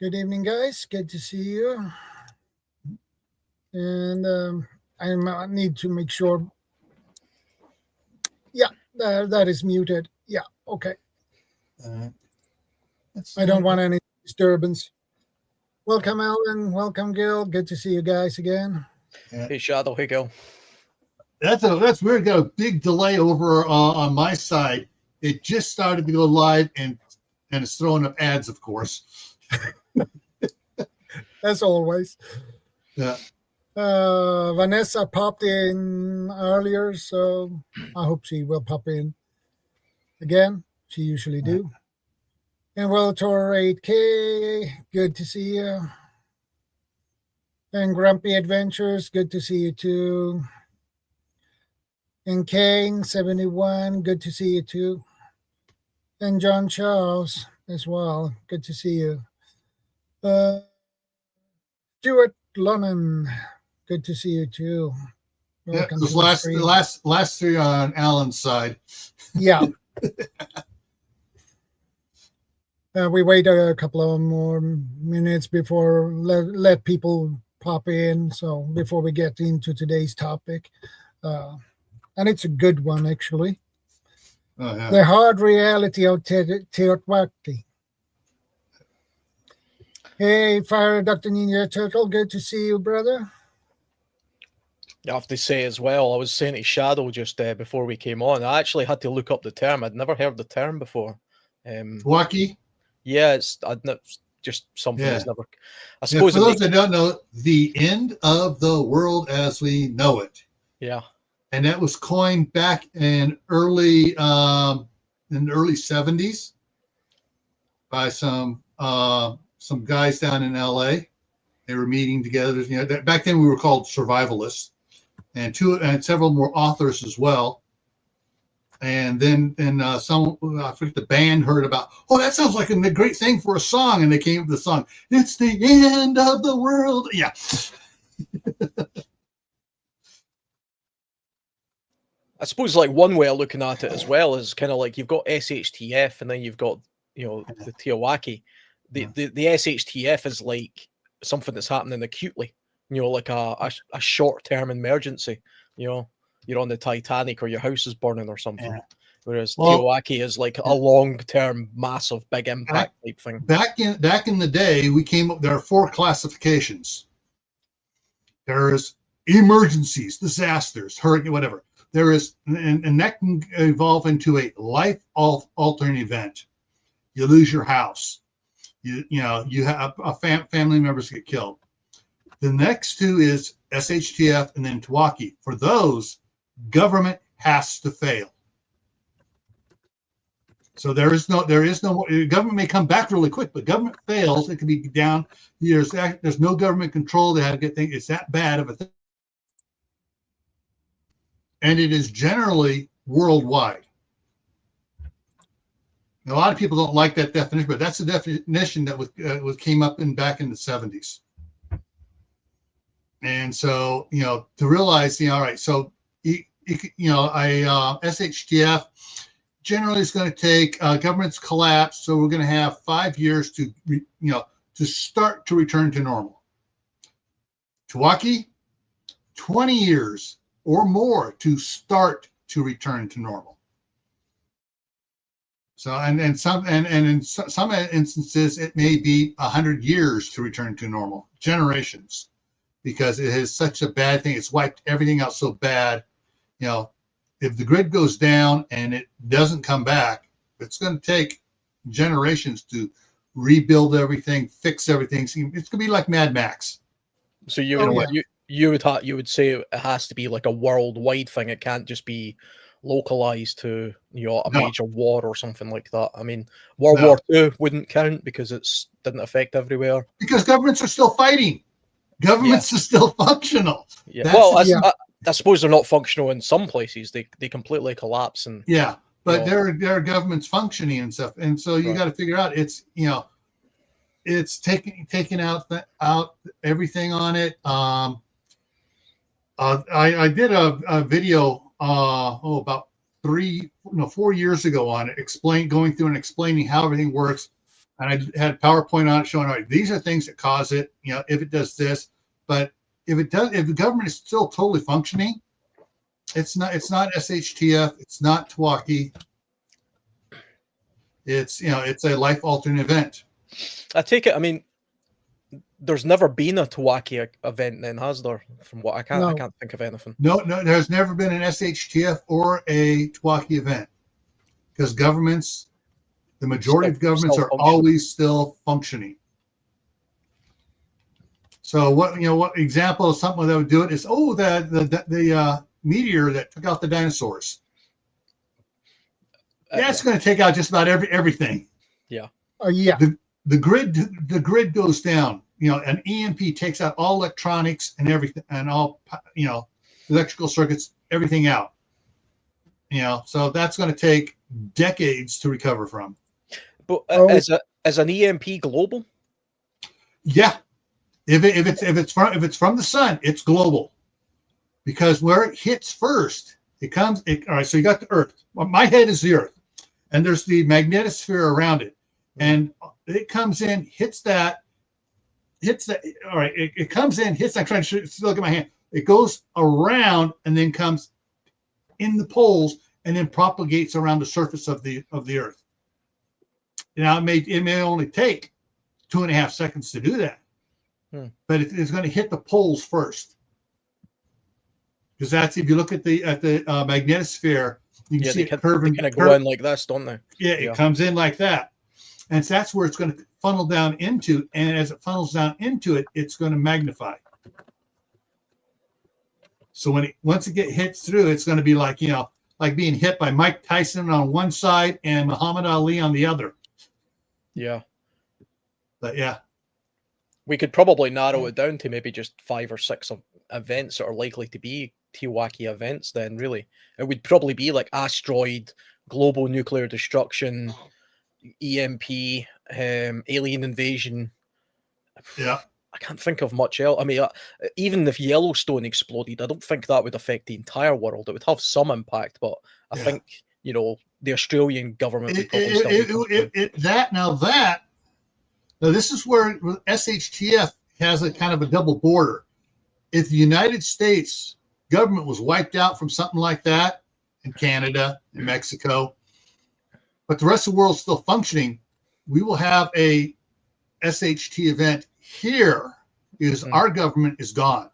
Good evening, guys. Good to see you. And I need to make sure. Yeah, that is muted. Yeah, okay. I don't want any disturbance. Welcome, Alan. Welcome, Gil. Good to see you guys again. Hey, Shadow. Hey, Gil. That's weird. Got a big delay over on my side. It just started to go live, and it's throwing up ads, of course. As always. Yeah. Vanessa popped in earlier, so I hope she will pop in again. She usually do. And Weltor 8K, good to see you. And Grumpy Adventures, good to see you too. And Kane 71, good to see you too. And John Charles as well, good to see you. Stuart Lunnan, good to see you too. Welcome the last three on Alan's side. Yeah. We wait a couple of more minutes before let people pop in. So before we get into today's topic, and it's a good one actually. Oh, yeah. The hard reality of TEOTWAKI. Hey, Fire Dr. Ninja Turtle, good to see you, brother. I have to say as well, I was saying to Shadow just before we came on, I actually had to look up the term. I'd never heard the term before. TEOTWAKI? Yeah, it's just something that's never. I suppose for those that don't know, the end of the world as we know it. Yeah, and that was coined back in early 70s by some guys down in LA. They were meeting together. You know, back then we were called Survivalists, and several more authors as well. And then some, I forget, the band heard about, oh, that sounds like a great thing for a song. And they came up with the song, "It's the End of the World." Yeah. I suppose like one way of looking at it as well is kind of like you've got SHTF and then you've got, you know, the TEOTWAKI. The SHTF is like something that's happening acutely, you know, like a short-term emergency, you know. You're on the Titanic or your house is burning or something. Yeah. Whereas TEOTWAKI is like a long-term, massive, big impact type thing. Back in the day, there are 4 classifications. There's emergencies, disasters, hurricane, whatever. There is, and that can evolve into a life-altering event. You lose your house. You have family members get killed. The next 2 is SHTF and then TEOTWAKI. For those, government has to fail. So there is no government may come back really quick, but government fails, it can be down years. There's no government control. They have to get things. It's that bad of a thing, and it is generally worldwide. A lot of people don't like that definition, but that's the definition that was came up back in the 70s. And so, you know, to realize, you know, all right, so SHTF generally is going to take government's collapse. So we're going to have 5 years to start to return to normal. TEOTWAKI, 20 years or more to start to return to normal. So and in some instances it may be 100 years to return to normal, generations, because it is such a bad thing. It's wiped everything out so bad. You know, if the grid goes down and it doesn't come back, it's going to take generations to rebuild everything, fix everything. It's going to be like Mad Max. So you would say it has to be like a worldwide thing. It can't just be localized to, you know, a major war or something like that. I mean, World War II wouldn't count because it didn't affect everywhere. Because governments are still fighting. Governments are still functional. Yeah. Well, I suppose they're not functional in some places. They completely collapse. And but there are governments functioning and stuff. And so you got to figure out it's taking out everything on it. I did a video about 4 years ago on it, going through and explaining how everything works. and I had a PowerPoint on it showing, all right, these are things that cause it, if it does this. But if the government is still totally functioning, it's not SHTF, it's not TEOTWAWKI. It's a life-altering event. I take it. I mean, there's never been a TEOTWAKI event, then, has there? From what I can't think of anything. No, there's never been an SHTF or a TEOTWAKI event, because the majority of governments are always still functioning. So what example of something that would do it is the meteor that took out the dinosaurs. It's going to take out just about everything. Yeah. Yeah. The grid goes down. An EMP takes out all electronics and everything, and all electrical circuits, everything out. So that's going to take decades to recover from. But as an EMP global? Yeah. If it's from the sun, it's global, because where it hits first, all right. So you got the Earth. Well, my head is the Earth, and there's the magnetosphere around it, and it comes in, hits that. All right. It comes in, hits. I'm trying to look at my hand. It goes around and then comes in the poles and then propagates around the surface of the Earth. Now it may only take 2.5 seconds to do that. But it's going to hit the poles first, because that's, if you look at the magnetosphere, you can see it curving. They kind of go in like this, don't they? Yeah, it comes in like that, and so that's where it's going to funnel down into. And as it funnels down into it, it's going to magnify. So once it hits through, it's going to be like like being hit by Mike Tyson on one side and Muhammad Ali on the other. Yeah. But yeah. We could probably narrow it down to maybe just 5 or 6 events that are likely to be TEOTWAKI events. Then really, it would probably be like asteroid, global nuclear destruction, EMP, alien invasion. Yeah, I can't think of much else. I mean, even if Yellowstone exploded, I don't think that would affect the entire world. It would have some impact, but I think the Australian government would probably Now, this is where SHTF has a kind of a double border. If the United States government was wiped out from something like that, in Canada, in Mexico, but the rest of the world's still functioning, we will have a SHT event here, because our government is gone.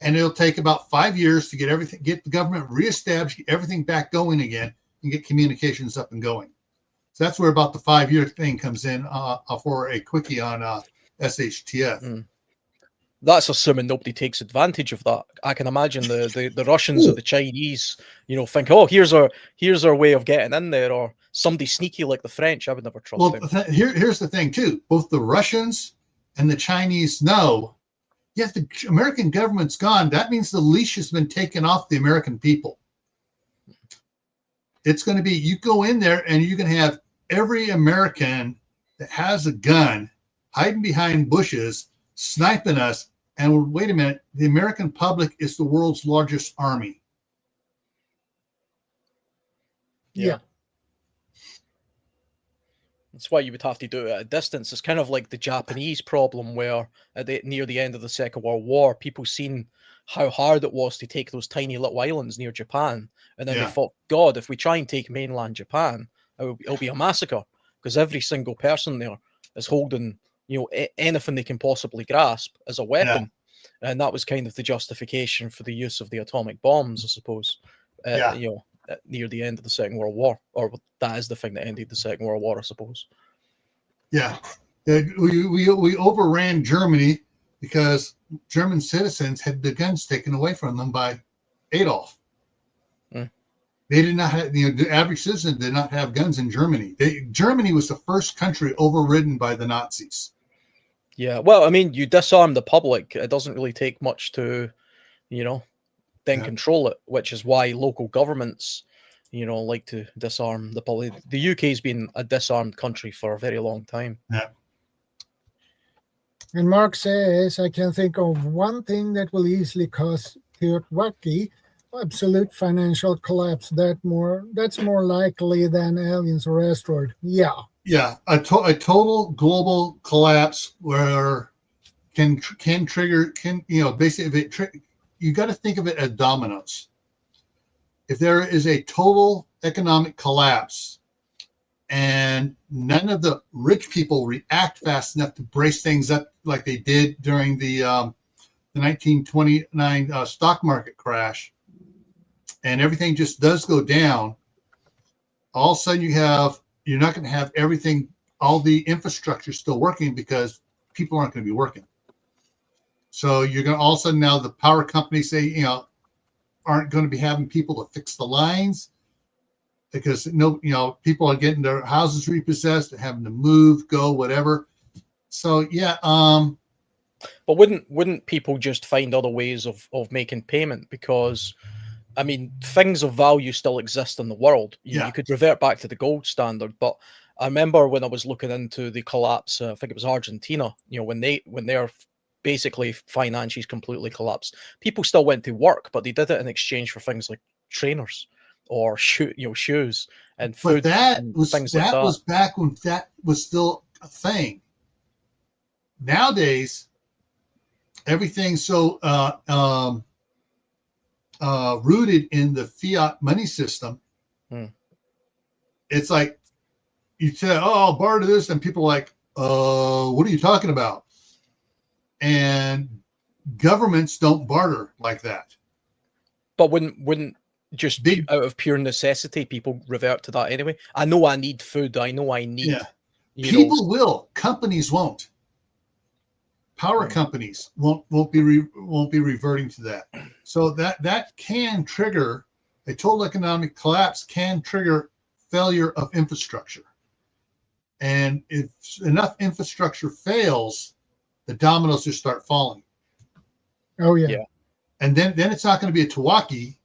And it'll take about 5 years to get the government reestablished, get everything back going again, and get communications up and going. So that's where about the 5-year thing comes in for a quickie on SHTF. That's assuming nobody takes advantage of that. I can imagine the Russians or the Chinese, think, here's our way of getting in there, or somebody sneaky like the French. I would never trust them. Here's the thing too. Both the Russians and the Chinese know, if the American government's gone, that means the leash has been taken off the American people. It's going to be, you go in there and you can have every American that has a gun hiding behind bushes, sniping us. And wait a minute, the American public is the world's largest army. Yeah. That's why you would have to do it at a distance. It's kind of like the Japanese problem, where near the end of the Second World War, people seen how hard it was to take those tiny little islands near Japan. And then they thought, God, if we try and take mainland Japan, it'll be a massacre, because every single person there is holding, anything they can possibly grasp as a weapon. Yeah. And that was kind of the justification for the use of the atomic bombs, I suppose, near the end of the Second World War. Or that is the thing that ended the Second World War, I suppose. Yeah. We overran Germany because German citizens had the guns taken away from them by Adolf. They did not have, the average citizen did not have guns in Germany. Germany was the first country overridden by the Nazis. Yeah, well, I mean, you disarm the public. It doesn't really take much to, then control it, which is why local governments, like to disarm the public. The UK's been a disarmed country for a very long time. Yeah. And Mark says, I can think of one thing that will easily cause TEOTWAKI, absolute financial collapse. That's more likely than aliens or asteroid. Yeah, Yeah, a total global collapse where can trigger basically if you got to think of it as dominoes. If there is a total economic collapse and none of the rich people react fast enough to brace things up like they did during the 1929 stock market crash, and everything just does go down, all of a sudden you're not going to have everything, all the infrastructure still working because people aren't going to be working. So you're going to all of a sudden now the power companies say, aren't going to be having people to fix the lines because people are getting their houses repossessed, they're having to move, go, whatever. So yeah. But wouldn't people just find other ways of making payment? Because I mean, things of value still exist in the world. You could revert back to the gold standard, but I remember when I was looking into the collapse, I think it was Argentina, when their basically finances completely collapsed, people still went to work, but they did it in exchange for things like trainers or shoes and food. But things like that was back when that was still a thing. Nowadays, everything's so rooted in the fiat money system. It's like you say, "Oh, I'll barter this," and people are like, "What are you talking about?" And governments don't barter like that. But wouldn't just out of pure necessity people revert to that anyway? I know I need food. I know I need. Yeah. People will. Companies won't. Power companies won't be reverting to that. So that can trigger a total economic collapse. Can trigger failure of infrastructure. And if enough infrastructure fails, the dominoes just start falling. Oh yeah. And then it's not going to be a TEOTWAWKI,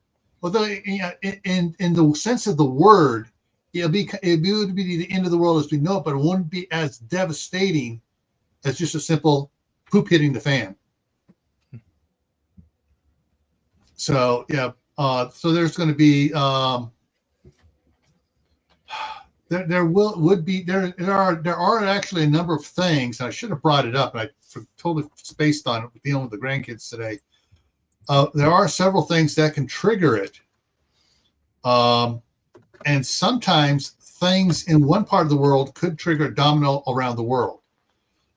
although in the sense of the word, it would be the end of the world as we know it, but it wouldn't be as devastating as just a simple poop hitting the fan. So yeah, so there's going to be there are actually a number of things. And I should have brought it up, and I totally spaced on it dealing with the grandkids today. There are several things that can trigger it, and sometimes things in one part of the world could trigger a domino around the world.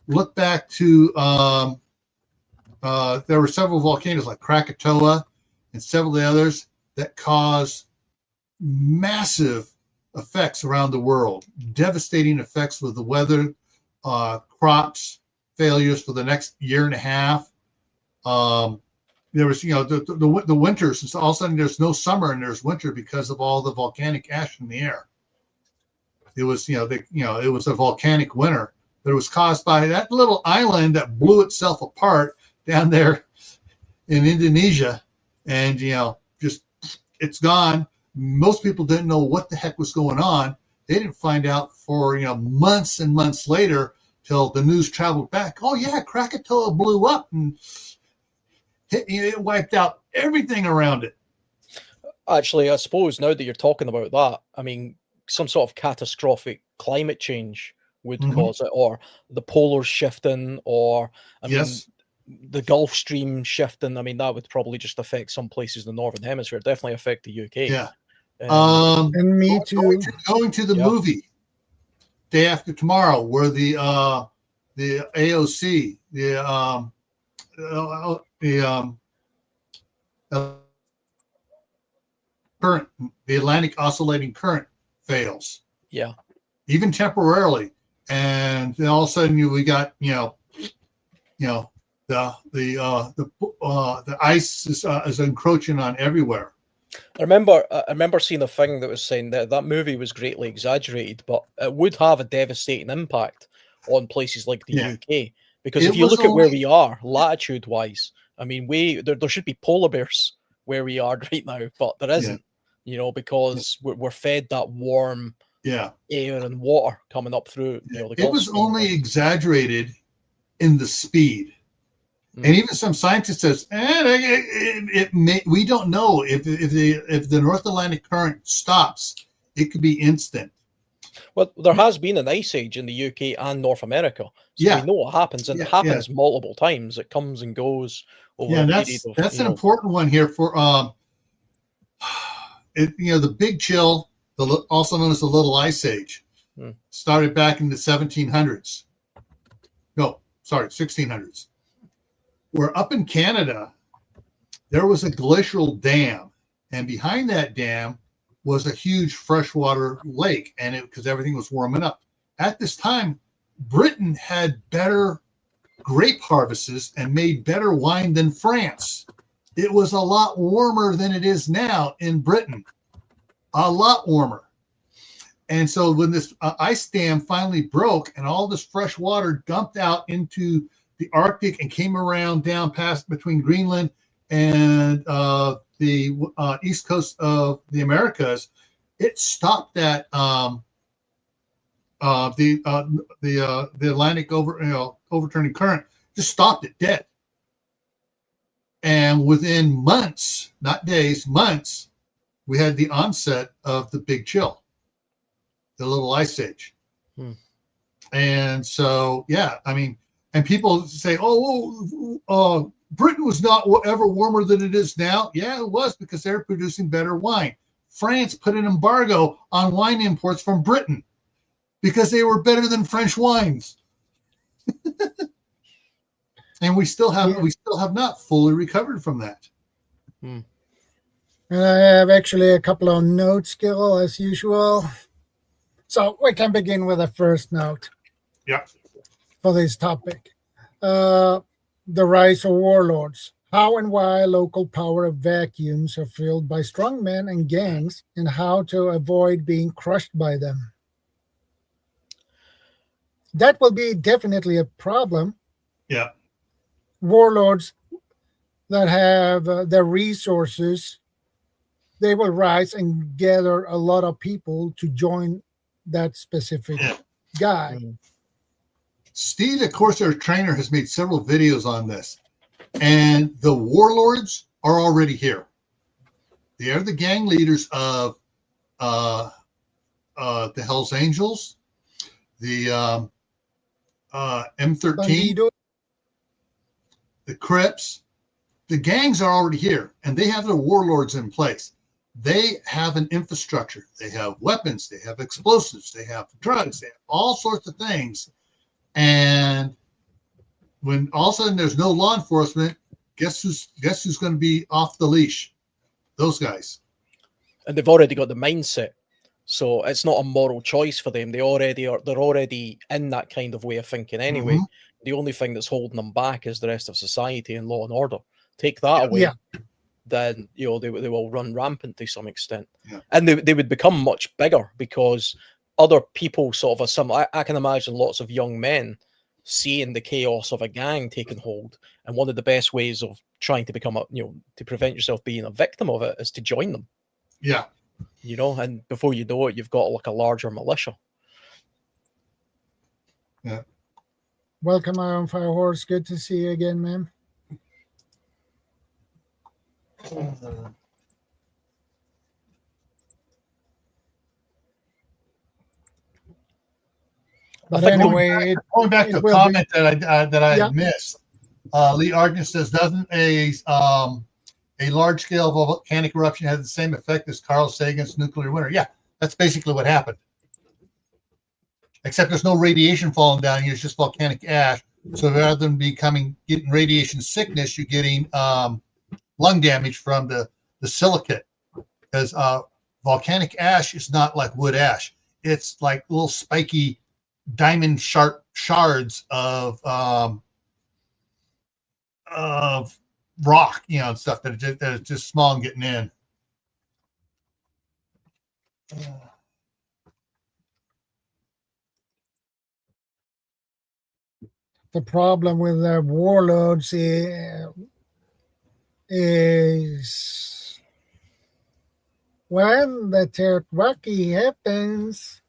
Look back to there were several volcanoes like Krakatoa and several of the others that caused massive effects around the world, devastating effects with the weather, crops, failures for the next year and a half. There was, the winters, and so all of a sudden there's no summer and there's winter because of all the volcanic ash in the air. It was, it was a volcanic winter, but it was caused by that little island that blew itself apart down there in Indonesia, and just it's gone. Most people didn't know what the heck was going on. They didn't find out for months and months later till the news traveled back. Oh yeah, Krakatoa blew up and it wiped out everything around it. Actually, I suppose now that you're talking about that, I mean, some sort of catastrophic climate change would cause it, or the polar shifting, or I mean, the Gulf Stream shifting. I mean, that would probably just affect some places in the Northern Hemisphere. Definitely affect the UK. Yeah. And me too. Going to the movie Day After Tomorrow, where the AOC, the current, the Atlantic oscillating current fails. Yeah. Even temporarily, and then all of a sudden we got the ice is encroaching on everywhere. I remember seeing a thing that was saying that movie was greatly exaggerated, but it would have a devastating impact on places like the UK, because if you look at where we are latitude-wise, I mean, there should be polar bears where we are right now, but there isn't, because we're fed that warm air and water coming up through. The Gulf it was Stream. only exaggerated in the speed. And even some scientists says, we don't know if the North Atlantic current stops. It could be instant. Well, there has been an ice age in the UK and North America, so Yeah. we know what happens, and it happens multiple times. It comes and goes over a period of. That's an important one here for the big chill, also known as the Little Ice Age, started back in the 1700s. No, sorry, 1600s. Where up in Canada, there was a glacial dam, and behind that dam was a huge freshwater lake, and because everything was warming up. At this time, Britain had better grape harvests and made better wine than France. It was a lot warmer than it is now in Britain, a lot warmer. And so when this ice dam finally broke and all this fresh water dumped out into the Arctic and came around down past between Greenland and the east coast of the Americas, it stopped that the Atlantic overturning current, just stopped it dead. And within months, not days, months, we had the onset of the big chill, the Little Ice Age. And so, and people say, Britain was not ever warmer than it is now. Yeah, it was, because they're producing better wine. France put an embargo on wine imports from Britain because they were better than French wines. And we still have not fully recovered from that. And I have actually a couple of notes, Gil, as usual. So we can begin with the first note. Yeah. For this topic. The rise of warlords. How and why local power vacuums are filled by strongmen and gangs, and how to avoid being crushed by them. That will be definitely a problem. Yeah. Warlords that have the resources, they will rise and gather a lot of people to join that specific guy. Steve, the Corsair trainer, has made several videos on this, and the warlords are already here. They are the gang leaders of the Hells Angels, the M13, Bandido. the Crips. The gangs are already here, and they have their warlords in place. They have an infrastructure. They have weapons. They have explosives. They have drugs. They have all sorts of things. And when all of a sudden there's no law enforcement, guess who's going to be off the leash? Those guys. And they've already got the mindset, so it's not a moral choice for them. They're already in that kind of way of thinking anyway. The only thing that's holding them back is the rest of society and law and order. Take that away, then they will run rampant to some extent, and they would become much bigger because other people sort of I can imagine lots of young men seeing the chaos of a gang taking hold, and one of the best ways of trying to become to prevent yourself being a victim of it is to join them. Yeah. And before you know it, you've got like a larger militia. Yeah. Welcome, Iron Fire Horse. Good to see you again, man. But anyway, going back to a comment that I had missed. Lee Argent says, doesn't a large scale volcanic eruption have the same effect as Carl Sagan's nuclear winter? Yeah, that's basically what happened. Except there's no radiation falling down here; it's just volcanic ash. So rather than getting radiation sickness, you're getting lung damage from the silicate, because volcanic ash is not like wood ash. It's like little spiky diamond sharp shards of rock, and stuff that is just small and getting in. The problem with the warlords is when the TEOTWAWKI happens,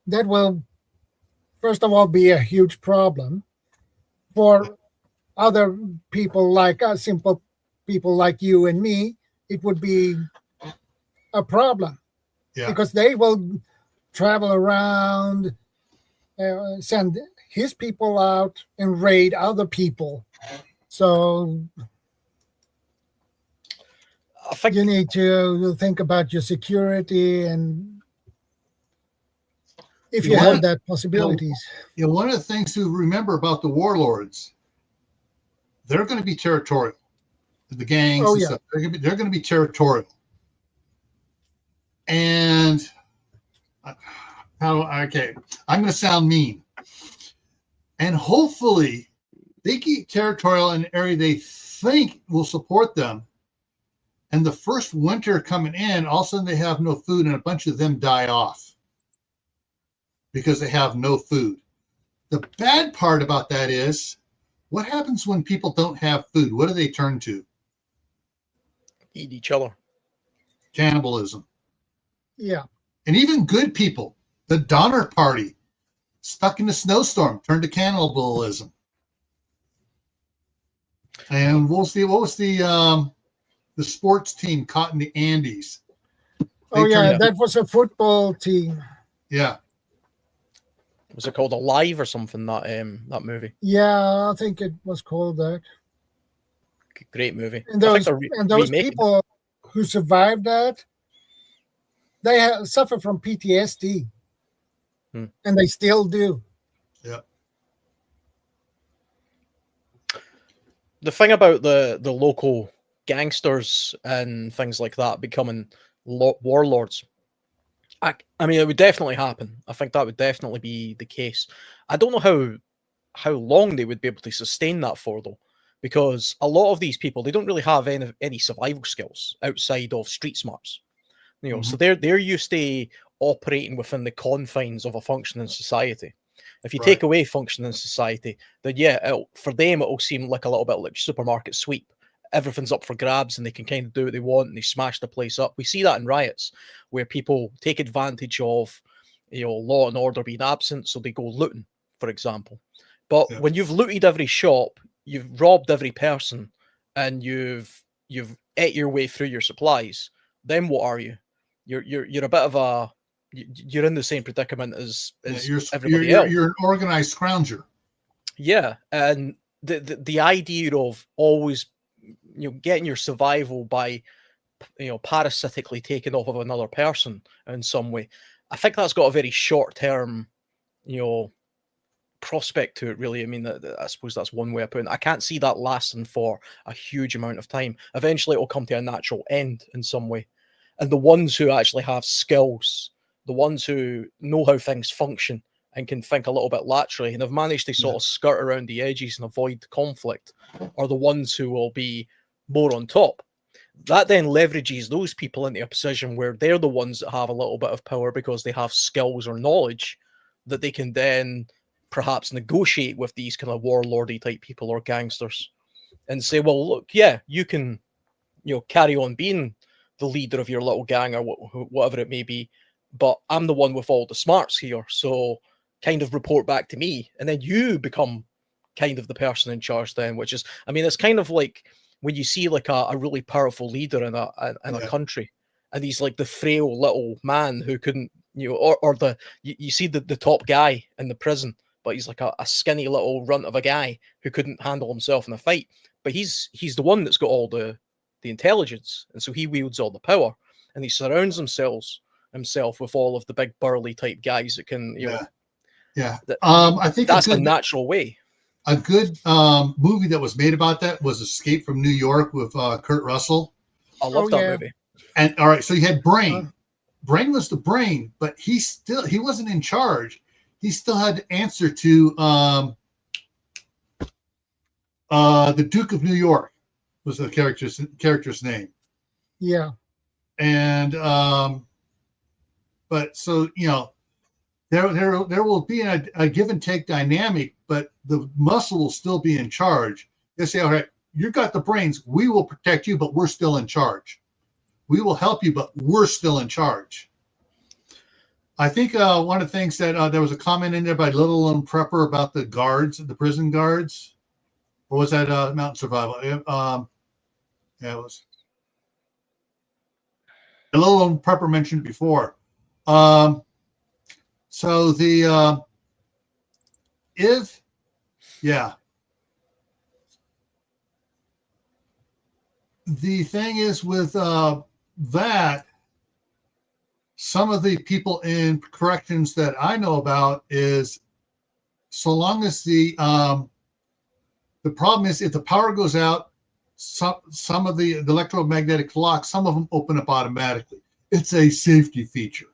that will, first of all, be a huge problem for other people like us, simple people like you and me. It would be a problem because they will travel around, send his people out and raid other people. So I think you need to think about your security, and if you have that possibilities. One of the things to remember about the warlords, they're going to be territorial. The gangs and stuff, they're going to be territorial. And I'm going to sound mean. And hopefully they keep territorial in an area they think will support them. And the first winter coming in, all of a sudden they have no food and a bunch of them die off because they have no food. The bad part about that is, what happens when people don't have food? What do they turn to? Eat each other. Cannibalism. Yeah. And even good people, the Donner Party, stuck in a snowstorm, turned to cannibalism. And what was the sports team caught in the Andes? That was a football team. Yeah. Was it called Alive or something, that movie? Yeah, I think it was called that. Great movie. And those people who survived that, they suffer from PTSD. And they still do. Yeah. The thing about the local gangsters and things like that becoming warlords, I mean, it would definitely happen. I think that would definitely be the case. I don't know how long they would be able to sustain that for, though, because a lot of these people, they don't really have any survival skills outside of street smarts. So they're used to operating within the confines of a functioning society. If you take away functioning society, then for them it'll seem like a little bit like supermarket sweep. Everything's up for grabs and they can kind of do what they want and they smash the place up. We see that in riots where people take advantage of law and order being absent, so they go looting, for example. But when you've looted every shop, you've robbed every person, and you've ate your way through your supplies, then what are you? You're a bit of you're in the same predicament as everybody else. You're an organized scrounger. Yeah, and the idea of always getting your survival by parasitically taking off of another person in some way, I think that's got a very short term prospect to it, really. I mean, I suppose that's one way of putting it. I can't see that lasting for a huge amount of time. Eventually it will come to a natural end in some way, and the ones who actually have skills, the ones who know how things function and can think a little bit laterally and have managed to sort of skirt around the edges and avoid conflict, are the ones who will be more on top. That then leverages those people into a position where they're the ones that have a little bit of power because they have skills or knowledge that they can then perhaps negotiate with these kind of warlordy type people or gangsters and say, well, look, you can carry on being the leader of your little gang or whatever it may be, but I'm the one with all the smarts here, so kind of report back to me, and then you become kind of the person in charge then, which is, I mean, it's kind of like when you see like a really powerful leader in a country, and he's like the frail little man who couldn't, or you see the top guy in the prison, but he's like a skinny little runt of a guy who couldn't handle himself in a fight, but he's the one that's got all the intelligence, and so he wields all the power, and he surrounds himself with all of the big burly type guys that can, I think that's a natural way. A good movie that was made about that was Escape from New York with Kurt Russell. I love that movie. And all right, so you had Brain. Brain was the brain, but he wasn't in charge. He still had to answer to the Duke of New York was the character's name. Yeah. And but so there will be a give and take dynamic, but the muscle will still be in charge. They say, all right, you got the brains, we will protect you, but we're still in charge. We will help you, but we're still in charge. I think one of the things that there was a comment in there by Little and Prepper about the guards, the prison guards. Or was that Mountain Survival? It was. Little and Prepper mentioned before. So the the thing is with that, some of the people in corrections that I know about is, so long as the problem is if the power goes out, some of the electromagnetic locks, some of them open up automatically. It's a safety feature.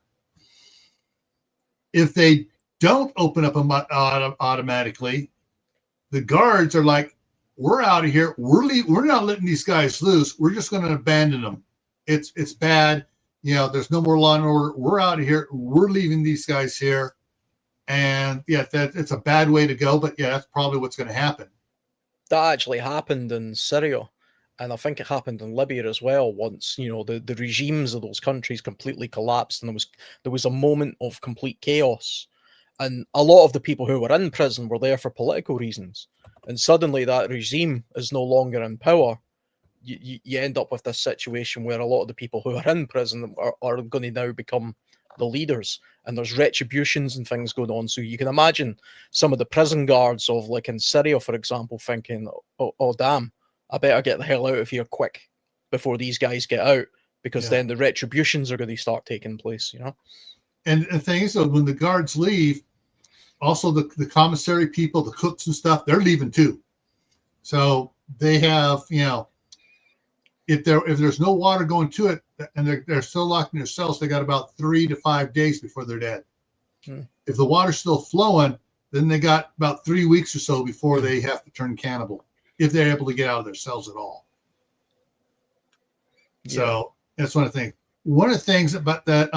If they don't open up automatically, the guards are like, we're out of here. We're not letting these guys loose. We're just going to abandon them. It's bad. You know, there's no more law and order. We're out of here. We're leaving these guys here. And yeah, it's a bad way to go. But yeah, that's probably what's going to happen. That actually happened in Syria. And I think it happened in Libya as well. Once, you know, the regimes of those countries completely collapsed, and there was a moment of complete chaos. And a lot of the people who were in prison were there for political reasons. And suddenly that regime is no longer in power. You end up with this situation where a lot of the people who are in prison are going to now become the leaders, and there's retributions and things going on. So you can imagine some of the prison guards of, like in Syria, for example, thinking, oh damn, I better get the hell out of here quick before these guys get out, because then the retributions are going to start taking place, you know? And the thing is, when the guards leave, also the commissary people, the cooks and stuff, they're leaving too. So they have, you know, if there's no water going to it and they're still locked in their cells, they got about 3 to 5 days before they're dead. If the water's still flowing, then they got about 3 weeks or so before they have to turn cannibal, if they're able to get out of their cells at all. So that's one of the things. One of the things about that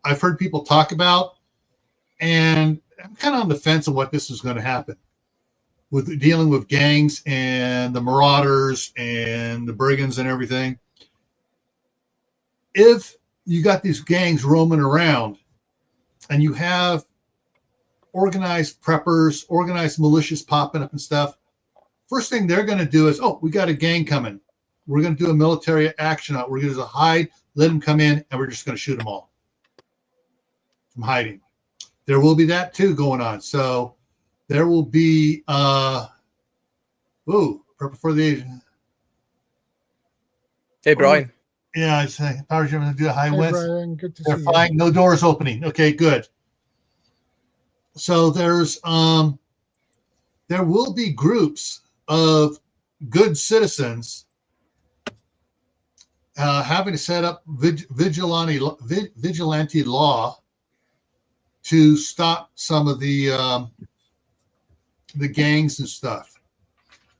I've heard people talk about, and I'm kind of on the fence of what this is going to happen with dealing with gangs and the marauders and the brigands and everything. If you got these gangs roaming around and you have organized preppers, organized militias popping up and stuff, first thing they're going to do is, oh, we got a gang coming. We're going to do a military action. We're going to hide, let them come in, and we're just going to shoot them all from hiding. There will be that too going on. So there will be, prepper for the. Hey, Brian. Yeah, it's Power Gym to do a high winds. Brian, good to They're see fine. you. No doors opening. Okay, good. So there's there will be groups of good citizens having to set up vigilante law to stop some of the gangs and stuff.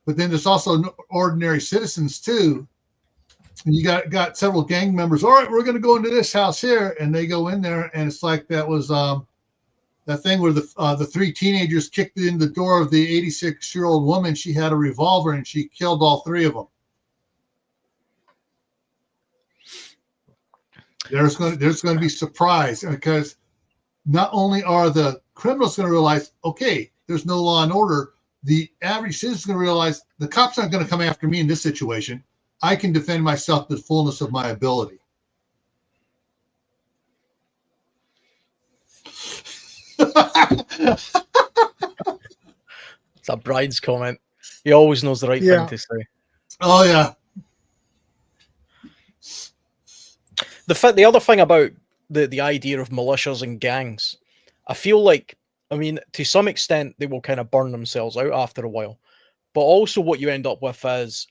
But then there's also ordinary citizens too. And you got several gang members. All right, we're going to go into this house here, and they go in there, and it's like that was that thing where the 3 teenagers kicked in the door of the 86-year-old woman. She had a revolver, and she killed all 3 of them. There's going to be surprise, because not only are the criminals going to realize, okay, there's no law and order, the average citizen is going to realize the cops aren't going to come after me in this situation. I can defend myself to the fullness of my ability. It's a Brian's comment. He always knows the right thing to say. Oh, yeah. The other thing about the idea of militias and gangs, I feel like, I mean, to some extent, they will kind of burn themselves out after a while. But also what you end up with is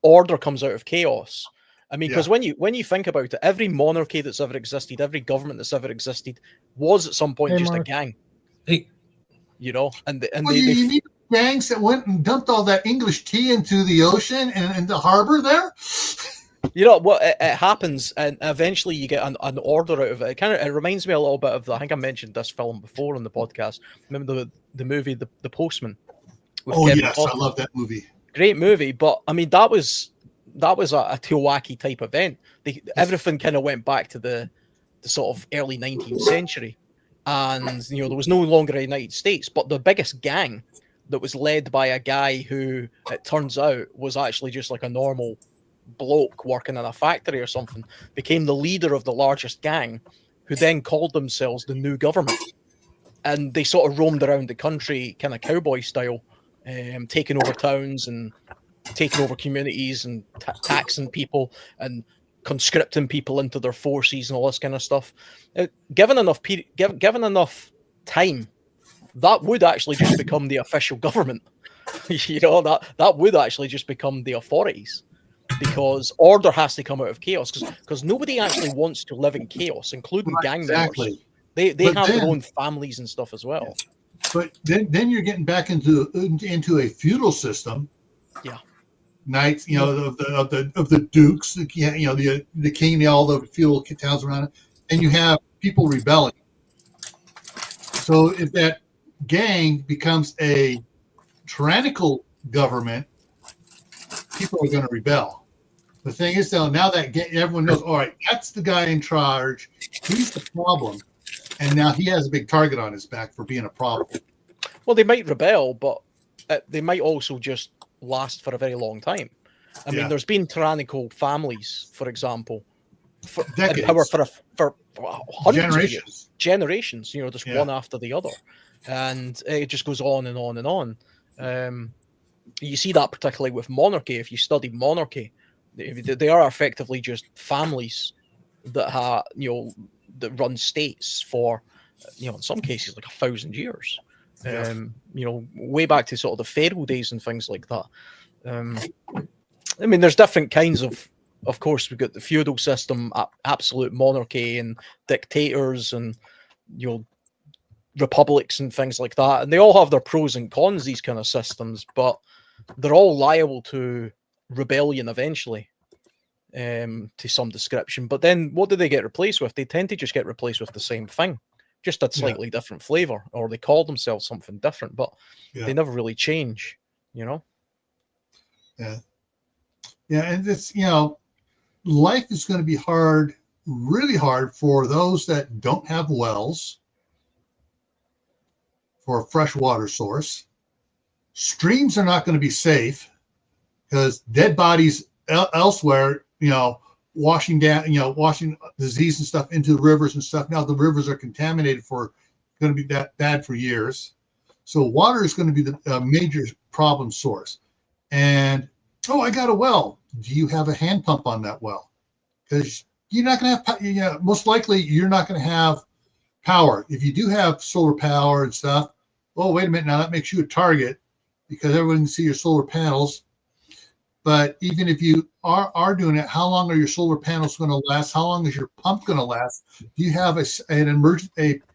order comes out of chaos. I mean, because when you think about it, every monarchy that's ever existed, every government that's ever existed was at some point just a gang. Hey. You know, and you need gangs that went and dumped all that English tea into the ocean and the harbor there. You know what? It happens, and eventually you get an order out of it. It reminds me a little bit of I think I mentioned this film before on the podcast. Remember the movie The Postman? Oh yes, I love that movie. Great movie, but I mean that was a TEOTWAKI type event. Everything kind of went back to the sort of early 19th century, and you know there was no longer a United States, but the biggest gang that was led by a guy who it turns out was actually just like a normal bloke working in a factory or something, became the leader of the largest gang, who then called themselves the new government. And they sort of roamed around the country, kind of cowboy style, taking over towns and taking over communities and taxing people and conscripting people into their forces and all this kind of stuff. Given enough time, that would actually just become the official government. You know, that would actually just become the authorities, because order has to come out of chaos, because nobody actually wants to live in chaos, including gang members. They have their own families and stuff as well. But then you're getting back into a feudal system. Yeah. Knights, you know, of the dukes, you know, the king, all the feudal towns around it, and you have people rebelling. So if that gang becomes a tyrannical government, people are going to rebel. The thing is, though, now that everyone knows, all right, that's the guy in charge. He's the problem, and now he has a big target on his back for being a problem. Well, they might rebel, but they might also just last for a very long time. I mean, there's been tyrannical families, for example, in power for hundreds of years, generations. You know, just one after the other, and it just goes on and on and on. You see that particularly with monarchy. If you study monarchy, they are effectively just families that that run states for, you know, in some cases like 1,000 years. You know, way back to sort of the Pharaoh days and things like that. I mean, there's different kinds of course, we've got the feudal system, absolute monarchy, and dictators, and, you know, republics and things like that. And they all have their pros and cons, these kind of systems, but they're all liable to rebellion eventually, to some description. But then what do they get replaced with? They tend to just get replaced with the same thing, just a slightly different flavor, or they call themselves something different, but they never really change, you know? Yeah, and it's, you know, life is going to be hard, really hard, for those that don't have wells for a fresh water source. Streams are not going to be safe because dead bodies elsewhere, you know, washing disease and stuff into the rivers and stuff. Now the rivers are contaminated going to be that bad for years. So water is going to be the major problem source. And, I got a well. Do you have a hand pump on that well? Because you're not going to have, most likely you're not going to have power. If you do have solar power and stuff, oh, wait a minute, now that makes you a target because everyone can see your solar panels. But even if you are doing it, how long are your solar panels going to last? How long is your pump going to last? Do you have a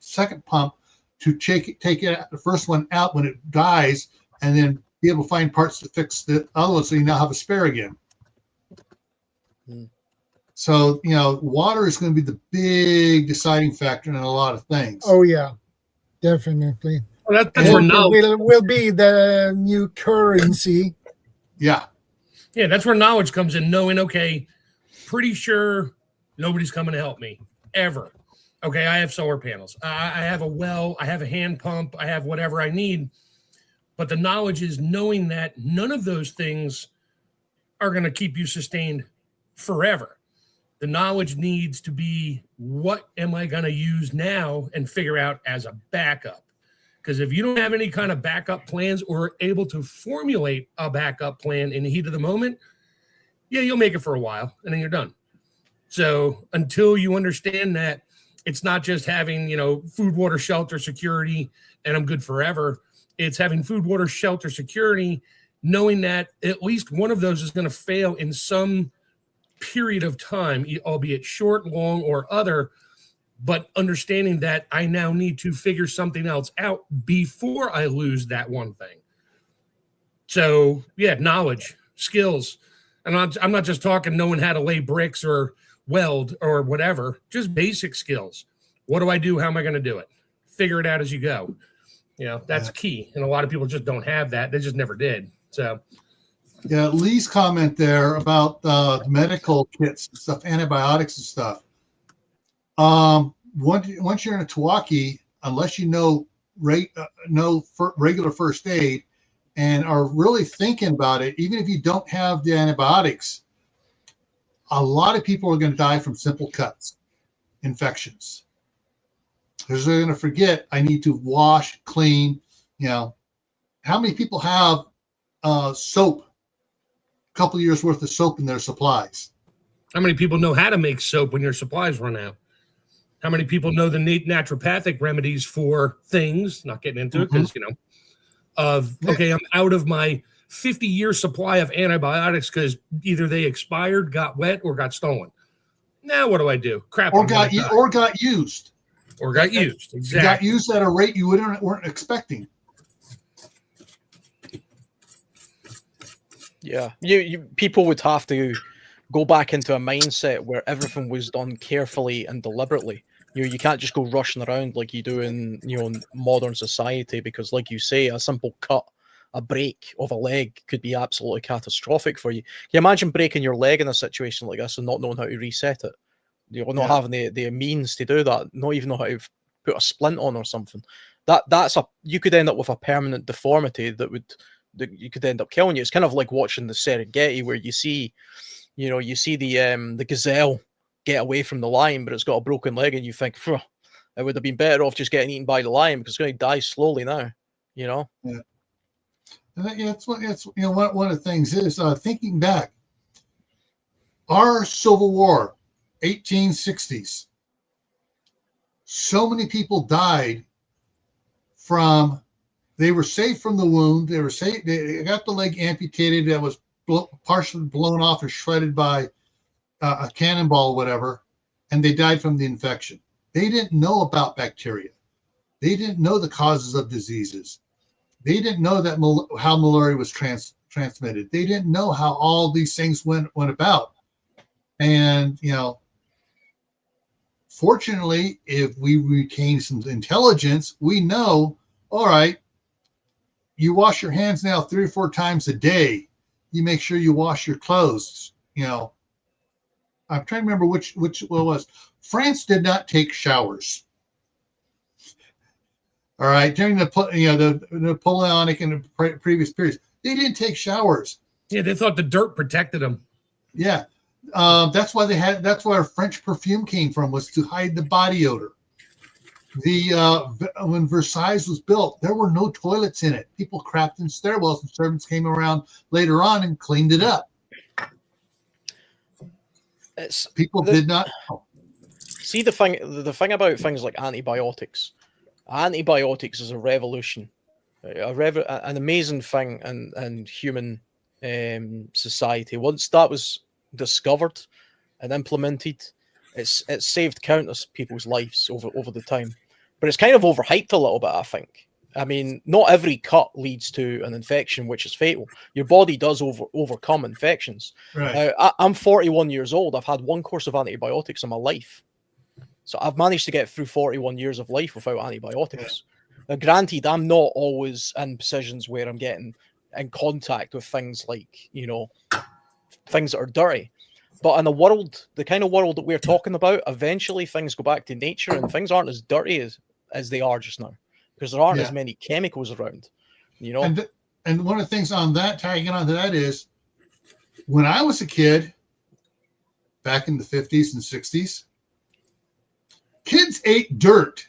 second pump to take it, the first one out when it dies, and then be able to find parts to fix the other one so you now have a spare again? So, you know, water is going to be the big deciding factor in a lot of things. Oh, yeah, definitely. Well, that's where knowledge will be the new currency. Yeah. Yeah, that's where knowledge comes in, knowing, okay, pretty sure nobody's coming to help me, ever. Okay, I have solar panels. I have a well. I have a hand pump. I have whatever I need. But the knowledge is knowing that none of those things are going to keep you sustained forever. The knowledge needs to be, what am I going to use now and figure out as a backup? Because if you don't have any kind of backup plans or able to formulate a backup plan in the heat of the moment, you'll make it for a while and then you're done. So until you understand that it's not just having, food, water, shelter, security, and I'm good forever. It's having food, water, shelter, security, knowing that at least one of those is going to fail in some period of time, albeit short, long, or other, but understanding that I now need to figure something else out before I lose that one thing. So, knowledge, skills. And I'm not just talking knowing how to lay bricks or weld or whatever, just basic skills. What do I do? How am I going to do it? Figure it out as you go. That's key. And a lot of people just don't have that. They just never did. So, yeah, Lee's comment there about the medical kits and stuff, antibiotics and stuff. Once you're in a TEOTWAWKI, unless you know regular first aid and are really thinking about it, even if you don't have the antibiotics, a lot of people are going to die from simple cuts, infections. Because they're going to forget, I need to wash, clean. How many people have soap, a couple of years worth of soap in their supplies? How many people know how to make soap when your supplies run out? How many people know the naturopathic remedies for things? Not getting into it because, okay, I'm out of my 50-year supply of antibiotics because either they expired, got wet, or got stolen. Now what do I do? Crap. Or got used. Or got used. Exactly. Got used at a rate you weren't expecting. Yeah, people would have to go back into a mindset where everything was done carefully and deliberately. You can't just go rushing around like you do in modern society, because, like you say, a simple cut, a break of a leg could be absolutely catastrophic for you. Can you imagine breaking your leg in a situation like this and not knowing how to reset it? Not having the means to do that, not even know how to put a splint on or something. You could end up with a permanent deformity that you could end up killing you. It's kind of like watching the Serengeti, where you see the gazelle get away from the lion, but it's got a broken leg, and you think, it would have been better off just getting eaten by the lion because it's going to die slowly now. Yeah. It's one of the things is thinking back, our Civil War, 1860s. So many people died from. They were safe from the wound. They were safe. They got the leg amputated. That was partially blown off or shredded by a cannonball or whatever, and they died from the infection. They didn't know about bacteria. They didn't know the causes of diseases. They didn't know that how malaria was transmitted. They didn't know how all these things went about. And, fortunately, if we retain some intelligence, we know, all right, you wash your hands now 3 or 4 times a day. You make sure you wash your clothes. I'm trying to remember which one it was. France did not take showers. All right, during the Napoleonic and the previous periods, they didn't take showers. Yeah, they thought the dirt protected them. Yeah, that's why that's where French perfume came from, was to hide the body odor. When Versailles was built, there were no toilets in it. People crapped in stairwells, and servants came around later on and cleaned it up. People did not know. See, the thing about things like antibiotics. Antibiotics is a revolution, an amazing thing in human society. Once that was discovered and implemented, it's saved countless people's lives over the time. But it's kind of overhyped a little bit, I think. I mean, not every cut leads to an infection which is fatal. Your body does overcome infections. Right. I'm 41 years old. I've had 1 course of antibiotics in my life. So I've managed to get through 41 years of life without antibiotics. Yeah. Now, granted, I'm not always in positions where I'm getting in contact with things like, things that are dirty. But in the kind of world that we're talking about, eventually things go back to nature and things aren't as dirty as they are just now, because there aren't as many chemicals around, And one of the things on that, tagging on to that, is when I was a kid back in the 50s and 60s, kids ate dirt.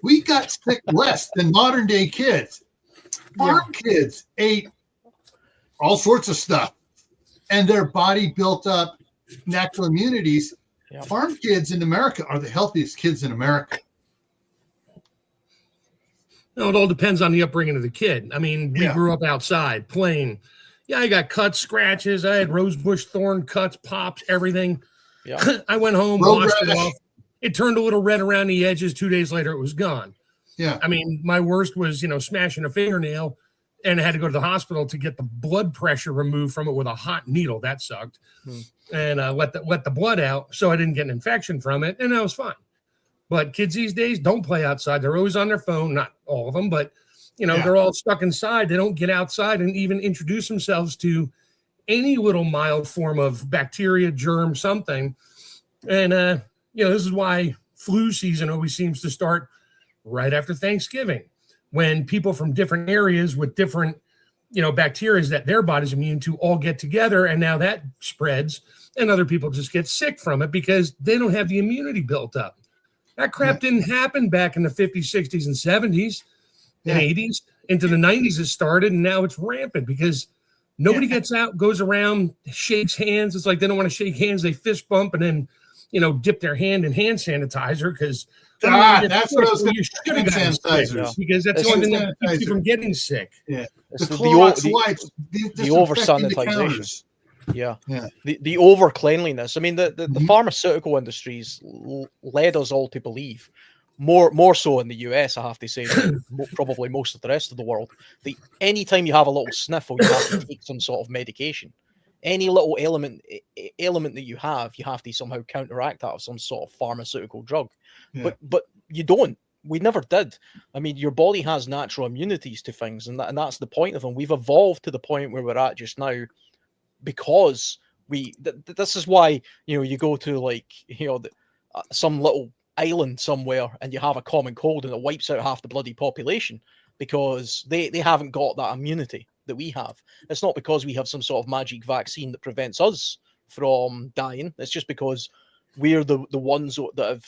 We got sick less than modern day kids. Farm kids ate all sorts of stuff, and their body built up natural immunities. Yeah. Farm kids in America are the healthiest kids in America. No, it all depends on the upbringing of the kid. I mean, we grew up outside playing. Yeah, I got cuts, scratches. I had rosebush thorn cuts, pops, everything. Yeah. I went home, washed it off. It turned a little red around the edges. 2 days later, it was gone. Yeah. I mean, my worst was, smashing a fingernail, and I had to go to the hospital to get the blood pressure removed from it with a hot needle. That sucked. And let the blood out so I didn't get an infection from it, and that was fine. But kids these days don't play outside. They're always on their phone. Not all of them, but, they're all stuck inside. They don't get outside and even introduce themselves to any little mild form of bacteria, germ, something. And, this is why flu season always seems to start right after Thanksgiving, when people from different areas with different, bacteria that their body's immune to all get together, and now that spreads, and other people just get sick from it because they don't have the immunity built up. That crap didn't happen back in the 50s, 60s, and 70s and 80s. Into the 90s it started, and now it's rampant because nobody gets out, goes around, shakes hands. It's like they don't want to shake hands. They fist bump and then, dip their hand in hand sanitizer because that's what I was going you should have gotten sanitizers. because that's the only thing that keeps you from getting sick. Yeah. It's The Clorox wipes, the over sanitization. Yeah. The over cleanliness. I mean, the pharmaceutical industries led us all to believe, more so in the US, I have to say, than probably most of the rest of the world. Anytime you have a little sniffle, you have to take some sort of medication. Any little ailment that you have to somehow counteract that with some sort of pharmaceutical drug. Yeah. But you don't. We never did. I mean, your body has natural immunities to things, and that's the point of them. We've evolved to the point where we're at just now because this is why, you go to some little island somewhere and you have a common cold and it wipes out half the bloody population because they haven't got that immunity that we have. It's not because we have some sort of magic vaccine that prevents us from dying. It's just because we're the ones that have,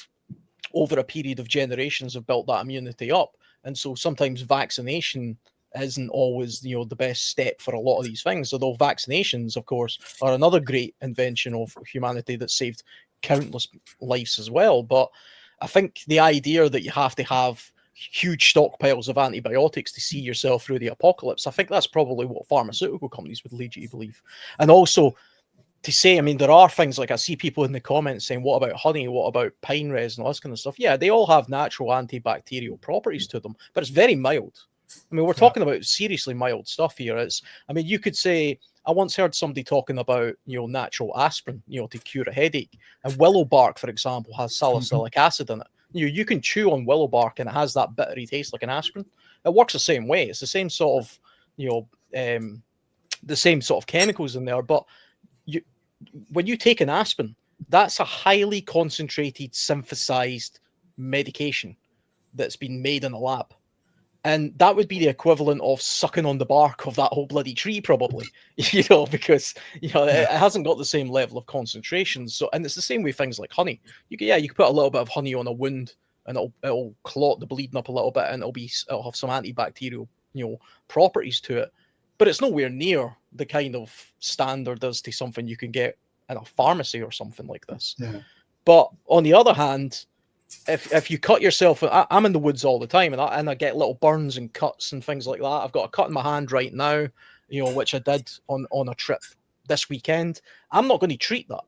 over a period of generations, have built that immunity up. And so sometimes vaccination isn't always, the best step for a lot of these things. Although vaccinations, of course, are another great invention of humanity that saved countless lives as well. But I think the idea that you have to have huge stockpiles of antibiotics to see yourself through the apocalypse, I think that's probably what pharmaceutical companies would lead you to believe. And also to say, I mean, there are things like I see people in the comments saying, what about honey? What about pine resin? All this kind of stuff. Yeah, they all have natural antibacterial properties to them, but it's very mild. I mean, we're talking about seriously mild stuff here. You could say, I once heard somebody talking about, natural aspirin, to cure a headache. And willow bark, for example, has salicylic acid in it. You can chew on willow bark and it has that bittery taste like an aspirin. It works the same way. It's the same sort of, the same sort of chemicals in there. But when you take an aspirin, that's a highly concentrated, synthesized medication that's been made in a lab. And that would be the equivalent of sucking on the bark of that whole bloody tree, probably, because, it hasn't got the same level of concentration. So, and it's the same with things like honey. You can put a little bit of honey on a wound and it'll clot the bleeding up a little bit and it'll have some antibacterial, properties to it. But it's nowhere near the kind of standard as to something you can get in a pharmacy or something like this. Yeah. But on the other hand, if you cut yourself, I'm in the woods all the time, and I get little burns and cuts and things like that. I've got a cut in my hand right now, which I did on a trip this weekend. I'm not going to treat that.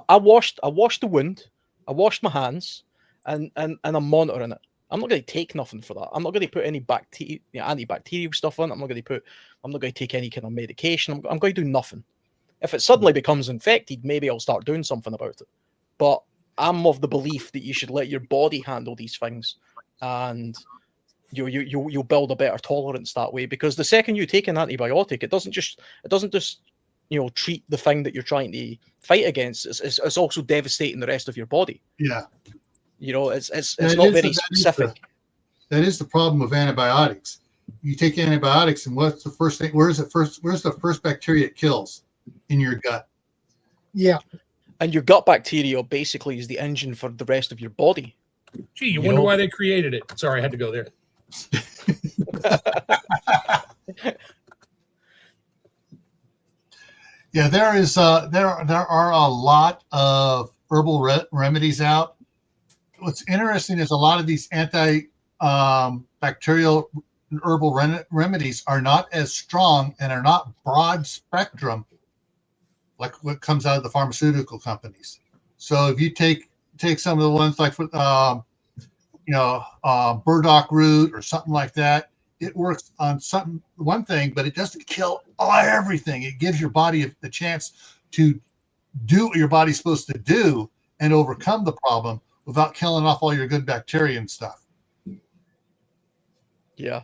I washed the wound, I washed my hands, and I'm monitoring it. I'm not going to take nothing for that. I'm not going to put any antibacterial stuff on it. I'm not going to take any kind of medication. I'm going to do nothing. If it suddenly becomes infected, maybe I'll start doing something about it. But I'm of the belief that you should let your body handle these things, and you'll build a better tolerance that way. Because the second you take an antibiotic, it doesn't just treat the thing that you're trying to fight against. It's also devastating the rest of your body. Yeah, it's not very specific. That is the problem with antibiotics. You take antibiotics, and what's the first thing? Where's the first bacteria it kills? In your gut. Yeah. And your gut bacteria basically is the engine for the rest of your body. Gee, you wonder why they created it. Sorry, I had to go there. Yeah, there are a lot of herbal remedies out. What's interesting is a lot of these bacterial herbal remedies are not as strong and are not broad spectrum like what comes out of the pharmaceutical companies. So if you take some of the ones like burdock root or something like that, it works on one thing, but it doesn't kill everything. It gives your body the chance to do what your body's supposed to do and overcome the problem without killing off all your good bacteria and stuff. Yeah.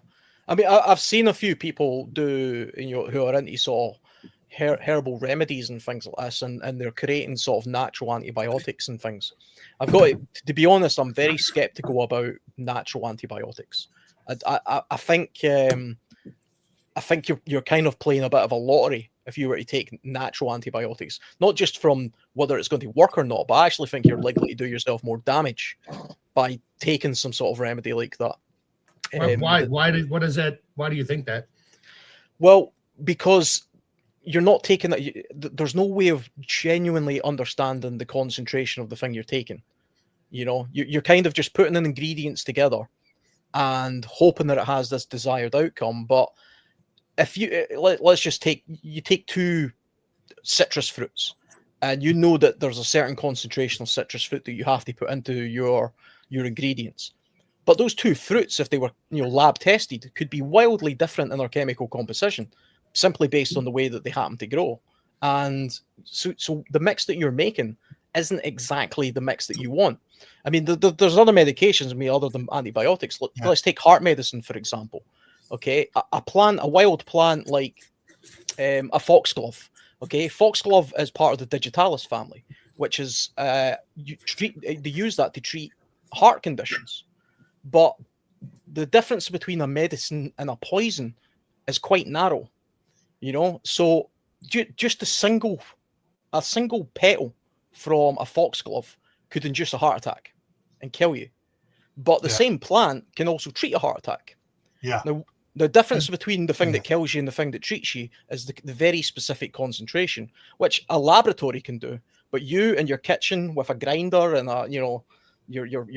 I mean, I've seen a few people do, who are into sort of herbal remedies and things like this, and they're creating sort of natural antibiotics and things. I've got to be honest, I'm very skeptical about natural antibiotics. I think you're kind of playing a bit of a lottery if you were to take natural antibiotics, not just from whether it's going to work or not, but I actually think you're likely to do yourself more damage by taking some sort of remedy like that. Why do you think that? Well, because you're not taking that. There's no way of genuinely understanding the concentration of the thing you're taking. You know, you're kind of just putting in ingredients together and hoping that it has this desired outcome. But if let's just take 2 citrus fruits, and you know that there's a certain concentration of citrus fruit that you have to put into your ingredients. But those 2 fruits, if they were lab tested, could be wildly different in their chemical composition, simply based on the way that they happen to grow. And so the mix that you're making isn't exactly the mix that you want. I mean, there's other medications, other than antibiotics. Let's take heart medicine, for example. Okay, a wild plant like a foxglove. Okay, foxglove is part of the digitalis family, which is they use that to treat heart conditions. But the difference between a medicine and a poison is quite narrow, So just a single petal from a foxglove could induce a heart attack and kill you. But the same plant can also treat a heart attack. Yeah. Now, the difference between the thing that kills you and the thing that treats you is the very specific concentration, which a laboratory can do. But you in your kitchen with a grinder and you're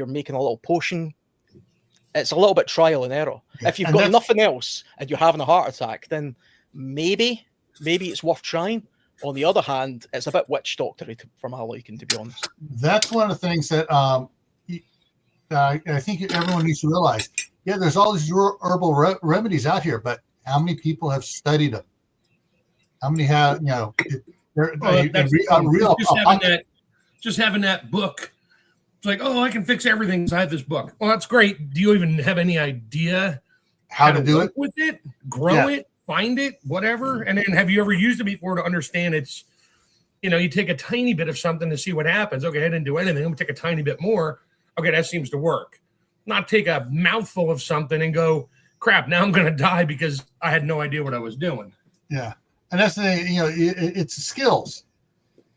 making a little potion. It's a little bit trial and error. Yeah. If you've got nothing else and you're having a heart attack, then maybe it's worth trying. On the other hand, it's a bit witch doctory for my liking, to be honest. That's one of the things that I think everyone needs to realize. Yeah, there's all these herbal remedies out here, but how many people have studied them? How many have, just having that book. It's like, oh, I can fix everything inside this book. Well, that's great. Do you even have any idea how to do it with it, grow it, find it, whatever? And then have you ever used it before to understand it's, you take a tiny bit of something to see what happens. Okay, I didn't do anything. I'm going to take a tiny bit more. Okay, that seems to work. Not take a mouthful of something and go, crap, now I'm going to die because I had no idea what I was doing. Yeah. And that's the thing, it's skills.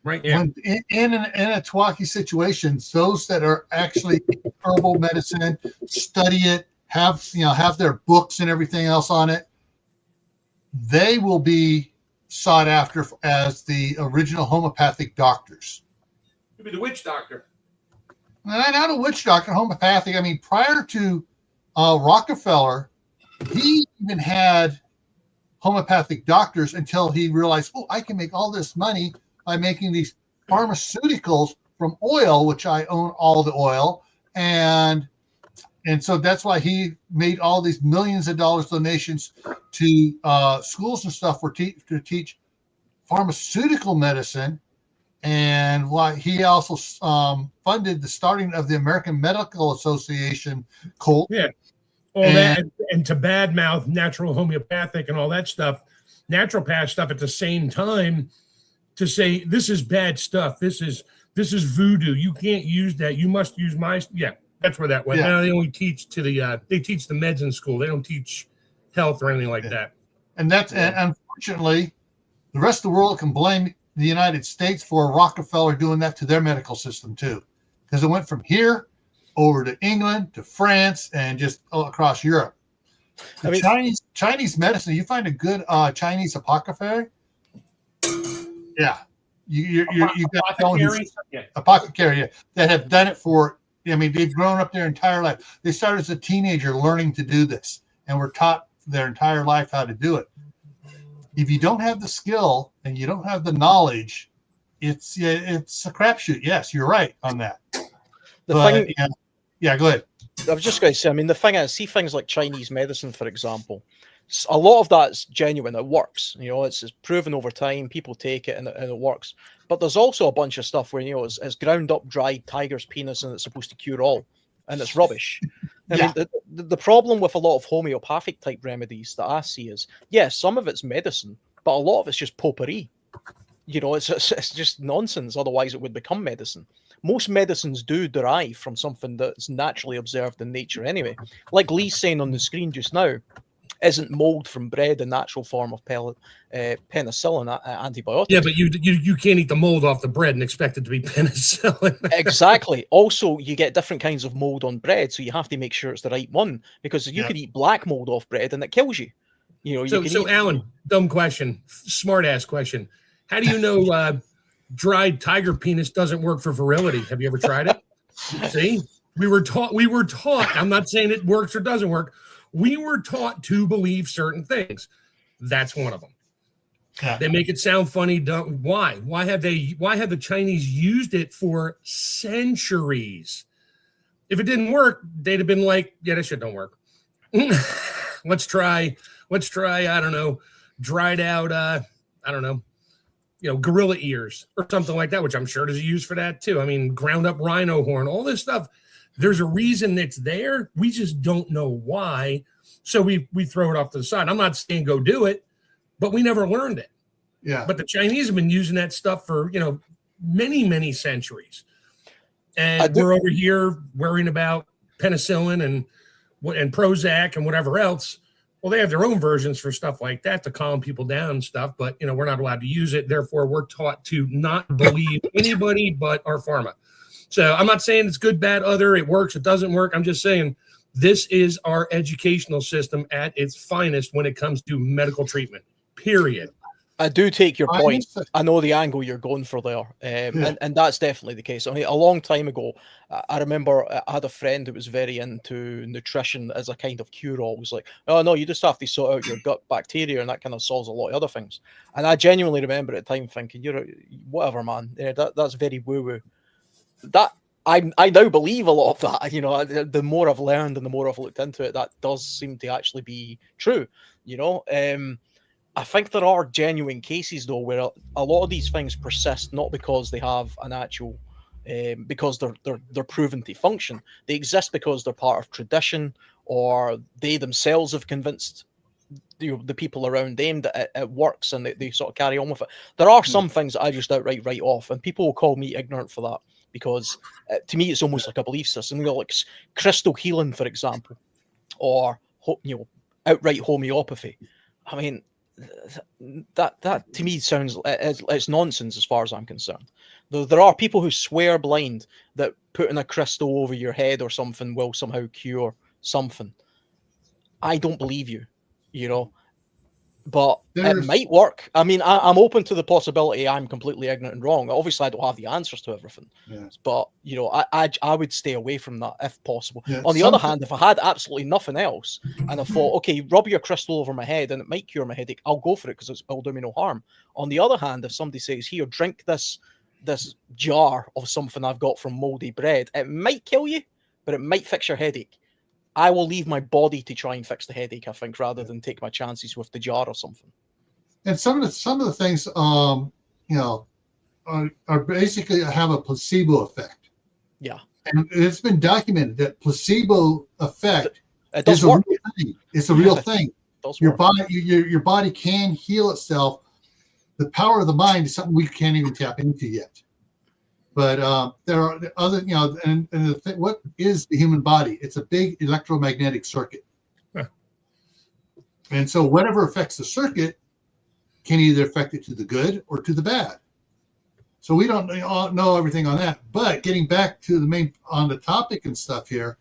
Right. Yeah. When in a TEOTWAWKI situation, those that are actually herbal medicine, study it, have their books and everything else on it, they will be sought after as the original homeopathic doctors. You'll be the witch doctor. Not a witch doctor, homeopathic. I mean, prior to Rockefeller, he even had homeopathic doctors until he realized, oh, I can make all this money by making these pharmaceuticals from oil, which I own all the oil. And so that's why he made all these millions of dollars donations to schools and stuff to teach pharmaceutical medicine. And why he also funded the starting of the American Medical Association cult. Yeah. All that and to badmouth natural homeopathic and all that stuff, naturopath stuff at the same time, to say this is bad stuff. This is voodoo. You can't use that. You must use my. Yeah, that's where that went. Yeah. Now they only teach they teach the meds in school. They don't teach health or anything like that. And that's and unfortunately, the rest of the world can blame the United States for Rockefeller doing that to their medical system too, because it went from here over to England to France and just across Europe. Chinese medicine. You find a good Chinese apothecary. Yeah, you got apothecary that have done it for. I mean, they've grown up their entire life. They started as a teenager learning to do this, and were taught their entire life how to do it. If you don't have the skill and you don't have the knowledge, it's a crapshoot. Yes, you're right on that. Go ahead. I was just going to say, I mean, the thing is, see things like Chinese medicine, for example. A lot of that's genuine. It works. It's proven over time. People take it and it works. But there's also a bunch of stuff where, it's ground up, dried tiger's penis and it's supposed to cure all. And it's rubbish. I mean, the problem with a lot of homeopathic type remedies that I see is, some of it's medicine, but a lot of it's just potpourri. It's just nonsense. Otherwise, it would become medicine. Most medicines do derive from something that's naturally observed in nature anyway. Like Lee's saying on the screen just now, isn't mold from bread, a natural form of penicillin antibiotic. Yeah, but you can't eat the mold off the bread and expect it to be penicillin. Exactly. Also, you get different kinds of mold on bread, so you have to make sure it's the right one, because you could eat black mold off bread and it kills you. You know. So Alan, dumb question, smart ass question. How do you know dried tiger penis doesn't work for virility? Have you ever tried it? See, we were taught. I'm not saying it works or doesn't work. We were taught to believe certain things. That's one of them. Yeah. They make it sound funny. Why? Why have the Chinese used it for centuries? If it didn't work, they'd have been like, yeah, this shit don't work. Let's try, I don't know, dried out, I don't know, gorilla ears or something like that, which I'm sure there's use for that too. I mean, ground up rhino horn, all this stuff. There's a reason it's there. We just don't know why. So we throw it off to the side. I'm not saying go do it, but we never learned it. Yeah. But the Chinese have been using that stuff for, many, many centuries. And we're over here worrying about penicillin and Prozac and whatever else. Well, they have their own versions for stuff like that to calm people down and stuff, but we're not allowed to use it. Therefore, we're taught to not believe anybody but our pharma. So I'm not saying it's good, bad, other, it works, it doesn't work. I'm just saying this is our educational system at its finest when it comes to medical treatment, period. I do take your point. I know the angle you're going for there, and that's definitely the case. I mean, a long time ago, I remember I had a friend who was very into nutrition as a kind of cure-all. It was like, oh no, you just have to sort out your gut bacteria, and that kind of solves a lot of other things. And I genuinely remember at the time thinking, whatever, man, that's very woo-woo. That I now believe a lot of that. The more I've learned and the more I've looked into it, that does seem to actually be true. I think there are genuine cases though where a lot of these things persist not because they have an actual, because they're proven to function. They exist because they're part of tradition, or they themselves have convinced the people around them that it works, and they sort of carry on with it. There are some things that I just outright write off, and people will call me ignorant for that, because to me it's almost like a belief system. Like crystal healing, for example, or outright homeopathy. I mean, that to me sounds it's nonsense as far as I'm concerned. There are people who swear blind that putting a crystal over your head or something will somehow cure something. I don't believe you, but it might work. I mean, I'm open to the possibility I'm completely ignorant and wrong. Obviously, I don't have the answers to everything, but I would stay away from that if possible. On the other hand, if I had absolutely nothing else and I thought, okay, rub your crystal over my head and it might cure my headache, I'll go for it because it'll do me no harm. On the other hand, if somebody says, here, drink this jar of something I've got from moldy bread, it might kill you, but it might fix your headache. I will leave my body to try and fix the headache, I think, rather than take my chances with the jar or something. And some of the things, are basically have a placebo effect. Yeah, and it's been documented that placebo effect is a real thing. It's a real thing. Your body can heal itself. The power of the mind is something we can't even tap into yet. But there are other, what is the human body? It's a big electromagnetic circuit. Huh. And so whatever affects the circuit can either affect it to the good or to the bad. So we don't know everything on that. But getting back to on the topic and stuff here,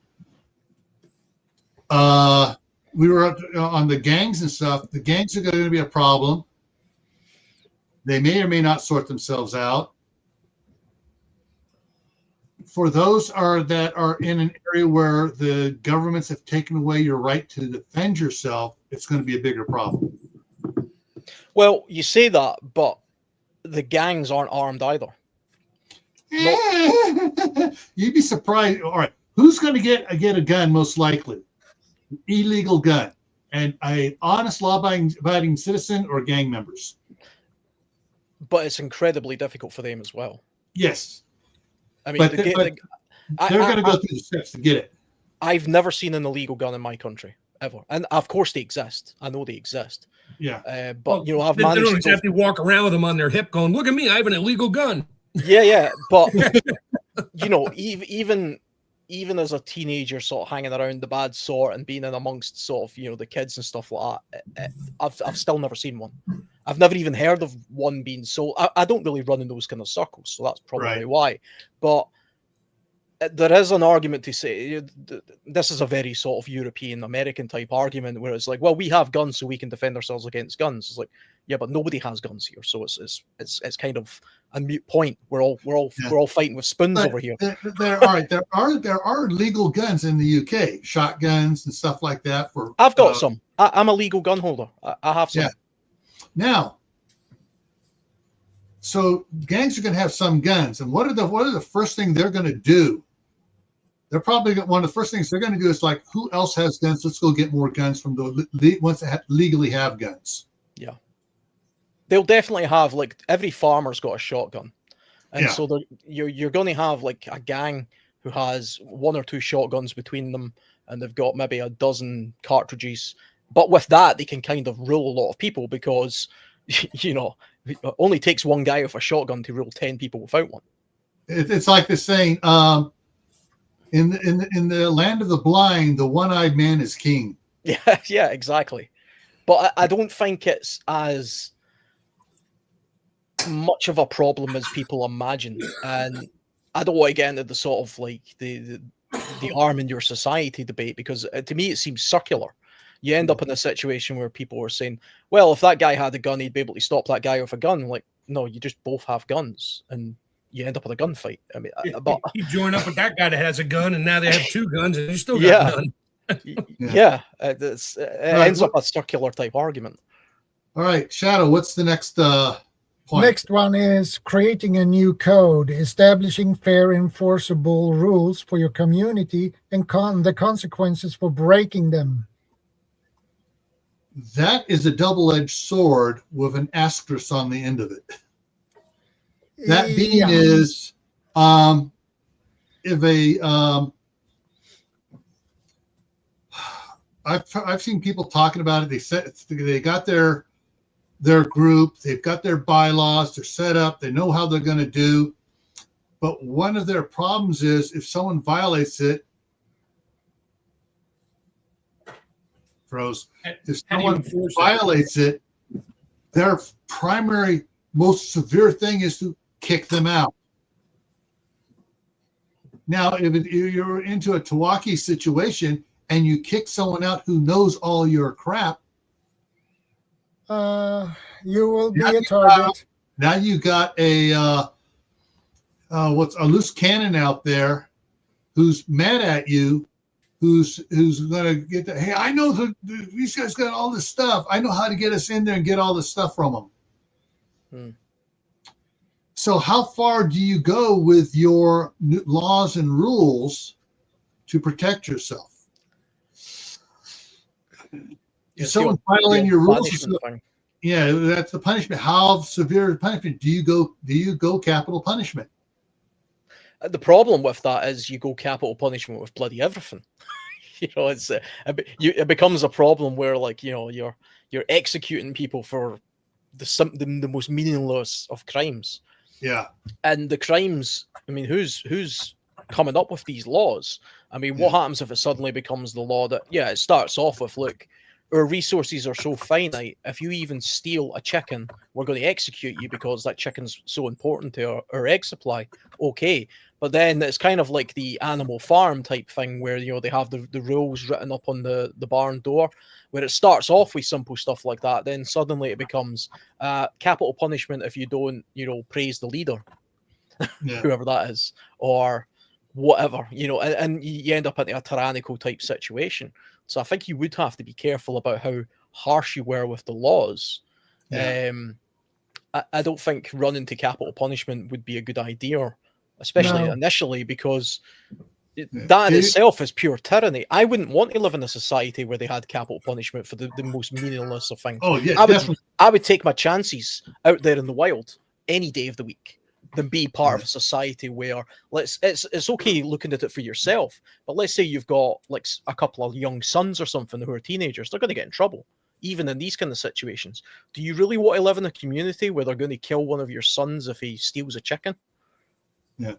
we were on the gangs and stuff. The gangs are going to be a problem. They may or may not sort themselves out. For those that are in an area where the governments have taken away your right to defend yourself, it's going to be a bigger problem. Well, you say that, but the gangs aren't armed either. You'd be surprised. All right, who's going to get a gun most likely? An illegal gun, and an honest law-abiding citizen, or gang members? But it's incredibly difficult for them as well. Yes. I mean, they're going to go through the steps to get it. I've never seen an illegal gun in my country, ever. And of course they exist. I know they exist. Yeah. But, I've managed to... They don't exactly walk around with them on their hip going, look at me, I have an illegal gun. Yeah. But, even even as a teenager, sort of hanging around the bad sort and being in amongst sort of, you know, the kids and stuff like that, I've still never seen one. I've never even heard of one being sold. I don't really run in those kind of circles, so that's probably why. But there is an argument to say this is a very sort of European American type argument where it's like, well, we have guns so we can defend ourselves against guns. It's like, yeah, but nobody has guns here, so it's kind of a mute point. We're all fighting with spoons over here. There are legal guns in the UK, shotguns and stuff like that. I've got some. I'm a legal gun holder. I have some. Yeah. Now, so gangs are going to have some guns, and what are the first thing they're going to do? They're probably one of the first things they're going to do is like, who else has guns? Let's go get more guns from the ones that legally have guns. Yeah, they'll definitely have, like, every farmer's got a shotgun, and so you're going to have like a gang who has 1 or 2 shotguns between them, and they've got maybe a dozen cartridges. But with that, they can kind of rule a lot of people because, you know, it only takes one guy with a shotgun to rule 10 people without one. It's like the saying, in the land of the blind, the one-eyed man is king. Yeah, exactly. But I don't think it's as much of a problem as people imagine. And I don't want to get into the sort of like the arm in your society debate, because to me it seems circular. You end up in a situation where people are saying, well, if that guy had a gun, he'd be able to stop that guy with a gun. Like, no, you just both have guns, and you end up with a gunfight. I mean, but you join up with that guy that has a gun, and now they have 2 guns, and you still got a gun. It ends up a circular type argument. All right, Shadow, what's the next point? Next one is creating a new code, establishing fair enforceable rules for your community, and the consequences for breaking them. That is a double-edged sword with an asterisk on the end of it. That being is, if a I've seen people talking about it. They got their group, they've got their bylaws, they're set up, they know how they're going to do. But one of their problems is if someone violates it, if someone violates it, their primary, most severe thing is to kick them out. Now, if you're into a TEOTWAWKI situation and you kick someone out who knows all your crap, you will be a target. Now you got a what's a loose cannon out there who's mad at you, who's going to get the, hey, I know these guys got all this stuff. I know how to get us in there and get all this stuff from them. So how far do you go with your laws and rules to protect yourself? If someone violating your rules, that's the punishment. How severe punishment? Do you go capital punishment? The problem with that is you go capital punishment with bloody everything. You know, it becomes a problem where, like, you know, you're executing people for the most meaningless of crimes. Yeah. And the crimes, I mean, who's coming up with these laws? I mean, what happens if it suddenly becomes the law that, it starts off with, look, our resources are so finite, if you even steal a chicken, we're going to execute you because that chicken's so important to our egg supply. Okay. But then it's kind of like the Animal Farm type thing where, you know, they have the rules written up on the barn door, where it starts off with simple stuff like that. Then suddenly it becomes capital punishment if you don't, you know, praise the leader, whoever that is, or whatever, you know, and you end up in a tyrannical type situation. So I think you would have to be careful about how harsh you were with the laws. I don't think running to capital punishment would be a good idea, especially initially, because that in itself is pure tyranny. I wouldn't want to live in a society where they had capital punishment for the most meaningless of things. Oh, yeah, I would take my chances out there in the wild any day of the week than be part of a society where it's okay looking at it for yourself, but let's say you've got like a couple of young sons or something who are teenagers, they're going to get in trouble even in these kind of situations. Do you really want to live in a community where they're going to kill one of your sons if he steals a chicken? Yeah.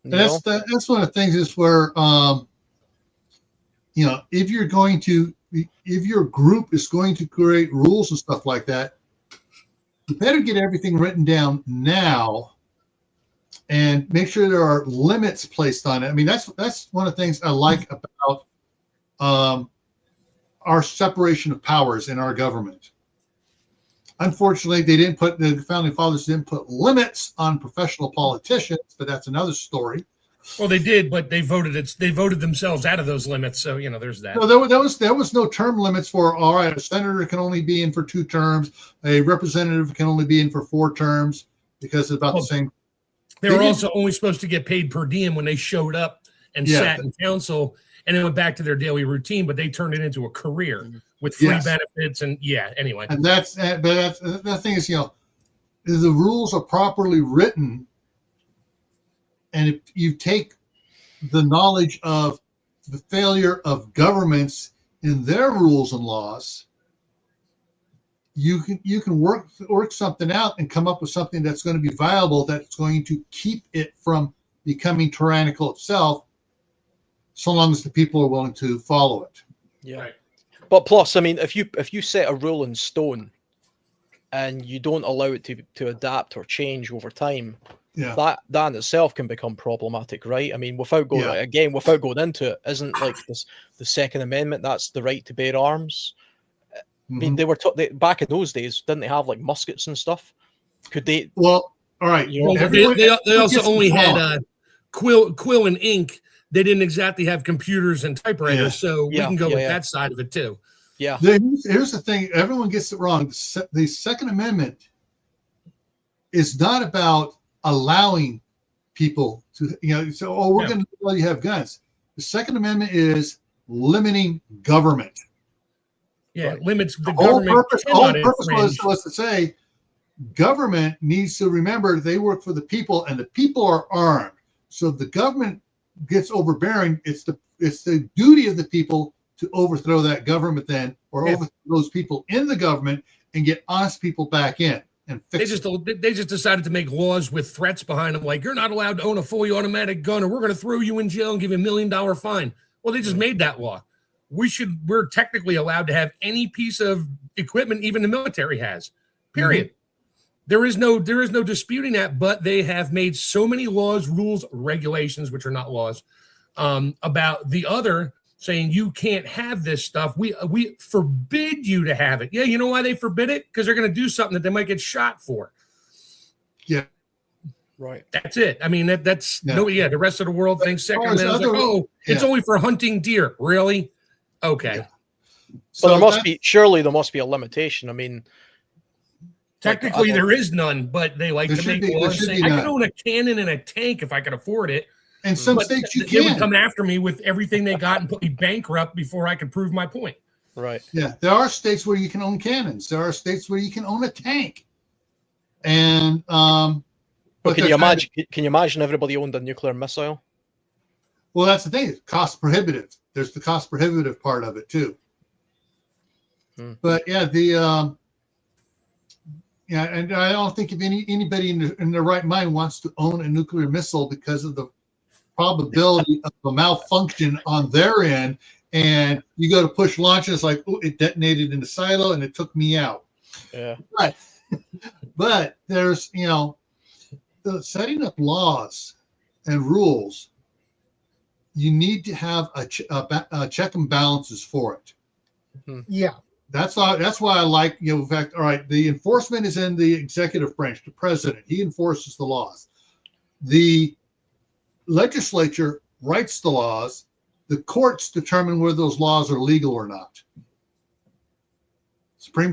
And that's one of the things is where if your group is going to create rules and stuff like that, you better get everything written down now and make sure there are limits placed on it. I mean, that's one of the things I like about our separation of powers in our government. Unfortunately, the founding fathers didn't put limits on professional politicians, but that's another story. Well, they did, but they voted themselves out of those limits. So, there's that. No, there was no term limits for, all right, a senator can only be in for 2 terms. A representative can only be in for 4 terms because it's about the same. They were also only supposed to get paid per diem when they showed up and sat in council and then went back to their daily routine, but they turned it into a career with free benefits. And anyway. And the thing is, the rules are properly written. And if you take the knowledge of the failure of governments in their rules and laws, you can work something out and come up with something that's going to be viable, that's going to keep it from becoming tyrannical itself, so long as the people are willing to follow it. Yeah. Right. But plus, I mean, if you set a rule in stone and you don't allow it to adapt or change over time, that in itself can become problematic, right? I mean, without going into it, isn't like this the Second Amendment? That's the right to bear arms. I mean, they were back in those days, didn't they have like muskets and stuff? Could they? Well, all right. They also only had quill and ink. They didn't exactly have computers and typewriters, so we can go with that side of it too. Yeah. Here's the thing: everyone gets it wrong. The Second Amendment is not about allowing people to, we're going to let you have guns. The Second Amendment is limiting government. Yeah, it limits the whole government. Purpose was to say government needs to remember they work for the people, and the people are armed. So if the government gets overbearing, it's the duty of the people to overthrow that government overthrow those people in the government and get honest people back in. They just decided to make laws with threats behind them, like you're not allowed to own a fully automatic gun, or we're going to throw you in jail and give you $1 million fine. Well, they just made that law. We're technically allowed to have any piece of equipment even the military has. Period. Mm-hmm. There is no disputing that, but they have made so many laws, rules, regulations, which are not laws, about the other, saying you can't have this stuff. We forbid you to have it. Yeah, you know why they forbid it? Because they're going to do something that they might get shot for. Yeah, right. That's it. I mean, that's the rest of the world thinks Second Amendment. It's only for hunting deer. Really? Okay. Yeah. So there must be a limitation. I mean, technically there is none, but they like to make laws saying I can own a cannon and a tank if I can afford it. And some states you they would come after me with everything they got and put me bankrupt before I could prove my point. Right. Yeah. There are states where you can own cannons. There are states where you can own a tank. And but can you imagine everybody owned a nuclear missile? Well, that's the thing. It's cost prohibitive. There's the cost prohibitive part of it too. But and I don't think if anybody in their right mind wants to own a nuclear missile because of the probability of a malfunction on their end, and you go to push launch, and it's like, oh, it detonated in the silo and it took me out. Yeah. But there's the setting up laws and rules. You need to have a check and balances for it. Yeah. That's why I like, in fact, all right, the enforcement is in the executive branch, the president. He enforces the laws. The legislature writes the laws. The courts determine whether those laws are legal or not. The Supreme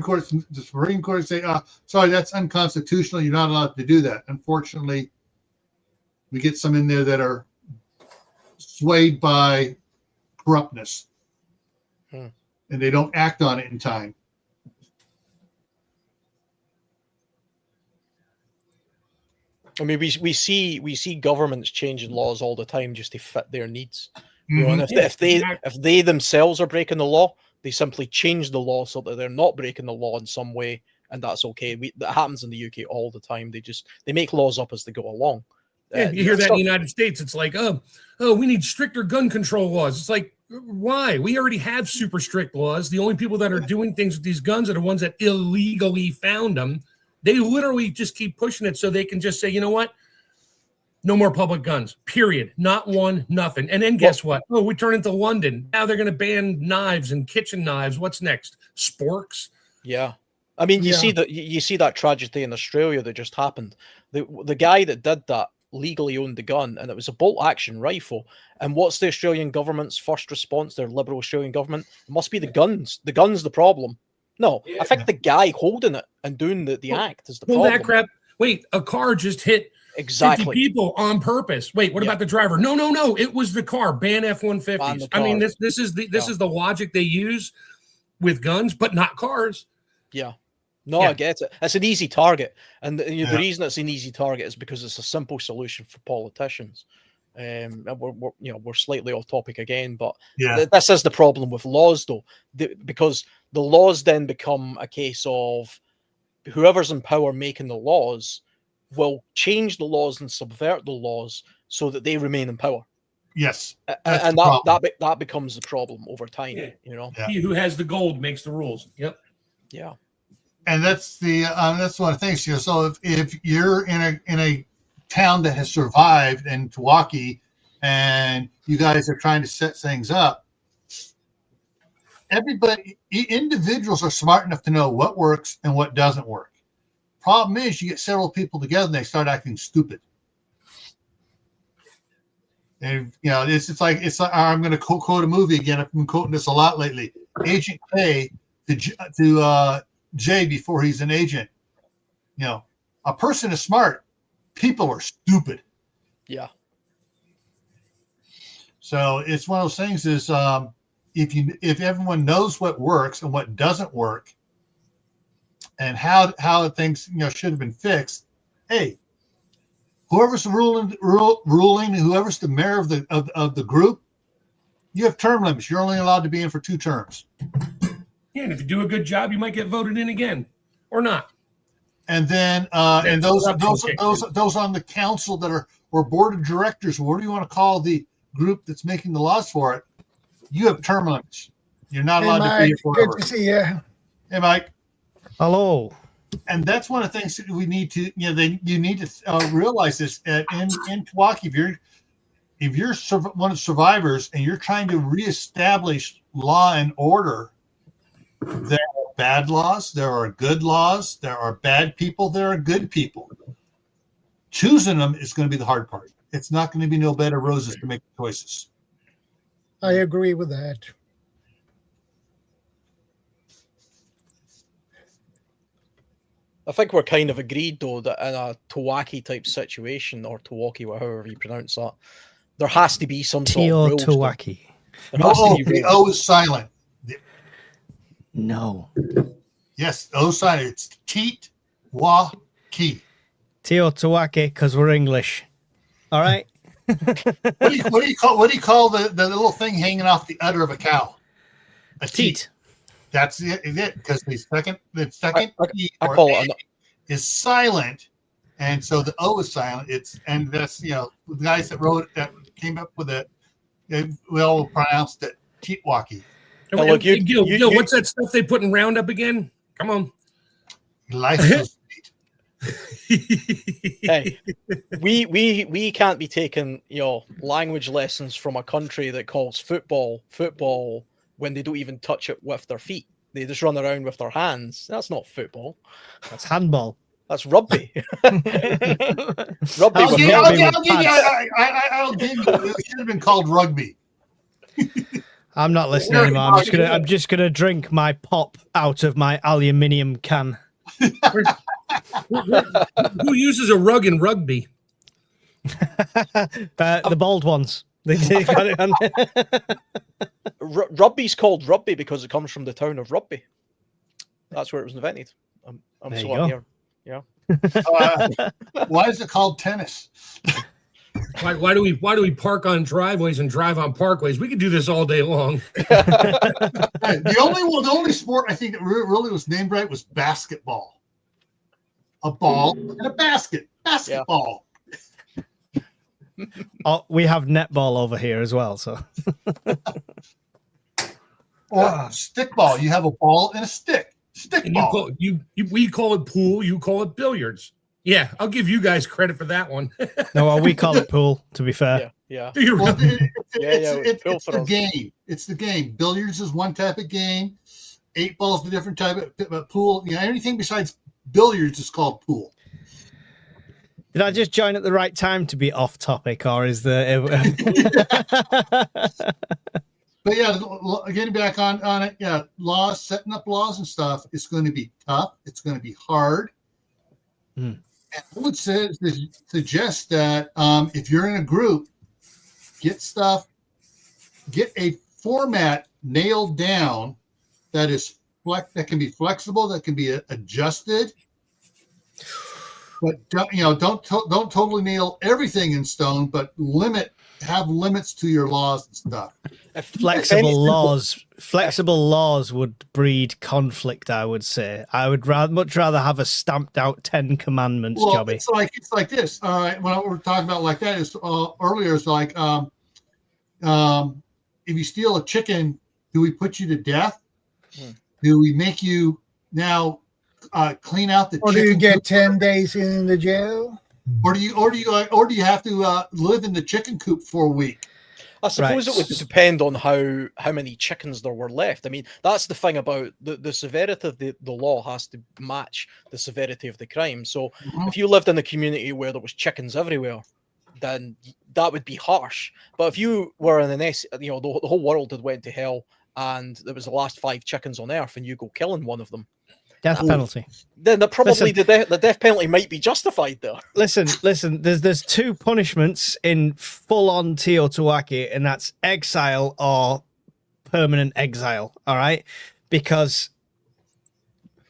Court say, sorry, that's unconstitutional. You're not allowed to do that. Unfortunately, we get some in there that are swayed by corruptness. And they don't act on it in time. I mean, we see governments changing laws all the time just to fit their needs. And if they themselves are breaking the law, they simply change the law so that they're not breaking the law in some way, and that's okay. That happens in the UK all the time. They make laws up as they go along. Yeah, you hear that in the United States. It's like, oh, we need stricter gun control laws. It's like, why? We already have super strict laws. The only people that are doing things with these guns are the ones that illegally found them. They literally just keep pushing it so they can just say, you know what? No more public guns, period. Not one, nothing. And then guess what? Oh, we turn into London. Now they're going to ban knives and kitchen knives. What's next? Sporks? Yeah. I mean, you see that tragedy in Australia that just happened. The guy that did that legally owned the gun, and it was a bolt action rifle. And what's the Australian government's first response? Their liberal Australian government? It must be the guns. The gun's the problem. No, I think the guy holding it and doing the act is the problem. That crap. Wait, a car just hit 50 people on purpose. Wait, what about the driver? No. It was the car. Ban F-150s. I mean, this is the logic they use with guns, but not cars. Yeah. No, I get it. It's an easy target. And the reason it's an easy target is because it's a simple solution for politicians. We're slightly off topic again, but this is the problem with laws, though, because the laws then become a case of whoever's in power making the laws will change the laws and subvert the laws so that they remain in power. Yes, and that becomes the problem over time. You know, he who has the gold makes the rules. Yep. Yeah. And that's one of the things here. So if you're in a town that has survived in TEOTWAWKI and you guys are trying to set things up, individuals are smart enough to know what works and what doesn't work. Problem is, you get several people together and they start acting stupid. And it's like I'm going to quote a movie again. I've been quoting this a lot lately. Agent K to Jay before he's an agent. A person is smart. People are stupid. Yeah. So it's one of those things is if everyone knows what works and what doesn't work and how things should have been fixed, hey, whoever's ruling, whoever's the mayor of the group, you have term limits. You're only allowed to be in for 2 terms. Yeah, and if you do a good job, you might get voted in again or not. And then and those on the council that or board of directors, what do you want to call the group that's making the laws for it? You have term limits. You're not allowed to be here forever. Good to see you. Hey, Mike. Hello. And that's one of the things that we need to, you need to realize this in TEOTWAWKI. If you're one of the survivors and you're trying to reestablish law and order, there are bad laws, there are good laws, there are bad people, there are good people. Choosing them is going to be the hard part. It's not going to be no bed of roses to make choices. I agree with that. I think we're kind of agreed, though, that in a TEOTWAWKI type situation, or TEOTWAWKI, however you pronounce that, there has to be some sort of rules. TEOTWAWKI. The O is silent. No. Yes, O silent. It's TEOTWAWKI. TEOTWAWKI, because we're English. All right. What do you call the little thing hanging off the udder of a cow? A teat. That's it, because the second T or A is silent, and so the O is silent. That's the guys that wrote it, that came up with it, we all pronounced it TEOTWAWKI. Gil, what's that stuff they put in Roundup again? Come on. Life is Hey, we can't be taking language lessons from a country that calls football when they don't even touch it with their feet. They just run around with their hands. That's not football. That's handball. That's rugby. I'll give you. It should have been called rugby. I'm not listening anymore. I'm just gonna drink my pop out of my aluminium can. Who uses a rug in rugby? The bald ones. Rugby's called rugby because it comes from the town of Rugby. That's where it was invented. I'm here. Yeah. Why is it called tennis? Why do we park on driveways and drive on parkways? We could do this all day long. The only sport I think that really was named right was basketball. A ball and a basket. Basketball. Yeah. Oh, we have netball over here as well. So Or stickball. You have a ball and a stick. And you Stickball. call we call it pool. You call it billiards. Yeah, I'll give you guys credit for that one. no, well, we call it pool. To be fair, Yeah. Do you Well, really? it's pool for the us. game. It's the game. Billiards is one type of game. 8 balls is a different type of pool. Anything besides billiards is called pool. did I just join at the right time to be off topic, or is there? But yeah, getting back on it, yeah, laws, setting up laws and stuff, it's going to be tough. It's going to be hard. Mm. And I would suggest that if you're in a group, get a format nailed down that that can be flexible, that can be adjusted. But don't totally nail everything in stone, but have limits to your laws and stuff. Flexible laws would breed conflict. I would say. I would much rather have a stamped out 10 commandments, Well, Jobby. it's like this. All right, when we're talking about like that is earlier is like if you steal a chicken, do we put you to death? Do we make you now clean out the Or chicken? do you get coop? 10 days in the jail? Or do you have to live in the chicken coop for a week? I suppose Right. it would depend on how many chickens there were left. I mean, that's the thing about the severity of the law has to match the severity of the crime. So if you lived in a community where there was chickens everywhere, then that would be harsh. But if you were in the whole world had went to hell and there was the last 5 chickens on earth and you go killing one of them, Death penalty. then the death penalty might be justified there. Listen. There's 2 punishments in full-on TEOTWAWKI, and that's exile or permanent exile. All right, because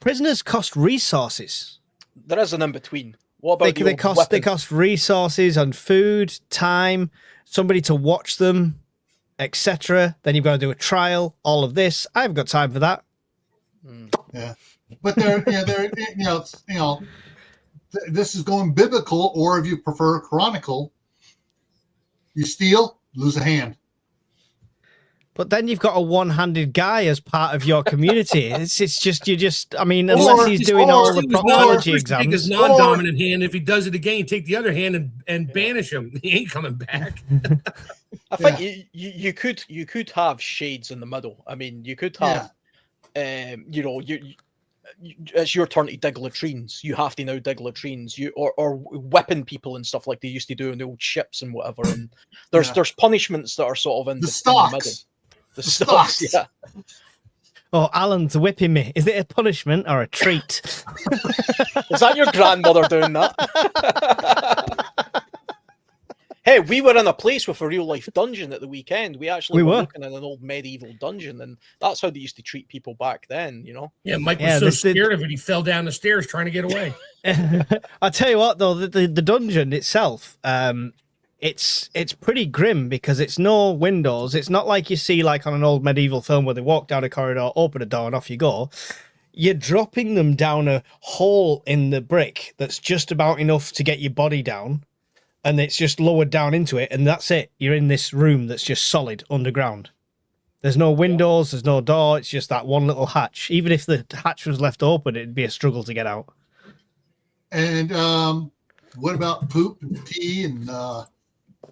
prisoners cost resources. There is an in between. What about They cost resources and food, time, somebody to watch them, etc. Then you've got to do a trial. All of this. I haven't got time for that. Yeah, but this is going biblical, or if you prefer canonical, you steal, lose a hand. But then you've got a one-handed guy as part of your community. It's just. I mean, Or- unless he's doing all the He was proctology take exams. his non-dominant hand. If he does it again, take the other hand and banish him. He ain't coming back. I think you could have shades in the middle. I mean, you could have, it's your turn to dig latrines. You have to now dig latrines. Or whipping people and stuff like they used to do in the old ships and whatever. And there's punishments that are sort of in the middle. Stocks. The stocks, yeah. Oh, Alan's whipping me. Is it a punishment or a treat? Is that your grandmother doing that? Hey, we were in a place with a real life dungeon at the weekend. We actually were looking in an old medieval dungeon, and that's how they used to treat people back then, you know? Yeah, Mike was so scared of it, he fell down the stairs trying to get away. I'll tell you what, though, the dungeon itself, it's pretty grim because it's no windows. It's not like you see like on an old medieval film where they walk down a corridor, open a door, and off you go. You're dropping them down a hole in the brick that's just about enough to get your body down, and it's just lowered down into it, and that's it. You're in this room that's just solid underground. There's no windows, there's no door, it's just that one little hatch. Even if the hatch was left open, it'd be a struggle to get out. And what about poop and pee and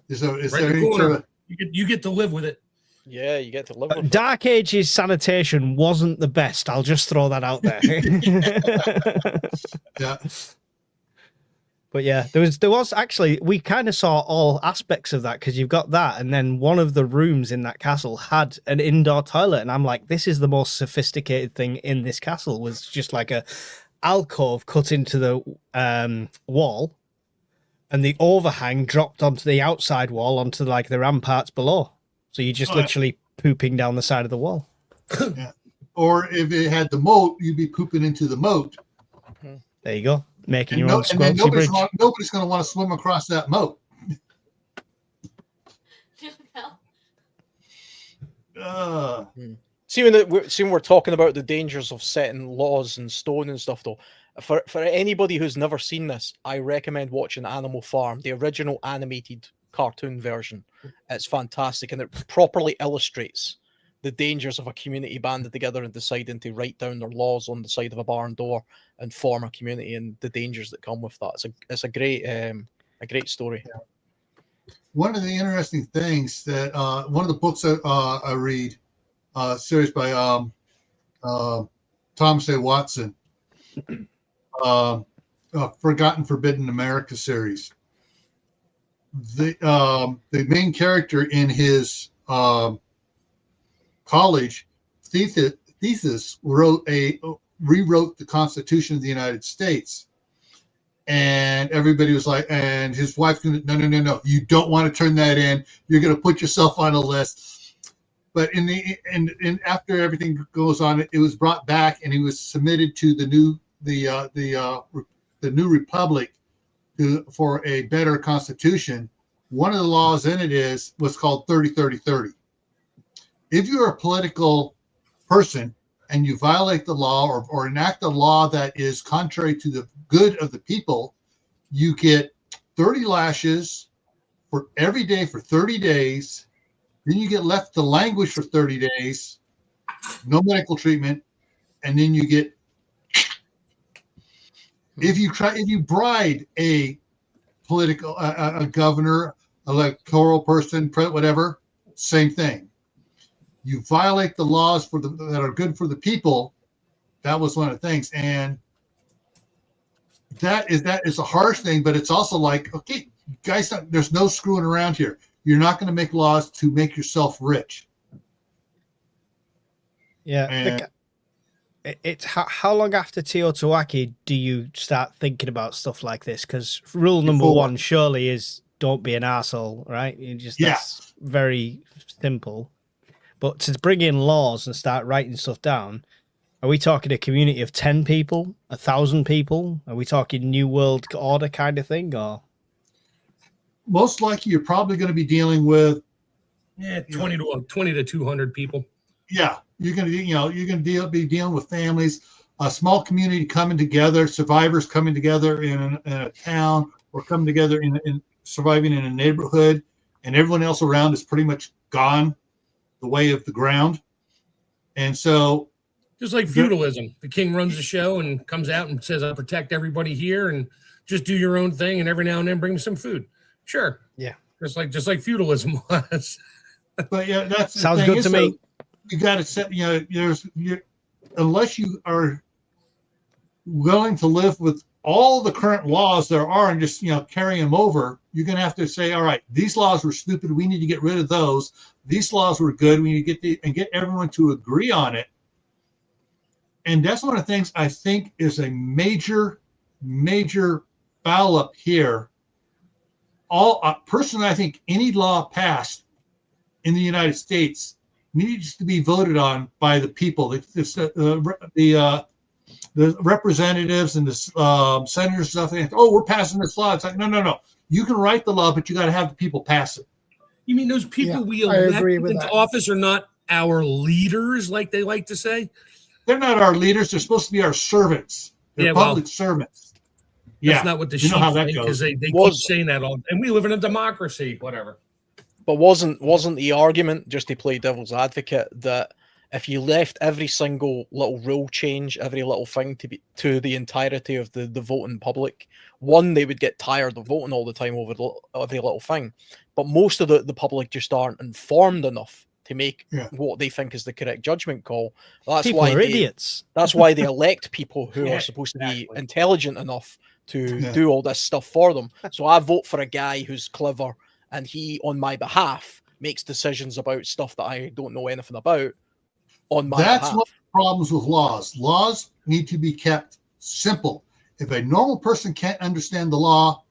is there Right any in the sort corner. of You get to live with it. Yeah, you get to live with it. Dark Ages sanitation wasn't the best. I'll just throw that out there. yeah? But yeah, there was actually, we kind of saw all aspects of that because you've got that, and then one of the rooms in that castle had an indoor toilet, and I'm like, this is the most sophisticated thing in this castle. Was just like a alcove cut into the wall, and the overhang dropped onto the outside wall onto like the ramparts below. So you're just literally pooping down the side of the wall. Yeah. Or if it had the moat, you'd be pooping into the moat. There you go, making And, your own and then squelchy bridge. nobody's going to want to swim across that moat. See, when we're talking about the dangers of setting laws in stone and stuff, though, for anybody who's never seen this, I recommend watching Animal Farm, the original animated cartoon version. It's fantastic, and it properly illustrates the dangers of a community banded together and deciding to write down their laws on the side of a barn door and form a community, and the dangers that come with that. It's a great story. Yeah. One of the interesting things that one of the books that I read, series by Thomas A. Watson, Forgotten Forbidden America series. The main character in his college thesis rewrote the Constitution of the United States, and everybody was like, and his wife, no, you don't want to turn that in. You're going to put yourself on a list. But in after everything goes on, it was brought back, and he was submitted to the new republic for a better constitution. One of the laws in it is what's called 30-30-30. If you're a political person and you violate the law or enact a law that is contrary to the good of the people, you get 30 lashes for every day for 30 days. Then you get left to languish for 30 days, no medical treatment, and then you get, if you bribe a political, a governor, electoral person, whatever, same thing. You violate the laws that are good for the people. That was one of the things, and that is a harsh thing. But it's also like, okay, guys, there's no screwing around here. You're not going to make laws to make yourself rich. Yeah. And It's how long after TEOTWAWKI do you start thinking about stuff like this? Because rule number one surely is don't be an arsehole, right? That's very simple. But to bring in laws and start writing stuff down, are we talking a community of 10 people, 1,000 people? Are we talking New World Order kind of thing, or? Most likely, you're probably going to be dealing with 20 to 200 people. Yeah, you're going to be dealing with families, a small community coming together, survivors coming together in a town, or coming together in surviving in a neighborhood, and everyone else around is pretty much gone the way of the ground. And so, just like feudalism, the king runs the show and comes out and says, "I'll protect everybody here and just do your own thing, and every now and then bring me some food." Sure, yeah, just like feudalism was. But yeah, that's sounds good to me. You got to set, unless you are willing to live with all the current laws there are and just, carry them over, you're going to have to say, all right, these laws were stupid. We need to get rid of those. These laws were good. We need to get everyone to agree on it. And that's one of the things I think is a major, major foul up here. Personally, I think any law passed in the United States needs to be voted on by the people. The representatives and the senators and stuff. We're passing this law. It's like, no. You can write the law, but you got to have the people pass it. You mean those people we elect into office are not our leaders, like they like to say? They're not our leaders. They're supposed to be our servants. They're public servants. That's not what the sheep think, because they keep saying that all. And we live in a democracy, whatever. But wasn't the argument, just to play devil's advocate, that if you left every single little rule change, every little thing to the entirety of the voting public, one, they would get tired of voting all the time over every little thing. But most of the public just aren't informed enough to make what they think is the correct judgment call. People are idiots. That's why they elect people who are supposed to be intelligent enough to do all this stuff for them. So I vote for a guy who's clever, and he, on my behalf, makes decisions about stuff that I don't know anything about on my behalf. That's one of the problems with laws. Laws need to be kept simple. If a normal person can't understand the law,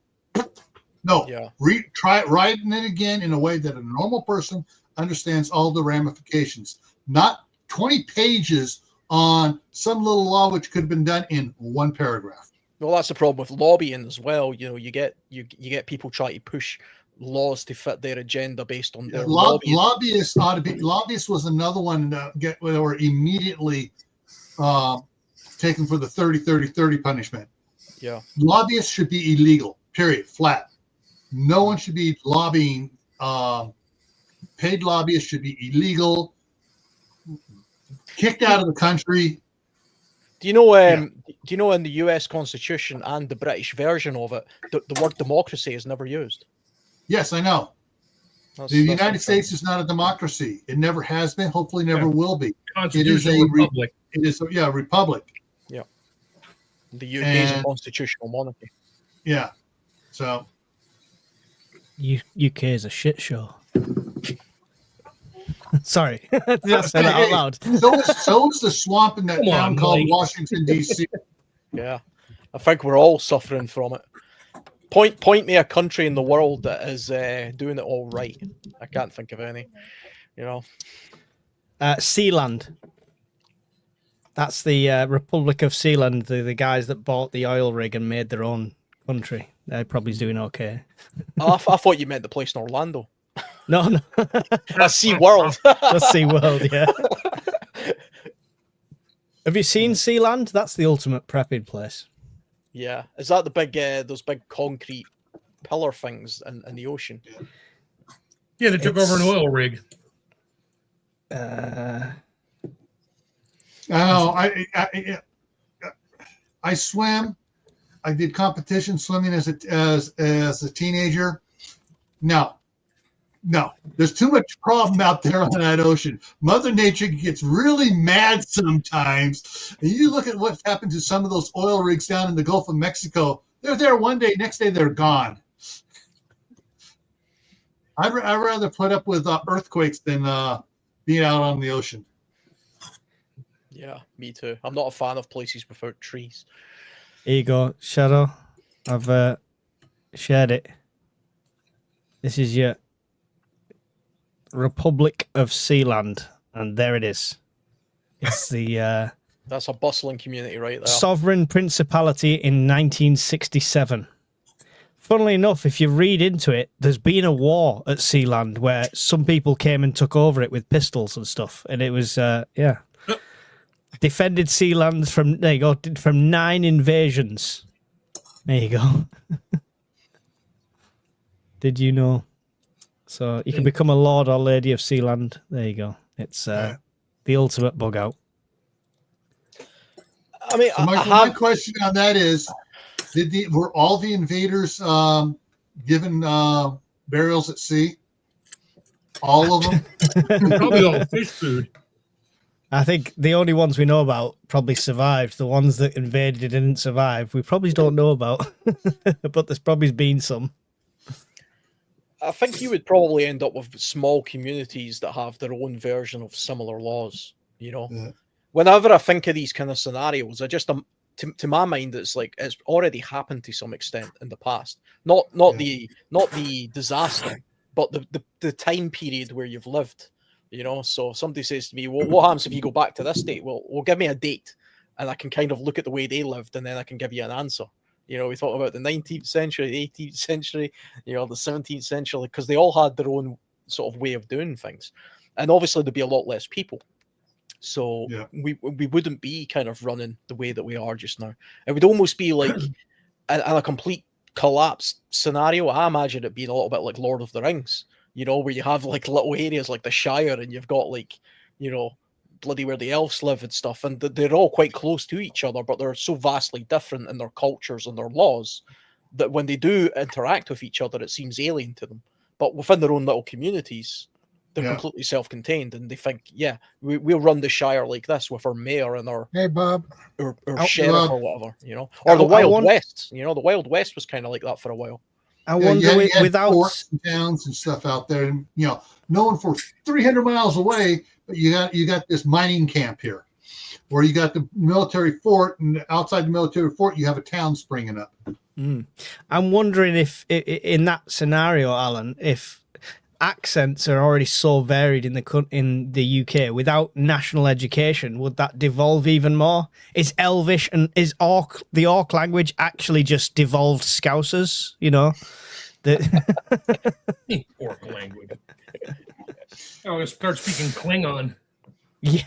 try writing it again in a way that a normal person understands all the ramifications. Not 20 pages on some little law which could have been done in one paragraph. Well, that's the problem with lobbying as well. You get people trying to push laws to fit their agenda based on their lobbyists ought to be. Lobbyists was another one that were immediately taken for the 30-30-30 punishment. Yeah, lobbyists should be illegal. Period. Flat. No one should be lobbying. Paid lobbyists should be illegal, kicked out of the country. Do you know? Do you know in the U.S. Constitution and the British version of it, the word democracy is never used? Yes, I know. The United States is not a democracy. It never has been. Hopefully, never will be. It is a republic. It is a republic. Yeah. The UK is a constitutional monarchy. Yeah. So. UK is a shit show. Sorry, did I say that out loud? So is the swamp in that town called Washington, D.C. Yeah, I think we're all suffering from it. Point me a country in the world that is doing it all right. I can't think of any. You know, Sealand. That's the Republic of Sealand. The guys that bought the oil rig and made their own country. They're probably doing okay. I thought you meant the place in Orlando. No. That's Sea World. That's Sea World, yeah. Have you seen Sealand? That's the ultimate prepping place. Yeah. Is that the big, those big concrete pillar things in the ocean? Yeah, they took over an oil rig. I swam. I did competition swimming as a teenager. No, there's too much problem out there on that ocean. Mother Nature gets really mad sometimes. And you look at what's happened to some of those oil rigs down in the Gulf of Mexico. They're there one day, next day they're gone. I'd rather put up with earthquakes than being out on the ocean. Yeah, me too. I'm not a fan of places without trees. Here you go, Shadow. I've shared it. This is your Republic of Sealand, and there it is. It's the that's a bustling community right there. Sovereign Principality in 1967. Funnily enough, if you read into it, there's been a war at Sealand where some people came and took over it with pistols and stuff, and it was defended Sealand from 9 invasions. There you go. Did you know? So you can become a lord or lady of Sealand. There you go. It's the ultimate bug out. I mean, my question on that is, were all the invaders given burials at sea? All of them? Probably all fish food. I think the only ones we know about probably survived. The ones that invaded didn't survive. We probably don't know about, but there's probably been some. I think you would probably end up with small communities that have their own version of similar laws. You know, whenever I think of these kind of scenarios, I just to my mind, it's like it's already happened to some extent in the past. Not the disaster, but the time period where you've lived. You know, so somebody says to me, well, what happens if you go back to this date? Well, give me a date and I can kind of look at the way they lived and then I can give you an answer. You know, we talk about the 19th century, the 18th century, the 17th century, because they all had their own sort of way of doing things. And obviously there'd be a lot less people. So we wouldn't be kind of running the way that we are just now. It would almost be like a complete collapse scenario. I imagine it being a little bit like Lord of the Rings. You know, where you have like little areas like the Shire and you've got like, you know, bloody where the elves live and stuff. And they're all quite close to each other, but they're so vastly different in their cultures and their laws that when they do interact with each other, it seems alien to them. But within their own little communities, they're completely self-contained and they think, we'll run the Shire like this with our mayor and our or sheriff or whatever, you know, or the Wild West. You know, the Wild West was kind of like that for a while. I wonder without forts and towns and stuff out there, and you know, knowing for 300 miles away, but you got this mining camp here, where you got the military fort, and outside the military fort, you have a town springing up. I'm wondering if in that scenario, Alan, if accents are already so varied in the UK without national education, would that devolve even more? Is Elvish and is the Orc language actually just devolved Scousers? You know, Orc language. Oh, let's start speaking Klingon. Yeah.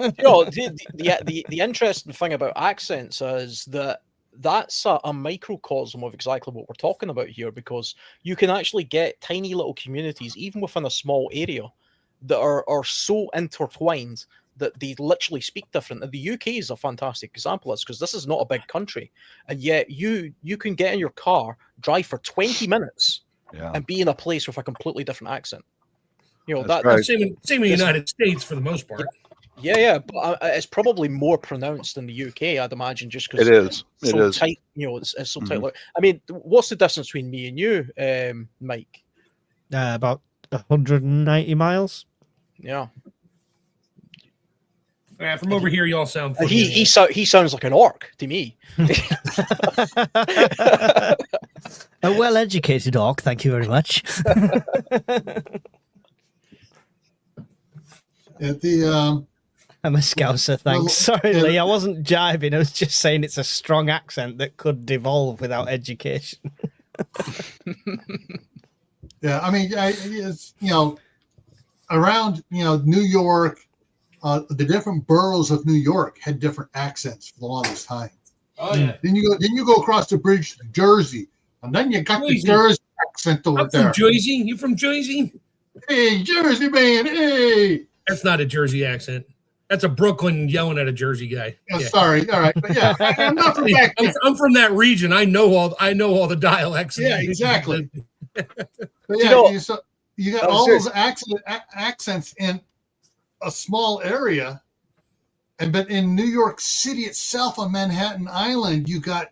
You know, the interesting thing about accents is that that's a microcosm of exactly what we're talking about here, because you can actually get tiny little communities, even within a small area, that are so intertwined that they literally speak different. And the UK is a fantastic example of this, because this is not a big country, and yet you can get in your car, drive for 20 minutes, and be in a place with a completely different accent. You know, That's right. Same in the United States for the most part. Yeah, but it's probably more pronounced in the UK, I'd imagine, just because It is. It so is. tight. You know, it's so tight. I mean, what's the distance between me and you, Mike? About 190 miles. Yeah. From over here, y'all sound funny. He sounds like an orc to me. A well-educated orc, thank you very much. At the I'm a Scouser, thanks. Well, Sorry, yeah. Lee, I wasn't jibing. I was just saying it's a strong accent that could devolve without education. yeah, I mean, it's, you know, around, you know, New York, the different boroughs of New York had different accents for the longest time. Oh yeah. Then you go across the bridge to Jersey, and then you got the Jersey. Jersey accent over I'm there. from Jersey. You from Jersey? Hey, Jersey man, hey. That's not a Jersey accent. That's a Brooklyn yelling at a Jersey guy. Oh, Yeah. sorry, all right, but yeah, I'm not from back then. I'm from that region. I know all the dialects. Yeah, exactly. But You yeah, know, you got I was all serious. those accents in a small area, but in New York City itself, on Manhattan Island, you got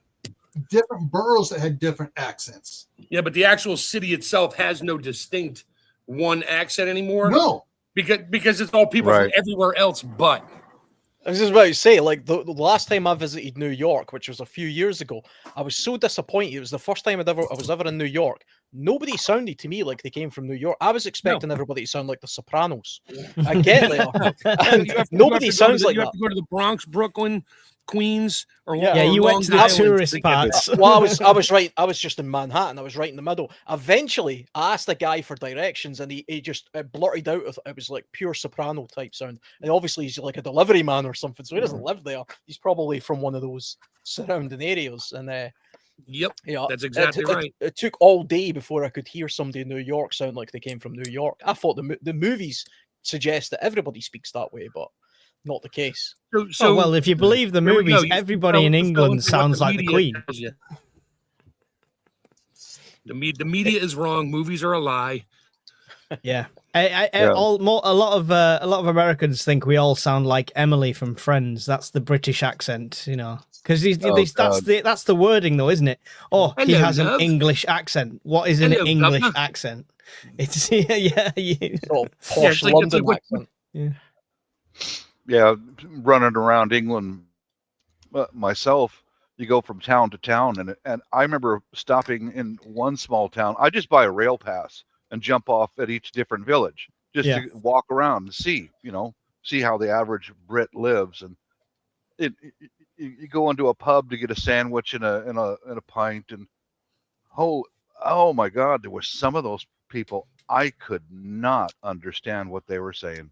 different boroughs that had different accents. Yeah, but the actual city itself has no distinct one accent anymore. No, because it's all people Right. from everywhere else but. I was just about to say, like, the last time I visited New York, which was a few years ago, I was so disappointed. It was the first time I was ever in New York. Nobody sounded to me like they came from New York. I was expecting everybody to sound like the Sopranos. I get there, and nobody sounds like you that. have to go to the Bronx, Brooklyn, Queens, or Yeah, you Long went to the Island tourist to get there. parts. Well, I was right. I was just in Manhattan. I was right in the middle. Eventually, I asked the guy for directions, and he just blurted out. It was like pure soprano type sound. And obviously, he's like a delivery man or something, so he doesn't live there. He's probably from one of those surrounding areas. And Yep, yeah, that's exactly right. It took all day before I could hear somebody in New York sound like they came from New York. I thought the movies suggest that everybody speaks that way, but not the case. So well, if you believe the here we go. movies, You everybody in fell into England what sounds the like the media Queen. tells you. The media is wrong. Movies are a lie. Yeah, Yeah. a lot of Americans think we all sound like Emily from Friends. That's the British accent, you know, because God. that's the wording, though, isn't it? Oh, he Hello, has love. an English accent. What is an Hello, English governor. accent? It's yeah. Oh, posh it's London like accent. Yeah, running around England myself, you go from town to town, and I remember stopping in one small town. I just buy a rail pass and jump off at each different village just Yeah. to walk around and see how the average Brit lives. And you go into a pub to get a sandwich and a pint, and oh my God, there were some of those people I could not understand what they were saying.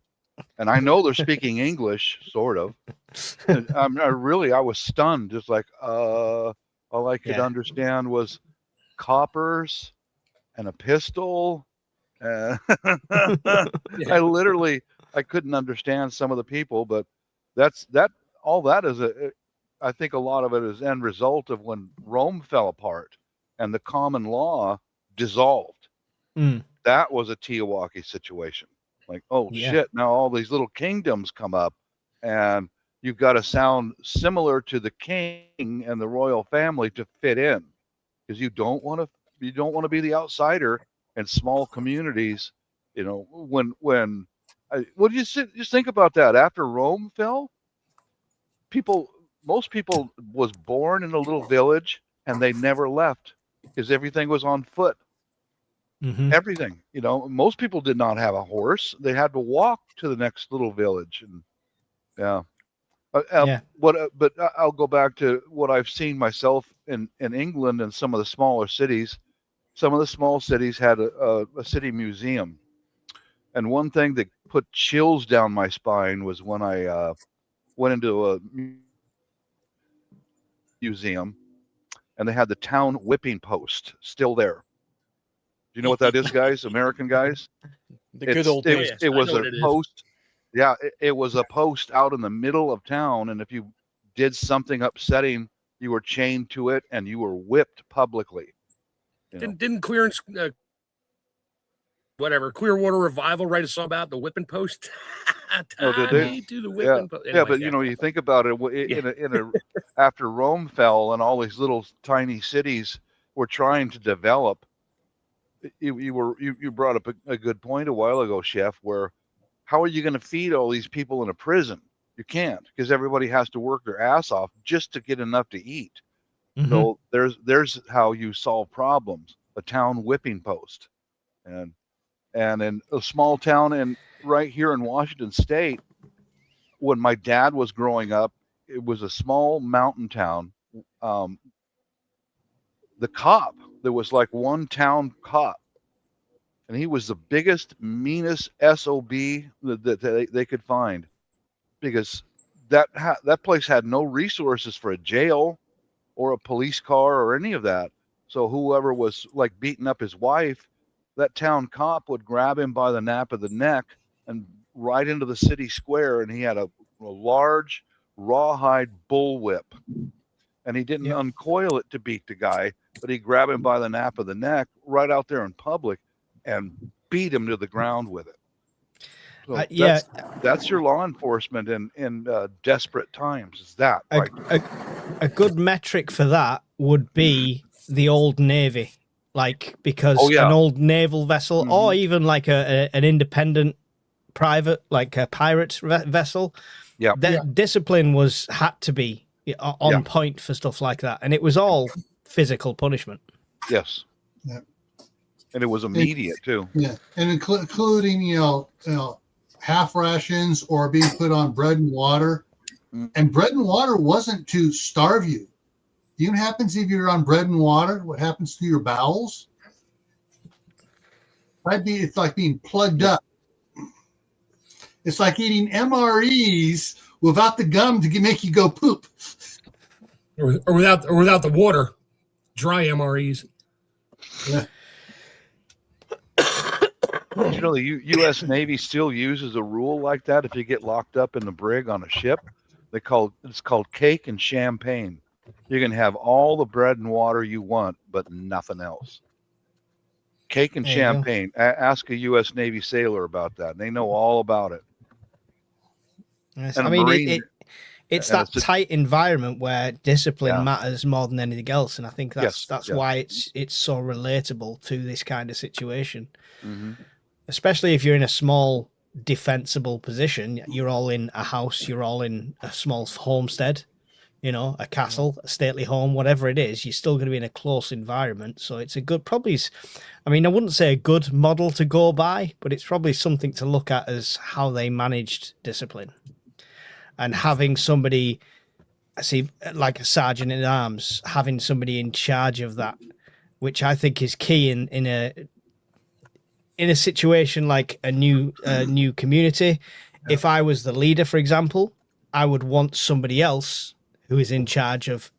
And I know they're speaking English, sort of. And I was stunned. Just like, all I could Yeah. understand was coppers and a pistol. I couldn't understand some of the people, but all that is I think a lot of it is end result of when Rome fell apart and the common law dissolved. Mm. That was a TEOTWAWKI situation. Like, oh Yeah. shit, now all these little kingdoms come up, and you've got to sound similar to the king and the royal family to fit in, because you don't want to be the outsider in small communities. You know, just think about that. After Rome fell, most people was born in a little village and they never left because everything was on foot. Mhm. Everything, most people did not have a horse. They had to walk to the next little village. And yeah. Yeah. But I'll go back to what I've seen myself in England and some of the smaller cities. Some of the small cities had a city museum. And one thing that put chills down my spine was when I went into a museum, and they had the town whipping post still there. Do you know what that is, guys? American guys? The good old days. It was I know a what it is. post. Yeah, it was a post out in the middle of town, and if you did something upsetting, you were chained to it and you were whipped publicly. You know? Didn't Clearance, Clearwater Revival write a song about the whipping post? Oh, did they? To the whipping post. Yeah, but you know, you think about it in a after Rome fell and all these little tiny cities were trying to develop. You brought up a good point a while ago, Chef, where how are you going to feed all these people in a prison? You can't, because everybody has to work their ass off just to get enough to eat. Mhm. So there's how you solve problems. A town whipping post. And in a small town right here in Washington State, when my dad was growing up, it was a small mountain town. The cop, there was like one town cop, and he was the biggest, meanest SOB that they could find, because that place had no resources for a jail or a police car or any of that. So whoever was like beating up his wife, that town cop would grab him by the nape of the neck and right into the city square, and he had a large rawhide bullwhip, and he didn't uncoil it to beat the guy, but he grabbed him by the nape of the neck right out there in public and beat him to the ground with it. So that's your law enforcement in desperate times. Is that right? A good metric for that would be the old Navy, like, because an old naval vessel, or even like an independent private, like a pirate vessel, discipline had to be on point for stuff like that, and it was all physical punishment. Yes. Yeah. And it was immediate too. Yeah, and including half rations or being put on bread and water. And bread and water wasn't to starve you. You know what happens if you're on bread and water? What happens to your bowels? It's like being plugged up. It's like eating MREs without the gum to make you go poop. Or without the water, dry MREs. Yeah. You know, the U.S. Navy still uses a rule like that. If you get locked up in the brig on a ship, it's called cake and champagne. You can have all the bread and water you want, but nothing else. Cake and champagne. Ask a U.S. Navy sailor about that. And they know all about it. Yes, I mean, it's that tight environment where discipline matters more than anything else, and I think that's why it's so relatable to this kind of situation. Mm-hmm. Especially if you're in a small defensible position. You're all in a house, you're all in a small homestead, a castle, a stately home, whatever it is. You're still going to be in a close environment, so it's a good, I wouldn't say a good model to go by, but it's probably something to look at as how they managed discipline. And having somebody, like a sergeant at arms, having somebody in charge of that, which I think is key in a situation like a new community. If I was the leader, for example, I would want somebody else who is in charge of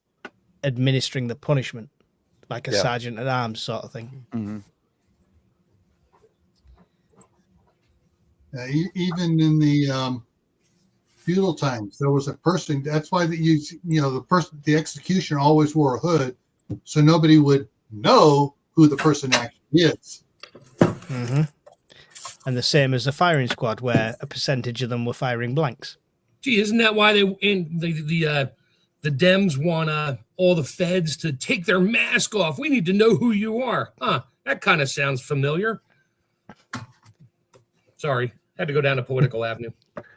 administering the punishment, like a sergeant at arms sort of thing. Mm-hmm. Even in the feudal times, there was a person. That's why the executioner always wore a hood, so nobody would know who the person actually is. Mm-hmm. And the same as the firing squad, where a percentage of them were firing blanks. Gee, isn't that why the Dems want all the feds to take their mask off? We need to know who you are. Huh? That kind of sounds familiar. Sorry, had to go down a political avenue.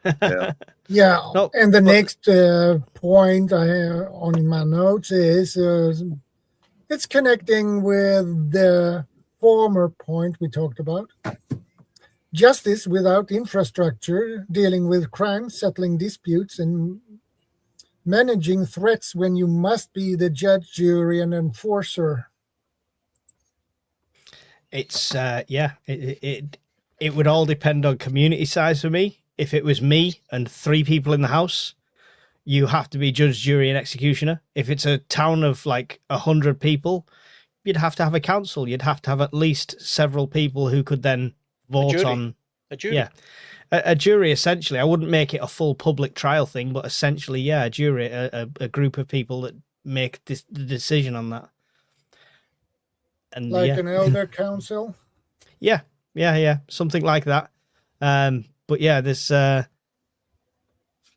And the next point I have on my notes is it's connecting with the former point we talked about. Justice without infrastructure, dealing with crime, settling disputes, and managing threats when you must be the judge, jury, and enforcer. It's it would all depend on community size for me. If it was me and 3 people in the house, you have to be judge, jury, and executioner. If it's a town of like 100 people, you'd have to have a council. You'd have to have at least several people who could then vote jury. on. A jury. Yeah, a jury, essentially. I wouldn't make it a full public trial thing, but essentially, yeah, a jury, a group of people that make the decision on that. And Like yeah. an elder council. Yeah, something like that. But yeah, there's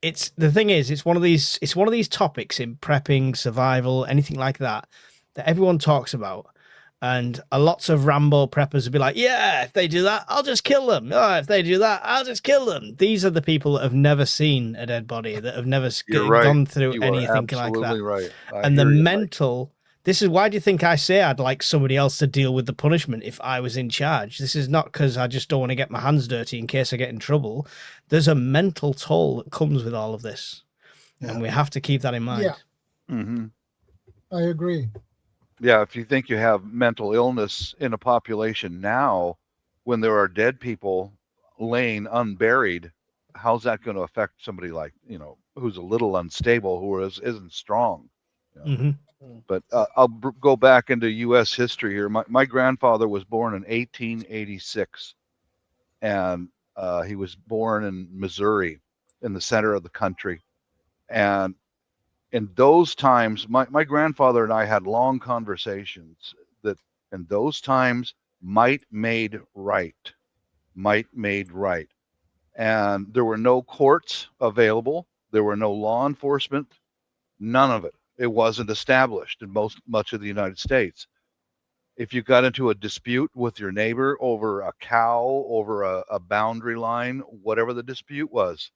it's the thing is, it's one of these topics in prepping, survival, anything like that everyone talks about. And lots of Rambo preppers would be like, yeah, if they do that, I'll just kill them. Oh, if they do that, I'll just kill them. These are the people that have never seen a dead body, that have never gone through anything like that. Right. And the mental, this is why do you think I say I'd like somebody else to deal with the punishment if I was in charge? This is not because I just don't want to get my hands dirty in case I get in trouble. There's a mental toll that comes with all of this. Yeah. And we have to keep that in mind. Yeah. Mm-hmm. I agree. Yeah, if you think you have mental illness in a population now, when there are dead people laying unburied, how's that going to affect somebody like, who's a little unstable, who isn't strong? Mm-hmm. But I'll go back into U.S. history here. My grandfather was born in 1886, and he was born in Missouri, in the center of the country. And in those times, my grandfather and I had long conversations that in those times, might made right. And there were no courts available. There were no law enforcement, none of it. It wasn't established in much of the United States. If you got into a dispute with your neighbor over a cow, over a boundary line, whatever the dispute was,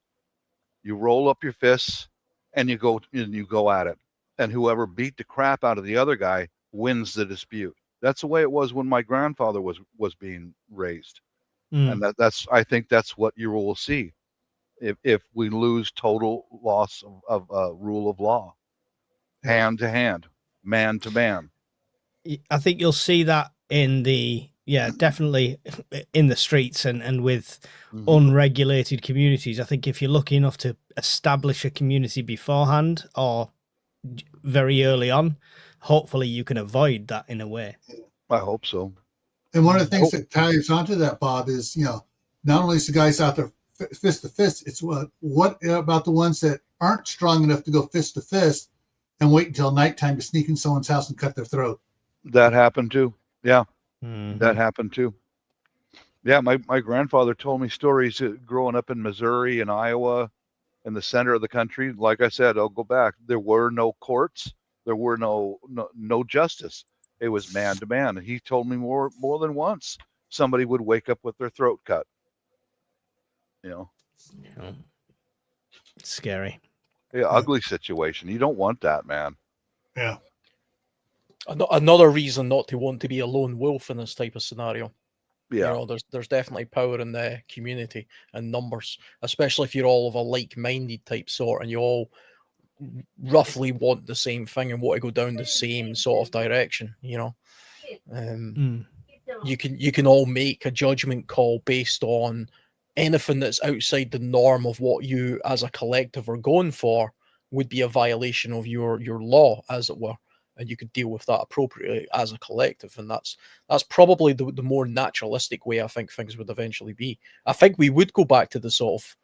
you roll up your fists and you go at it. And whoever beat the crap out of the other guy wins the dispute. That's the way it was when my grandfather was being raised. And I think that's what you will see if we lose total loss of rule of law. Hand to hand, man to man. I think you'll see that in definitely in the streets and with unregulated communities. I think if you're lucky enough to establish a community beforehand or very early on, hopefully you can avoid that in a way. I hope so. And one of the things that ties onto that, Bob, is, not only is the guys out there fist to fist, it's what about the ones that aren't strong enough to go fist to fist and wait until nighttime to sneak in someone's house and cut their throat? That happened too. Yeah, that happened too. Yeah, my grandfather told me stories growing up in Missouri and Iowa, in the center of the country. Like I said, I'll go back. There were no courts. There were no justice. It was man to man. And he told me more than once somebody would wake up with their throat cut. It's scary. Yeah, ugly situation. You don't want that, man. Yeah. Another reason not to want to be a lone wolf in this type of scenario. Yeah. There's definitely power in the community and numbers, especially if you're all of a like-minded type sort and you all roughly want the same thing and want to go down the same sort of direction. You can all make a judgment call based on anything that's outside the norm of what you as a collective are going for would be a violation of your law, as it were, and you could deal with that appropriately as a collective. And that's probably the more naturalistic way I think things would eventually be. I think we would go back to the sort of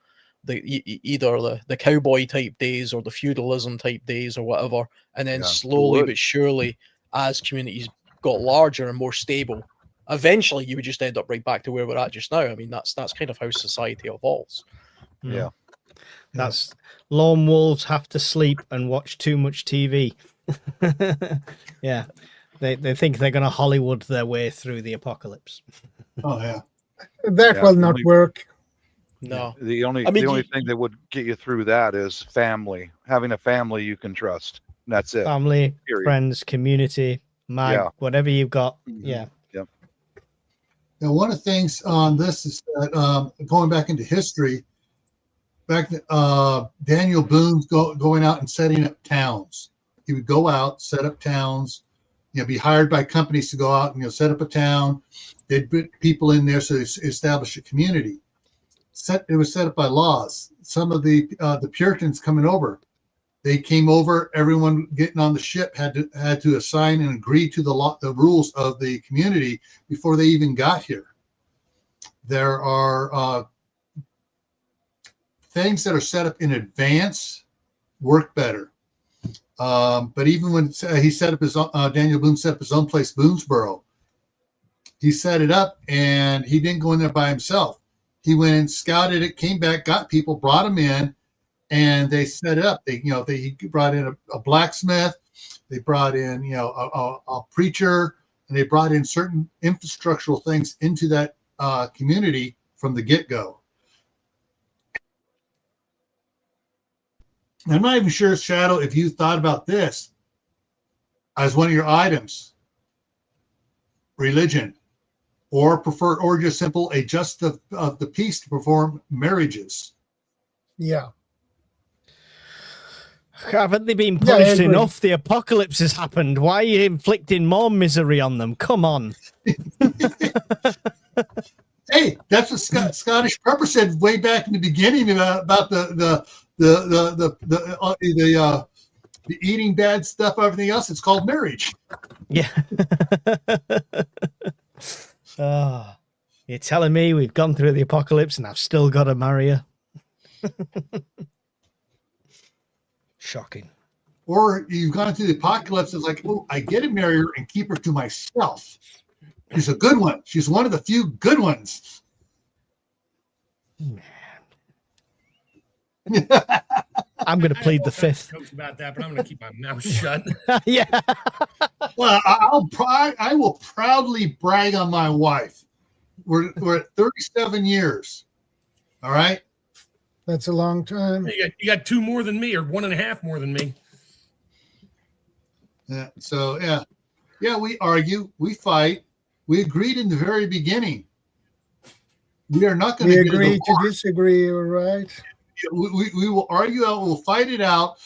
either the cowboy type days or the feudalism type days or whatever, and then slowly but surely, as communities got larger and more stable, eventually you would just end up right back to where we're at just now. I mean, that's kind of how society evolves. Yeah. That's lone wolves have to sleep and watch too much TV. Yeah. They think they're going to Hollywood their way through the apocalypse. Oh, yeah. That will not work. No. The only thing that would get you through that is family. Having a family you can trust. And that's it. Family, friends, community, whatever you've got. Yeah. Now, one of the things on this is that going back into history, Daniel Boone's going out and setting up towns. He would go out, set up towns, be hired by companies to go out and set up a town. They'd put people in there so they establish a community. It was set up by laws. Some of the Puritans coming over They came over. Everyone getting on the ship had to assign and agree to the rules of the community before they even got here. There are things that are set up in advance work better. But even when he set up his Daniel Boone set up his own place, Boonesboro, he set it up and he didn't go in there by himself. He went and scouted it, came back, got people, brought them in, and they set it up. They brought in a blacksmith, they brought in a preacher, and they brought in certain infrastructural things into that community from the get-go. I'm not even sure, Shadow, if you thought about this as one of your items, religion, or just simple a justice of the peace to perform marriages. Yeah. Haven't they been Yeah, I punished agree. enough? The apocalypse has happened. Why are you inflicting more misery on them? Come on. Hey, that's what Scottish Pepper said way back in the beginning about the eating bad stuff, everything else. It's called marriage. Yeah. Oh, you're telling me we've gone through the apocalypse and I've still got to marry her? Shocking. Or you've gone through the apocalypse. It's like, oh, I get to marry her and keep her to myself. She's a good one. She's one of the few good ones. I'm going to plead the fifth. Jokes about that, but I'm going to keep my mouth shut. Yeah. Well, I will proudly brag on my wife. We're at 37 years. All right. That's a long time. You got 2 more than me, or 1.5 more than me. Yeah. So yeah. We argue. We fight. We agreed in the very beginning. We are not going We to agree to disagree, right? We will argue out. We'll fight it out.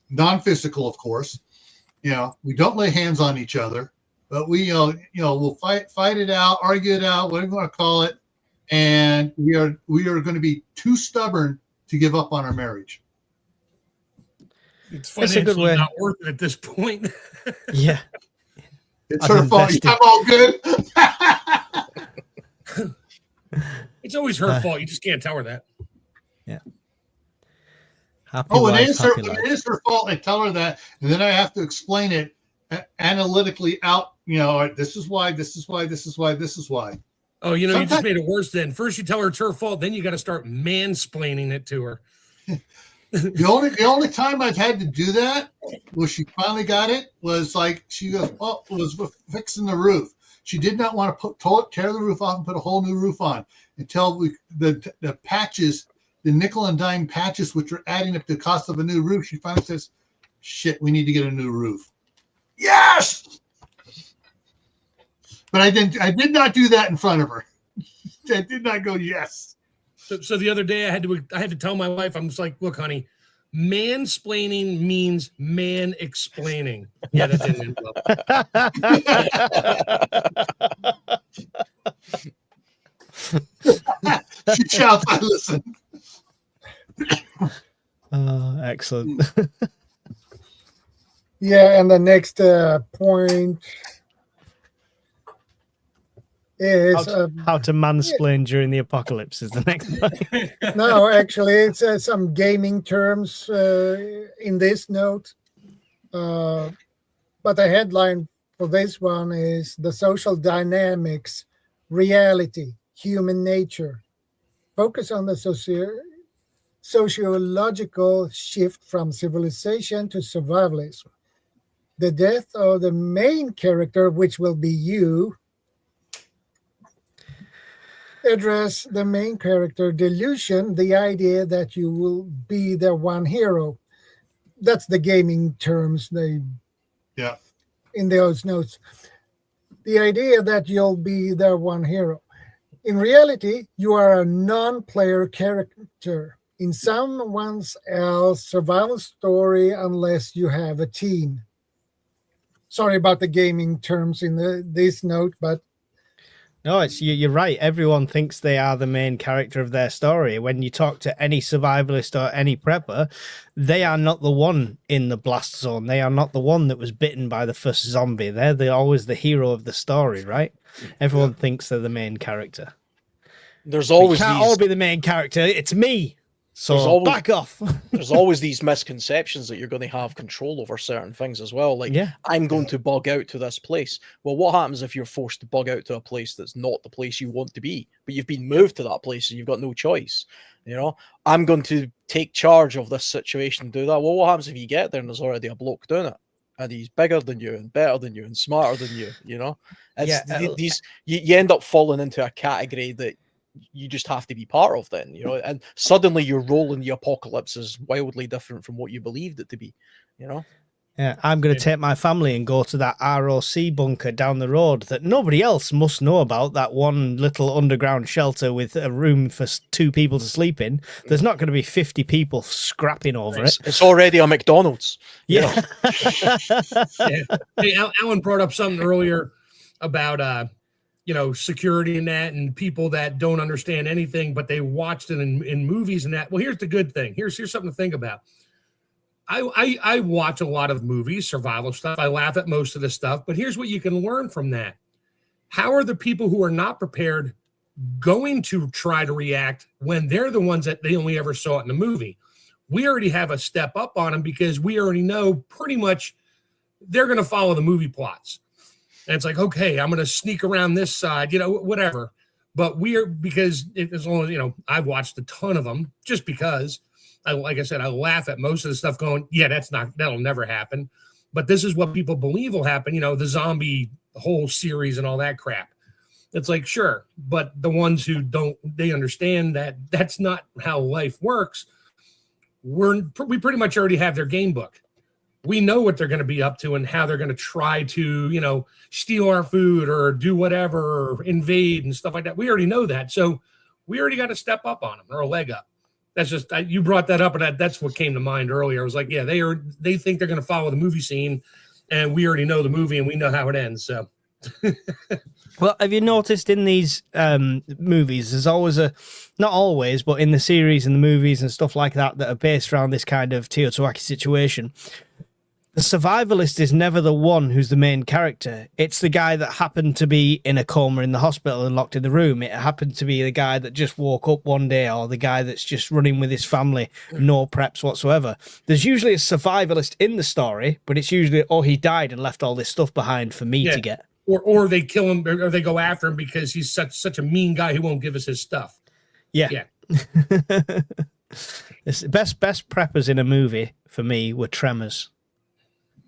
Non-physical, of course. We don't lay hands on each other, but we'll fight it out, argue it out, whatever you want to call it, and we are going to be too stubborn to give up on our marriage. It's That's a good financially way. not worth it at this point. Yeah. It's I've her fault. invested. I'm all good. It's always her fault. You just can't tell her that. Yeah. Happy Oh, life, it is her. happy life. It is her fault. I tell her that, and then I have to explain it analytically out. This is why. This is why. This is why. This is why. Oh, you Sometimes- just made it worse then. First you tell her it's her fault, then you got to start mansplaining it to her. The only time I've had to do that was she finally got it was like she was fixing the roof. She did not want to tear the roof off and put a whole new roof on until the patches, the nickel and dime patches, which were adding up to the cost of a new roof. She finally says, "Shit, we need to get a new roof." Yes, but I did not do that in front of her. I did not go yes. So the other day I had to tell my wife, I'm just like, look, honey, mansplaining means man explaining. Yeah, that didn't end well. She shouts, I listen. Excellent. Yeah, and the next point is How to mansplain during the apocalypse is the next one. no, actually, it's some gaming terms in this note. But the headline for this one is the social dynamics, reality, human nature. Focus on the sociological shift from civilization to survivalism. The death of the main character, which will be you, address the main character delusion, the idea that you will be their one hero. That's the gaming terms in those notes. The idea that you'll be their one hero. In reality, you are a non-player character in someone else's survival story unless you have a team. Sorry about the gaming terms in this note, but No, you're right. Everyone thinks they are the main character of their story. When you talk to any survivalist or any prepper, they are not the one in the blast zone. They are not the one that was bitten by the first zombie. They're always the hero of the story, right? Everyone thinks they're the main character. There's We always can't these. all be the main character. It's me. So There's always- back off. There's always these misconceptions that you're going to have control over certain things as well. Like, Yeah. I'm going to bug out to this place. Well, what happens if you're forced to bug out to a place that's not the place you want to be, but you've been moved to that place and you've got no choice? You know, I'm going to take charge of this situation and do that. Well, what happens if you get there and there's already a bloke doing it? And he's bigger than you and better than you and smarter than you, you know? It's you end up falling into a category that you just have to be part of then, you know, and suddenly your role in the apocalypse is wildly different from what you believed it to be, you know? Yeah, I'm going to take my family and go to that ROC bunker down the road that nobody else must know about, that one little underground shelter with a room for 2 people to sleep in. There's not going to be 50 people scrapping over it. It's already a McDonald's. Yeah. Yeah. Hey, Alan brought up something earlier about security and that, and people that don't understand anything, but they watched it in movies and that. Well, here's the good thing. Here's something to think about. I watch a lot of movies, survival stuff. I laugh at most of the stuff, but here's what you can learn from that. How are the people who are not prepared going to try to react when they're the ones that they only ever saw it in the movie? We already have a step up on them because we already know pretty much they're going to follow the movie plots. And it's like, okay, I'm going to sneak around this side, whatever. But because as long as, I've watched a ton of them just because, like I said, I laugh at most of the stuff going, yeah, that'll never happen. But this is what people believe will happen, the zombie whole series and all that crap. It's like, sure. But the ones who don't, they understand that that's not how life works. We pretty much already have their game book. We know what they're going to be up to and how they're going to try to, steal our food or do whatever, or invade and stuff like that. We already know that. So we already got to step up on them or a leg up. That's just, you brought that up, and that's what came to mind earlier. I was like, yeah, they think they're going to follow the movie scene, and we already know the movie and we know how it ends. So. Well, have you noticed in these movies, there's always not always, but in the series and the movies and stuff like that are based around this kind of TEOTWAWKI situation, the survivalist is never the one who's the main character. It's the guy that happened to be in a coma in the hospital and locked in the room. It happened to be the guy that just woke up one day, or the guy that's just running with his family, no preps whatsoever. There's usually a survivalist in the story, but it's usually, he died and left all this stuff behind for me to get. Or they kill him, or they go after him because he's such a mean guy who won't give us his stuff. Yeah. It's best preppers in a movie for me were Tremors.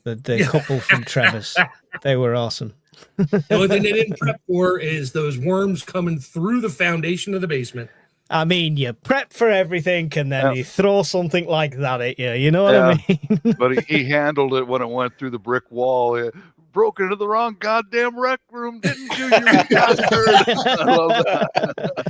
The couple from Tremors. They were awesome. The only thing they didn't prep for is those worms coming through the foundation of the basement. I mean, you prep for everything, and then you throw something like that at you. You know what I mean? But he handled it when it went through the brick wall. It broke into the wrong goddamn rec room, didn't you, you bastard? I love that.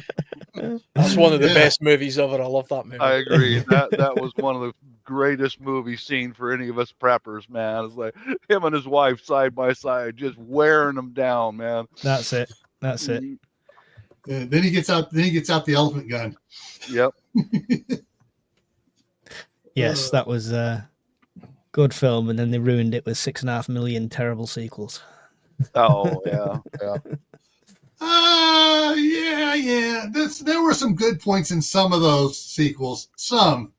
That's one of the best movies ever. I love that movie. I agree. That was one of the greatest movies seen for any of us preppers, man. It's like him and his wife side by side, just wearing them down, man. That's it. Then he gets out the elephant gun. Yep. Yes, that was a good film, and then they ruined it with 6.5 million terrible sequels. Oh yeah. Yeah. There were some good points in some of those sequels. Some.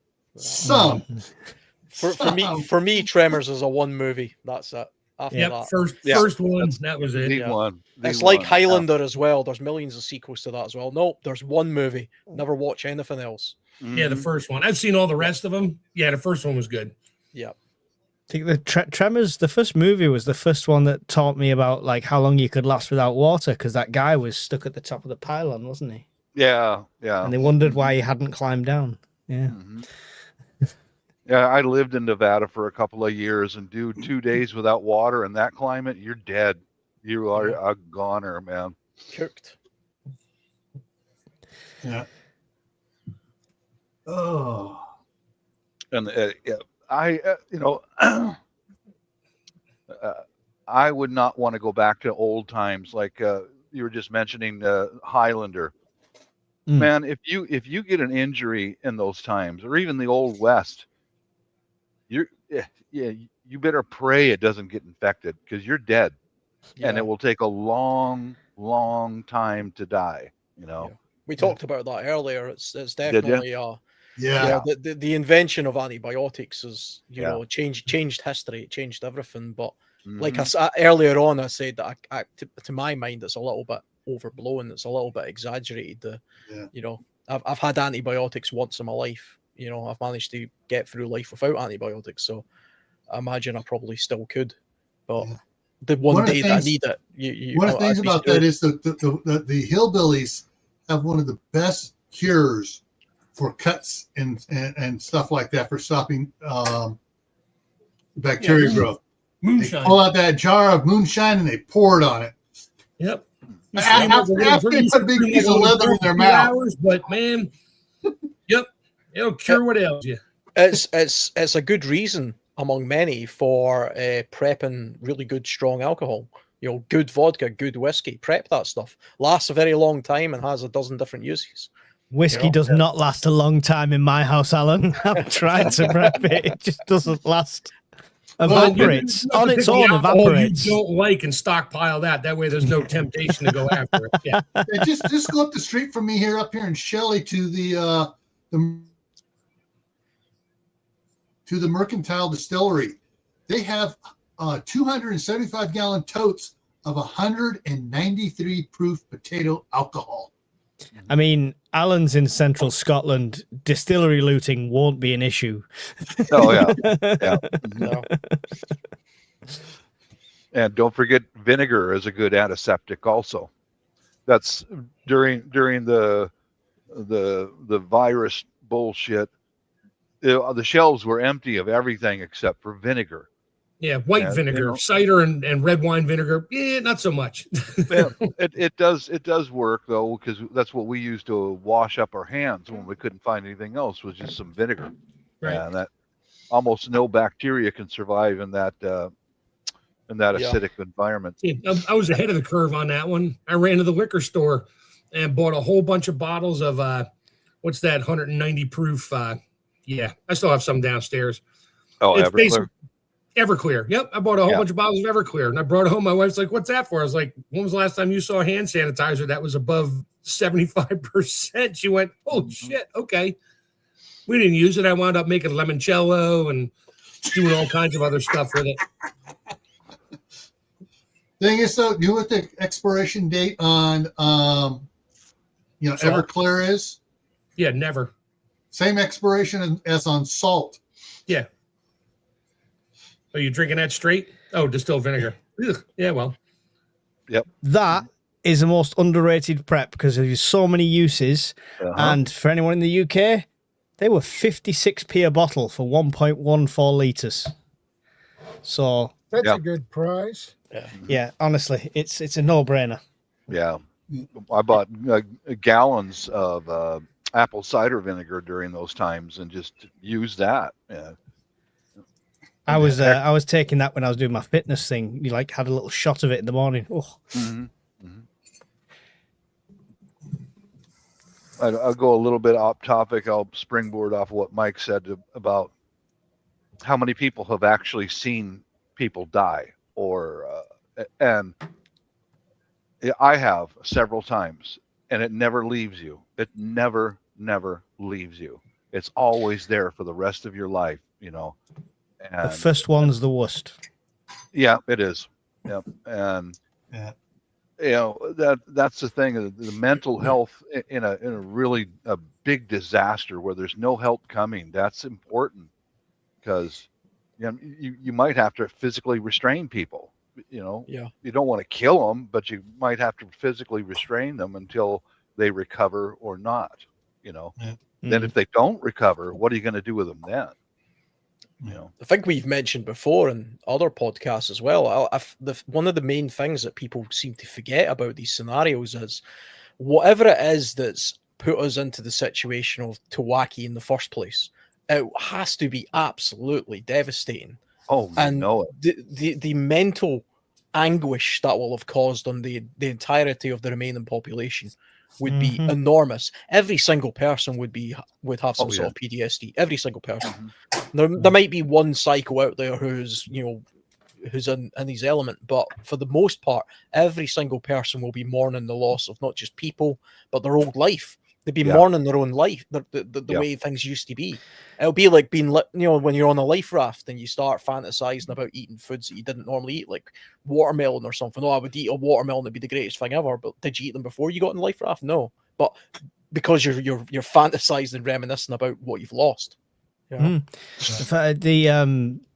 For me, Tremors is a one movie. That's it. After that, first one, that was it. It's like Highlander as well. There's millions of sequels to that as well. Nope, there's one movie. Never watch anything else. Yeah, the first one. I've seen all the rest of them. Yeah, the first one was good. Yeah. I think the Tremors, the first movie, was the first one that taught me about like how long you could last without water, because that guy was stuck at the top of the pylon, wasn't he? Yeah. And they wondered why he hadn't climbed down. Yeah. Mm-hmm. Yeah, I lived in Nevada for a couple of years, and 2 days without water in that climate, you're dead. You are a goner, man. Cooked. Yeah. Oh. And I would not want to go back to old times. Like, you were just mentioning Highlander. Mm. Man, if you get an injury in those times, or even the Old West, you better pray it doesn't get infected, because you're dead, and it will take a long time to die. We talked about that earlier. It's Did definitely Yeah. the invention of antibiotics is Yeah. changed history, it changed everything. But like Mhm. earlier on, I said that to my mind, it's a little bit overblown. It's a little bit exaggerated. Yeah. I've had antibiotics once in my life. I've managed to get through life without antibiotics. So I imagine I probably still could. But Yeah. the One one of the day that I things- need it, One of the things I'd be about that screwed. is the hillbillies have one of the best cures for cuts and stuff like that, for stopping bacteria growth. They Moonshine. pull out that jar of moonshine and they pour it on it. Yep. You After they put a big piece of leather in their mouth. Hours, but man, yep, it'll cure what ails you. It's a good reason among many for prepping really good strong alcohol. Good vodka, good whiskey. Prep that stuff. Lasts a very long time and has a dozen different uses. Whiskey does not last a long time in my house, Alan. I've tried to prep it. It just doesn't last. Evaporates. On its own, evaporates. You don't like, and stockpile that. That way there's no temptation to go after it. Yeah. Just go up the street from me up here in Shelley to the Mercantile Distillery. They have 275-gallon totes of 193 proof potato alcohol. I mean, Alan's in central Scotland. Distillery looting won't be an issue. Oh yeah. No. And don't forget, vinegar is a good antiseptic also. That's during the virus bullshit. The shelves were empty of everything except for vinegar. Yeah, white vinegar, cider and red wine vinegar. Yeah, not so much. Yeah, it does work though, because that's what we used to wash up our hands when we couldn't find anything else, was just some vinegar. Right. And that almost no bacteria can survive in that acidic environment. Yeah, I was ahead of the curve on that one. I ran to the liquor store and bought a whole bunch of bottles of what's that, 190 proof? Yeah, I still have some downstairs. Oh, It's Everclear. Everclear. Yep. I bought a whole bunch of bottles of Everclear and I brought it home. My wife's like, "What's that for?" I was like, "When was the last time you saw hand sanitizer that was above 75%? She went, "Oh shit. Okay." We didn't use it. I wound up making limoncello and doing all kinds of other stuff with it. Thing is, though, you know what the expiration date on Salt? Everclear is? Yeah, never. Same expiration as on salt. Yeah. Are you drinking that straight? Oh, distilled vinegar. Ugh. Yeah, well. Yep. That is the most underrated prep because there's so many uses. And for anyone in the UK, they were 56p a bottle for 1.14 litres. So That's a good price. yeah, honestly, it's a no-brainer. Yeah. I bought gallons of apple cider vinegar during those times and just used that. Yeah. I was taking that when I was doing my fitness thing. You had a little shot of it in the morning. Oh. Mm-hmm. I'll go a little bit off topic. I'll springboard off what Mike said about how many people have actually seen people die, and I have several times, and it never leaves you. It never leaves you. It's always there for the rest of your life, And, the first one's the worst. Yeah, it is. Yeah, and that's the thing. The mental health in a really a big disaster where there's no help coming. That's important because you might have to physically restrain people. You don't want to kill them, but you might have to physically restrain them until they recover or not. Then if they don't recover, what are you going to do with them then? I think we've mentioned before in other podcasts as well. One of the main things that people seem to forget about these scenarios is whatever it is that's put us into the situation of TEOTWAWKI in the first place, it has to be absolutely devastating. Oh, and know it. The mental anguish that will have caused on the entirety of the remaining population would be Mhm. enormous. Every single person would have some Oh, sort of PTSD. Every single person. Mhm. There might be one psycho out there who's who's in his element, but for the most part, every single person will be mourning the loss of not just people, but their old life. They'd be Yeah. mourning their own life, the Yeah. way things used to be. It'll be like being, when you're on a life raft and you start fantasizing about eating foods that you didn't normally eat, like watermelon or something. Oh, I would eat a watermelon; it'd be the greatest thing ever. But did you eat them before you got in the life raft? No, but because you're fantasizing and reminiscing about what you've lost. Yeah.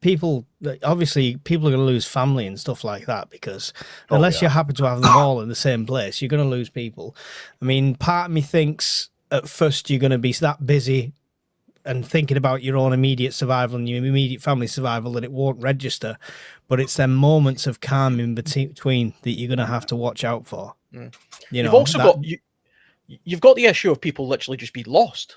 People, obviously people are going to lose family and stuff like that, because Oh, unless yeah. you happen to have them all in the same place, you're going to lose people. I mean, part of me thinks at first you're going to be that busy and thinking about your own immediate survival and your immediate family survival that it won't register, but it's them moments of calm in between that you're going to have to watch out for. You've also got you've got the issue of people literally just be lost.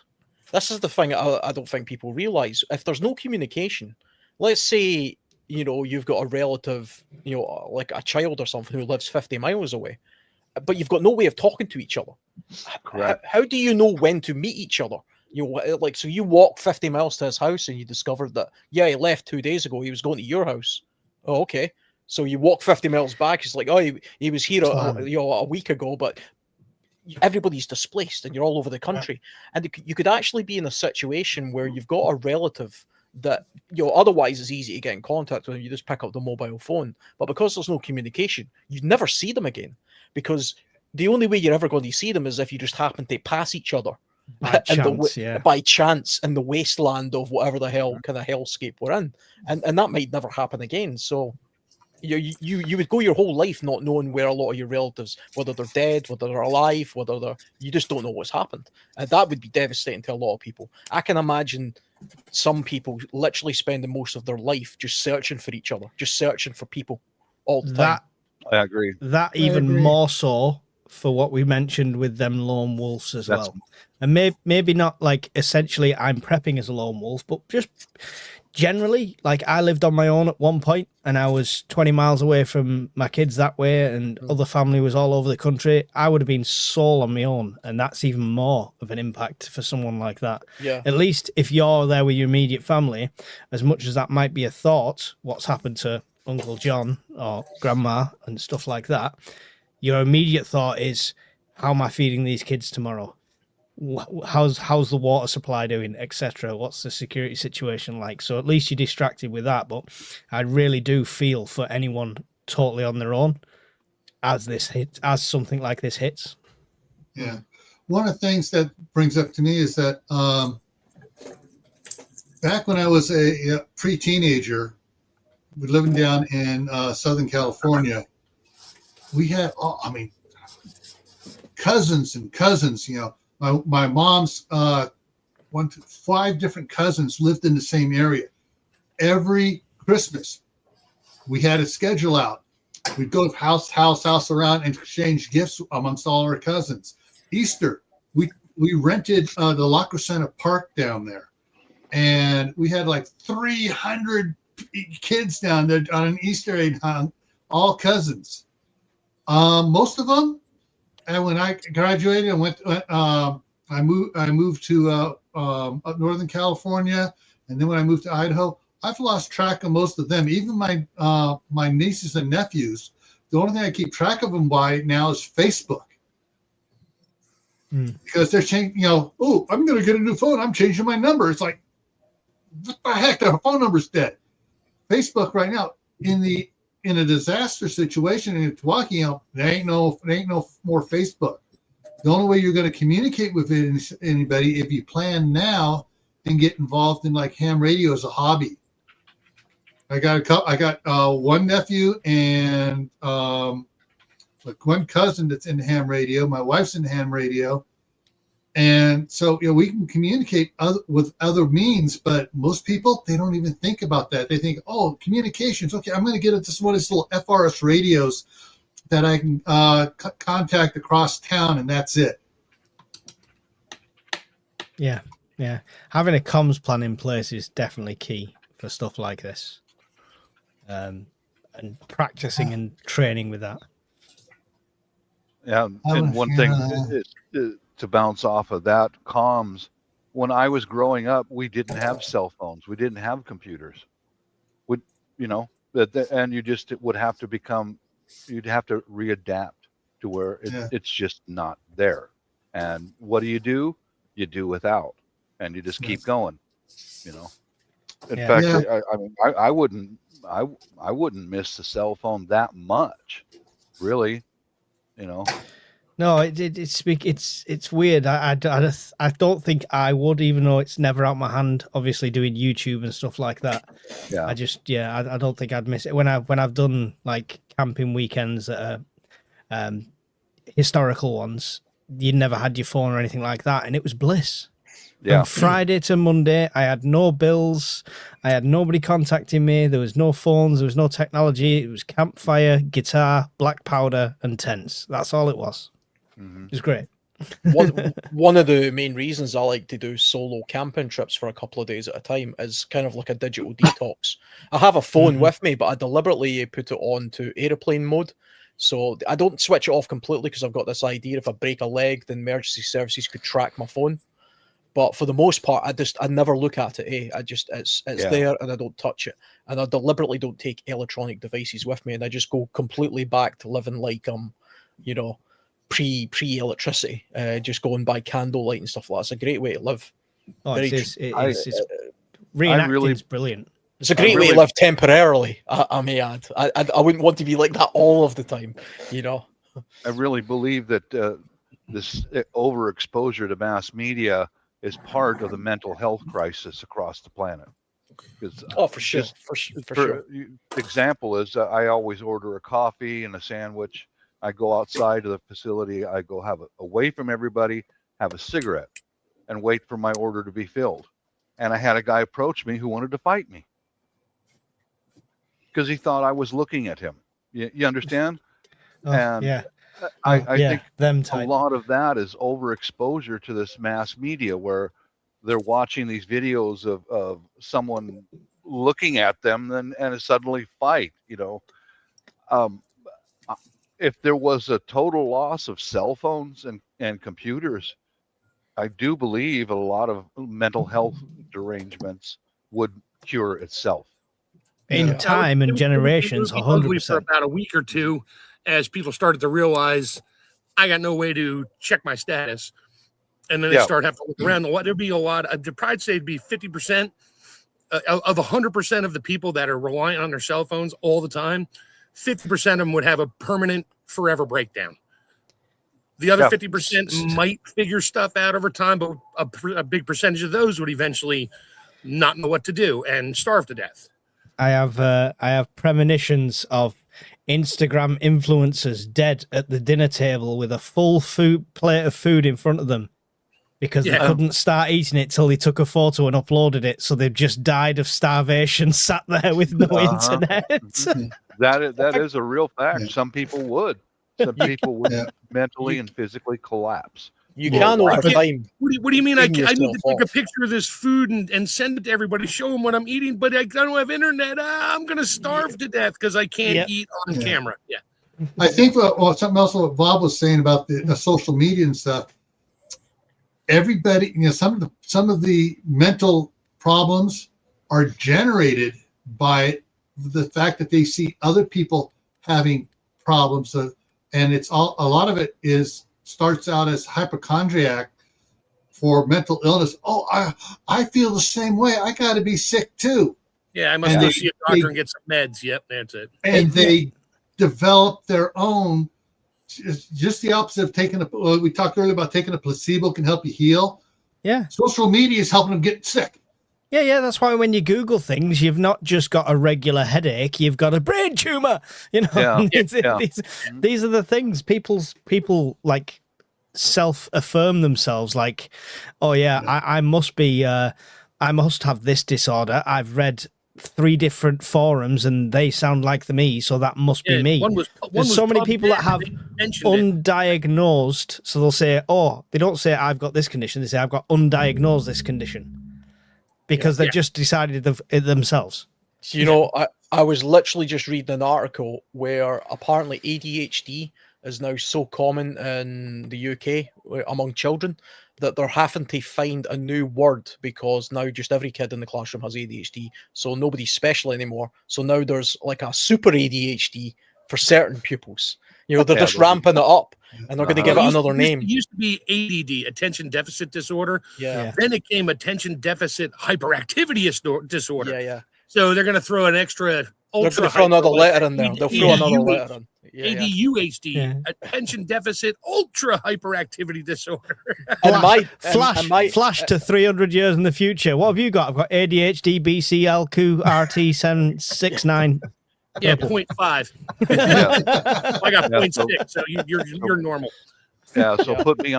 This is the thing I don't think people realize. If there's no communication, let's say, you've got a relative, like a child or something who lives 50 miles away, but you've got no way of talking to each other. Correct. How do you know when to meet each other? So you walk 50 miles to his house and you discovered that, yeah, he left 2 days ago. He was going to your house. Oh, okay. So you walk 50 miles back. It's like, oh, he was here a week ago, but everybody's displaced and you're all over the country. And you could actually be in a situation where you've got a relative that otherwise is easy to get in contact with. You just pick up the mobile phone, but because there's no communication, you never see them again, because the only way you're ever going to see them is if you just happen to pass each other by chance, by chance in the wasteland of whatever the hell kind of hellscape we're in, and that might never happen again. So you would go your whole life not knowing where a lot of your relatives, whether they're dead, whether they're alive, you just don't know what's happened. And that would be devastating to a lot of people. I can imagine some people literally spending most of their life just searching for each other, just searching for people all the time. I agree. That even more so for what we mentioned with them lone wolves as well. And maybe not like essentially I'm prepping as a lone wolf, but just generally, like I lived on my own at one point and I was 20 miles away from my kids that way, and other family was all over the country. I would have been sole on my own, and that's even more of an impact for someone like that. Yeah. At least if you're there with your immediate family, as much as that might be a thought, what's happened to Uncle John or Grandma and stuff like that, your immediate thought is, how am I feeding these kids tomorrow? How's the water supply doing, etc.? What's the security situation like? So at least you're distracted with that. But I really do feel for anyone totally on their own as something like this hits. Yeah. One of the things that brings up to me is that back when I was a pre-teenager, living down in Southern California, we had, cousins and cousins. My mom's 5 different cousins lived in the same area. Every Christmas, we had a schedule out. We'd go house around and exchange gifts amongst all our cousins. Easter, we rented the La Crescenta Park down there, and we had like 300 kids down there on an Easter egg hunt, all cousins. Most of them. And when I graduated and I moved to up Northern California, and then when I moved to Idaho, I've lost track of most of them. Even my nieces and nephews, the only thing I keep track of them by now is Facebook, because they're changing. Oh, I'm going to get a new phone. I'm changing my number. It's like, what the heck? Their phone number's dead. Facebook right now in a disaster situation in TEOTWAWKI, there ain't no more Facebook. The only way you're going to communicate with anybody if you plan now and get involved in like ham radio as a hobby. I got one nephew and like one cousin that's in ham radio. My wife's in ham radio, and so we can communicate with other means. But most people, they don't even think about that. They think, oh, communications. Okay, I'm going to get into one of these little FRS radios that I can contact across town, and that's it. Yeah. Having a comms plan in place is definitely key for stuff like this. and practicing and training with that. Yeah, and one thing is, to bounce off of that, comms. When I was growing up, we didn't have cell phones. We didn't have computers. And you just would have to you'd have to readapt to where it's just not there. And what do? You do without, and you just keep going. In fact, I wouldn't miss the cell phone that much, really. No, it's weird. I don't think I would, even though it's never out my hand. Obviously, doing YouTube and stuff like that. Yeah. I don't think I'd miss it when I've done like camping weekends that are historical ones. You never had your phone or anything like that, and it was bliss. Yeah. From Friday to Monday, I had no bills. I had nobody contacting me. There was no phones. There was no technology. It was campfire, guitar, black powder, and tents. That's all it was. Mm-hmm. It was great. One of the main reasons I like to do solo camping trips for a couple of days at a time is kind of like a digital detox. I have a phone with me, but I deliberately put it on to airplane mode. So I don't switch it off completely because I've got this idea if I break a leg, then emergency services could track my phone. But for the most part, I never look at it. It's there and I don't touch it. And I deliberately don't take electronic devices with me, and I just go completely back to living like pre-electricity, just going by candlelight and stuff like that. It's a great way to live. Oh, it's reenacting's brilliant. It's a great way to live temporarily, I may add. I wouldn't want to be like that all of the time, I really believe that this overexposure to mass media is part of the mental health crisis across the planet. For sure. For sure. Example is I always order a coffee and a sandwich. I go outside of the facility. I go have away from everybody, have a cigarette, and wait for my order to be filled. And I had a guy approach me who wanted to fight me because he thought I was looking at him. You understand? I think a lot of that is overexposure to this mass media where they're watching these videos of someone looking at them and suddenly fight, if there was a total loss of cell phones and computers, I do believe a lot of mental health derangements would cure itself. In time and generations, 100%. For about a week or two, as people started to realize I got no way to check my status. And then they start having to look around. There'd be a lot. I'd probably say it'd be 50% of 100% of the people that are reliant on their cell phones all the time. 50% of them would have a permanent forever breakdown. The other 50% might figure stuff out over time, but a big percentage of those would eventually not know what to do and starve to death. I have premonitions of Instagram influencers dead at the dinner table with a full plate of food in front of them because they couldn't start eating it till they took a photo and uploaded it. So they've just died of starvation, sat there with no internet. That is a real fact. Some people would. Some people would mentally and physically collapse. You can over time. What do you mean? I need to take a picture of this food and send it to everybody, show them what I'm eating, but I don't have internet. I'm going to starve to death because I can't eat on camera. Yeah. I think something else what Bob was saying about the social media and stuff. Everybody, some of the mental problems are generated by the fact that they see other people having problems, and it's a lot of it starts out as hypochondriac for mental illness. Oh, I feel the same way. I got to be sick too. Yeah, I must go see a doctor and get some meds. Yep, that's it. And they develop their own. Just the opposite of taking we talked earlier about taking a placebo can help you heal. Yeah. Social media is helping them get sick. Yeah. That's why when you Google things, you've not just got a regular headache, you've got a brain tumor. These are the things people like self-affirm themselves like, oh yeah, I must be, I must have this disorder. I've read 3 different forums and they sound like me, so that must be me. There's so many people that have undiagnosed, so they'll say, they don't say I've got this condition, they say I've got undiagnosed this condition because they've just decided it themselves. I was literally just reading an article where apparently ADHD is now so common in the UK among children that they're having to find a new word because now just every kid in the classroom has ADHD. So nobody's special anymore. So now there's like a super ADHD for certain pupils. You know, they're just ramping it up and they're going to give it another name. It used to be ADD, attention deficit disorder. Yeah. Then it came attention deficit hyperactivity disorder. Yeah. So they're going to throw an extra They're going ultra to throw another letter in there. They'll throw another letter in. ADUHD, attention deficit ultra hyperactivity disorder. Flash to 300 years in the future. What have you got? I've got ADHD, BCLQ, RT769. Yeah, 0.5. Yeah. I got 0.6, so you're normal. Yeah, so put me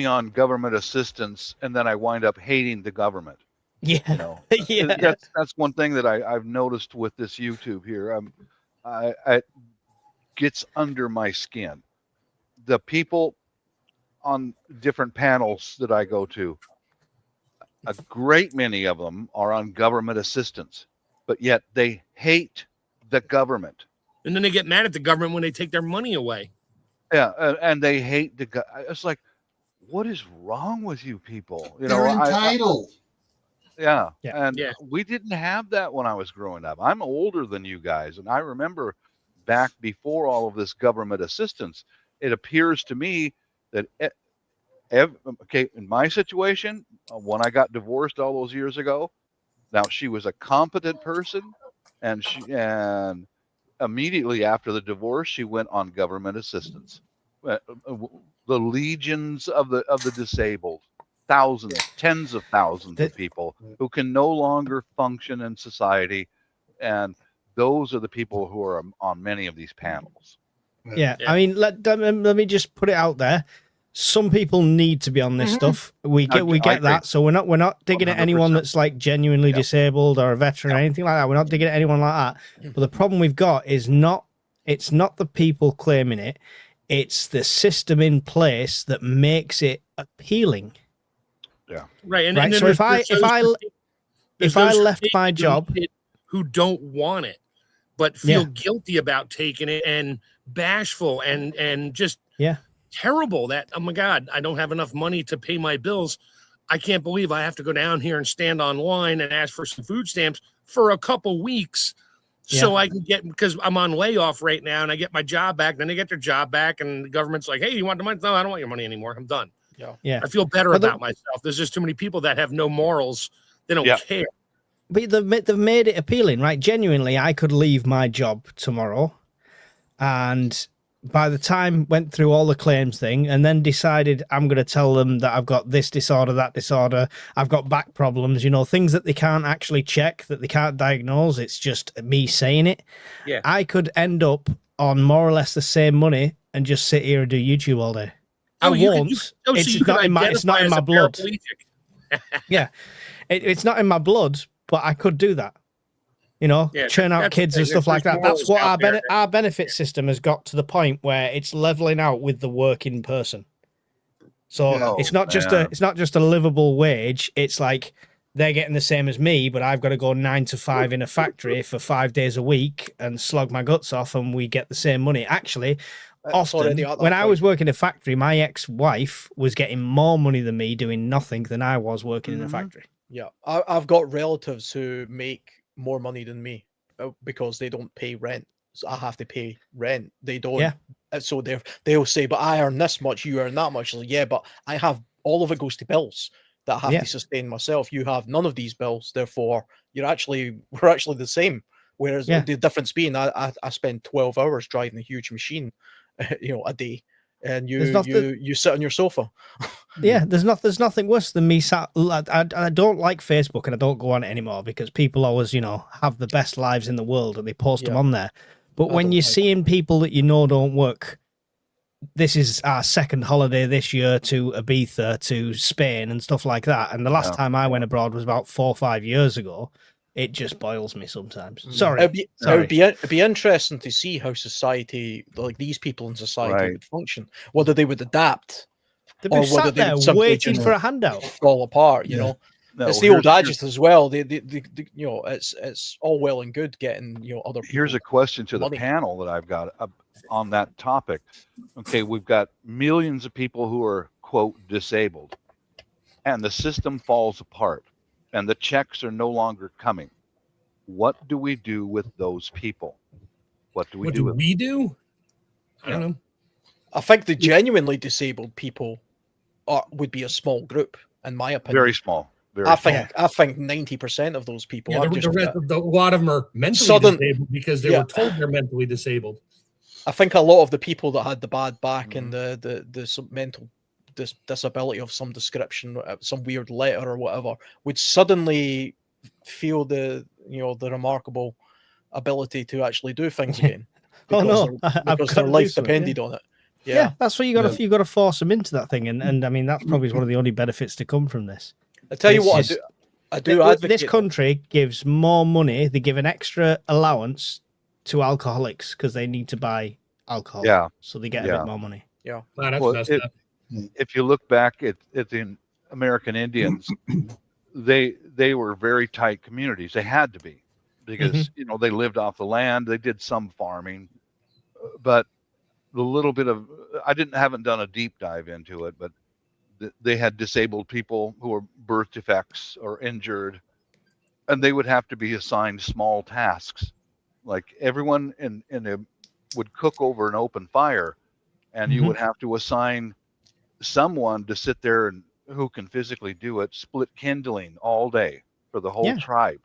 on government assistance, and then I wind up hating the government. Yeah, You know, that's one thing that I've noticed with this YouTube here. It gets under my skin. The people on different panels that I go to, a great many of them are on government assistance, but yet they hate the government. And then they get mad at the government when they take their money away. Yeah, and they hate the government. It's like, what is wrong with you people? You They're know, entitled. And we didn't have that when I was growing up. I'm older than you guys, and I remember back before all of this government assistance, it appears to me that in my situation, when I got divorced all those years ago, now she was a competent person, and immediately after the divorce, she went on government assistance. The legions of the disabled, thousands, tens of thousands of people who can no longer function in society, and those are the people who are on many of these panels. Yeah. I mean, let me just put it out there. Some people need to be on this stuff. We get that. So we're not digging at anyone 100%. that's like genuinely disabled or a veteran or anything like that. We're not digging at anyone like that. But the problem we've got is it's not the people claiming it. It's the system in place that makes it appealing. Yeah. Right. And right. then So if I left my job, who don't want it, but feel guilty about taking it and bashful and just terrible that, oh my God, I don't have enough money to pay my bills. I can't believe I have to go down here and stand online and ask for some food stamps for a couple weeks so I can get, because I'm on layoff right now and I get my job back. Then they get their job back and the government's like, hey, you want the money? No, I don't want your money anymore. I'm done. Yeah. I feel better about myself. There's just too many people that have no morals. They don't care. But they've made it appealing, right? Genuinely, I could leave my job tomorrow, and by the time went through all the claims thing and then decided I'm going to tell them that I've got this disorder, that disorder, I've got back problems, you know, things that they can't actually check, that they can't diagnose. It's just me saying it. Yeah. I could end up on more or less the same money and just sit here and do YouTube all day. It's not in my blood. Yeah. It's not in my blood, but I could do that. You know, churn out kids and stuff like that. That's what our benefit system has got to the point where it's leveling out with the working person. So it's not just a livable wage. It's like they're getting the same as me, but I've got to go 9 to 5 in a factory for 5 days a week and slog my guts off, and we get the same money. Actually, often when I was working in a factory, my ex-wife was getting more money than me doing nothing than I was working in a factory. Yeah, I've got relatives who make more money than me because they don't pay rent. So I have to pay rent. They don't. Yeah. So they'll say, but I earn this much, you earn that much. Like, yeah, but I have, all of it goes to bills that I have to sustain myself. You have none of these bills. Therefore, we're actually the same. Whereas the difference being I spend 12 hours driving a huge machine, a day. And you sit on your sofa. Yeah, there's nothing worse than me sat. I don't like Facebook and I don't go on it anymore because people always, have the best lives in the world and they post them on there. But when you're seeing people that don't work, this is our second holiday this year to Ibiza, to Spain and stuff like that. And the last time I went abroad was about 4 or 5 years ago. It just boils me sometimes. Sorry. It'd be interesting to see how society, like these people in society, would function. Whether they would adapt, or whether they would simply waiting for a handout, fall apart. You know, No, it's the old adage as well. You know, it's all well and good getting, you know, other people. Here's a question to the money. panel that I've got on that topic. Okay, we've got millions of people who are, quote, disabled, and the system falls apart, and the checks are no longer coming. What do we do with those people? What do we do with them? I don't know. I think the genuinely disabled people would be a small group, in my opinion. Very small. I think 90% of those people. Yeah, are the rest of a lot of them are mentally disabled because they were told they're mentally disabled. I think a lot of the people that had the bad back and the mental disability of some description, some weird letter or whatever, would suddenly feel the remarkable ability to actually do things again. Because their life depended on it. Yeah, that's what you got to force them into that thing, and I mean that's probably one of the only benefits to come from this. I tell you what, I do advocate. This country gives more money. They give an extra allowance to alcoholics because they need to buy alcohol. Yeah, so they get a bit more money. Yeah, that's messed up. If you look back at the American Indians, they were very tight communities. They had to be because you know they lived off the land. They did some farming, but the little bit of haven't done a deep dive into it, but they had disabled people who were birth defects or injured, and they would have to be assigned small tasks. Like everyone would cook over an open fire, and you would have to assign someone to sit there and who can physically do it, split kindling all day for the whole tribe.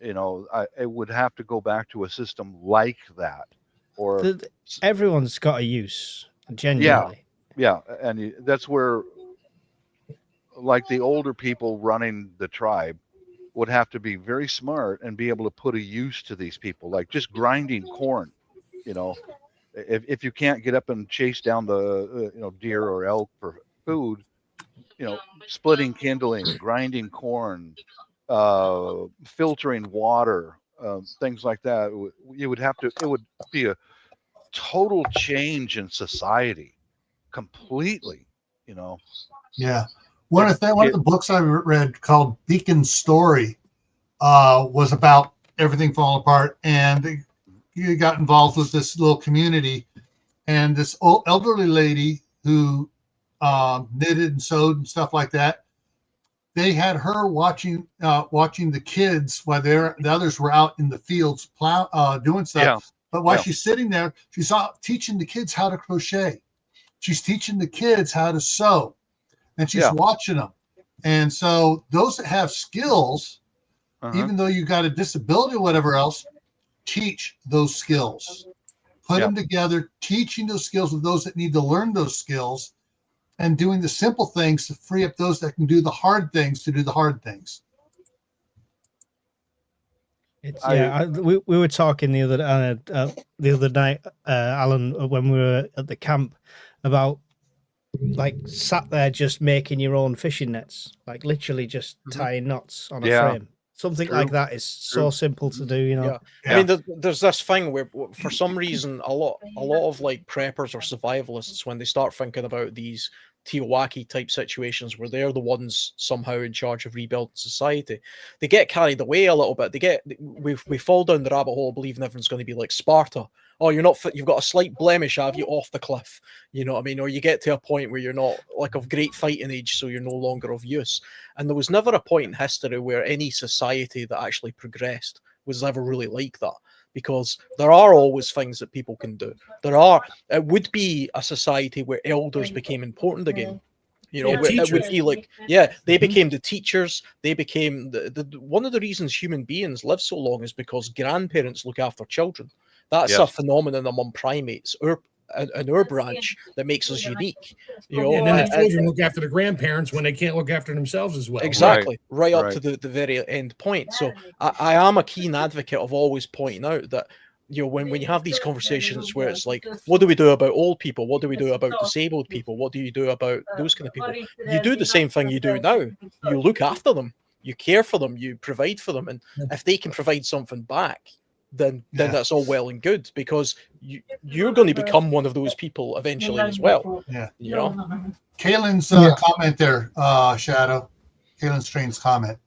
You know, it would have to go back to a system like that, or everyone's got a use genuinely. Yeah, and that's where, like, the older people running the tribe would have to be very smart and be able to put a use to these people, like just grinding corn. You know, if you can't get up and chase down the deer or elk for food, you know, splitting kindling, grinding corn, filtering water, things like that. It would be a total change in society, completely. You know. Yeah. One of the books I read called Beacon's Story was about everything falling apart, and you got involved with this little community, and this old elderly lady who knitted and sewed and stuff like that. They had her watching the kids while the others were out in the fields doing stuff. Yeah. But while she's sitting there, she's teaching the kids how to crochet. She's teaching the kids how to sew. And she's watching them. And so those that have skills, even though you got a disability or whatever else, teach those skills. Put them together, teaching those skills with those that need to learn those skills, and doing the simple things to free up those that can do the hard things to do the hard things. We were talking the other night, Alan, when we were at the camp, about like sat there just making your own fishing nets, like literally just tying knots on a frame. Something like that is so simple to do, you know. I mean, there's this thing where, for some reason, a lot of like preppers or survivalists, when they start thinking about these TEOTWAWKI type situations where they're the ones somehow in charge of rebuilding society, they get carried away a little bit. We fall down the rabbit hole believing everyone's going to be like Sparta. Oh, you're not fit, you've got a slight blemish, have you, off the cliff? You know what I mean? Or you get to a point where you're not like of great fighting age, so you're no longer of use. And there was never a point in history where any society that actually progressed was ever really like that, because there are always things that people can do. It would be a society where elders became important again. You know, it would be like, they became the teachers. They became one of the reasons human beings live so long is because grandparents look after children. That's a phenomenon among primates, an branch that makes us unique. You know, and then the children look after the grandparents when they can't look after themselves as well. Exactly, right up to the very end point. So I am a keen advocate of always pointing out that, you know, when you have these conversations where it's like, what do we do about old people? What do we do about disabled people? What do you do about those kind of people? You do the same thing you do now. You look after them, you care for them, you provide for them, and if they can provide something back, then that's all well and good, because you're going to become one of those people eventually as well. Yeah. You know? Kaylin's comment there, Shadow. Kaylin Strain's comment.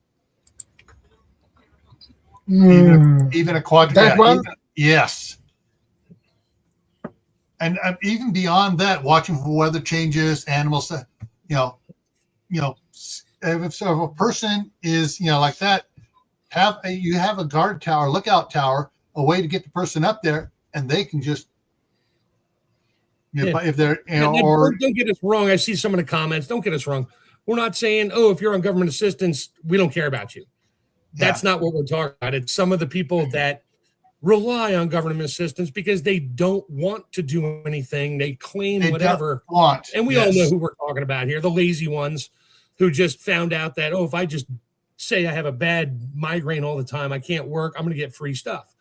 Hmm. Even a quad. That one? Yes. And even beyond that, watching for weather changes, animals, if a person is, like that, you have a guard tower, lookout tower, a way to get the person up there, and they can just, if they're, don't get us wrong. I see some of the comments. Don't get us wrong. We're not saying, oh, if you're on government assistance, we don't care about you. That's not what we're talking about. It's some of the people that rely on government assistance because they don't want to do anything. They claim whatever. And we all know who we're talking about here, the lazy ones who just found out that, if I just say I have a bad migraine all the time, I can't work, I'm going to get free stuff.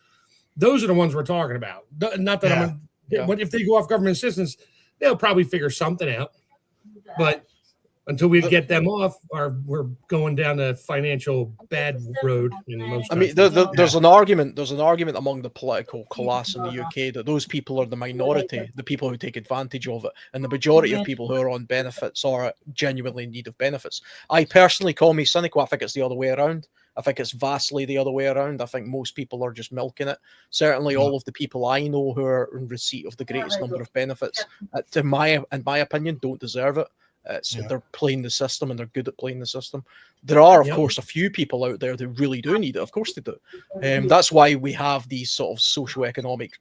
Those are the ones we're talking about. Not that but if they go off government assistance, they'll probably figure something out. But until we get them off, we're going down a financial bad road in most countries. There's an argument among the political class in the UK that those people are the minority, the people who take advantage of it, and the majority of people who are on benefits are genuinely in need of benefits. I personally call me cynical. I think it's the other way around. I think it's vastly the other way around. I think most people are just milking it. Certainly all of the people I know who are in receipt of the greatest number of benefits, in my opinion, don't deserve it. They're playing the system, and they're good at playing the system. There are, of course, a few people out there that really do need it. Of course they do. That's why we have these sort of socioeconomic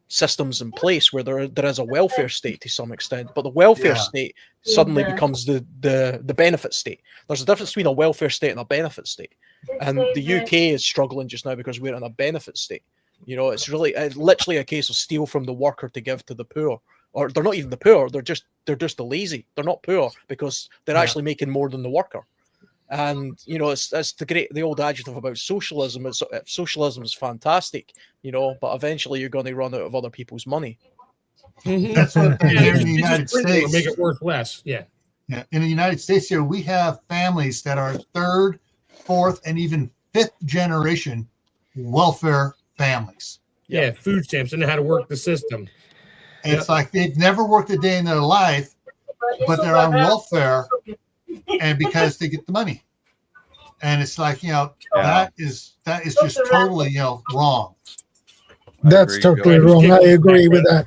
systems in place where there is a welfare state to some extent, but the welfare state suddenly becomes the benefit state. There's a difference between a welfare state and a benefit state. And the UK is struggling just now because we're in a benefit state. It's literally a case of steal from the worker to give to the poor. Or they're not even the poor, they're just the lazy. They're not poor because they're actually making more than the worker. And it's the old adjective about socialism. Socialism is fantastic, but eventually you're going to run out of other people's money. Mm-hmm. That's what here in the United States. Make it worth less. Yeah. In the United States here, we have families that are third, fourth, and even fifth generation welfare families. Yeah, food stamps and how to work the system. It's like they've never worked a day in their life, but they're on welfare, and because they get the money. And it's like, that is just totally, wrong. That's totally wrong. I agree with that.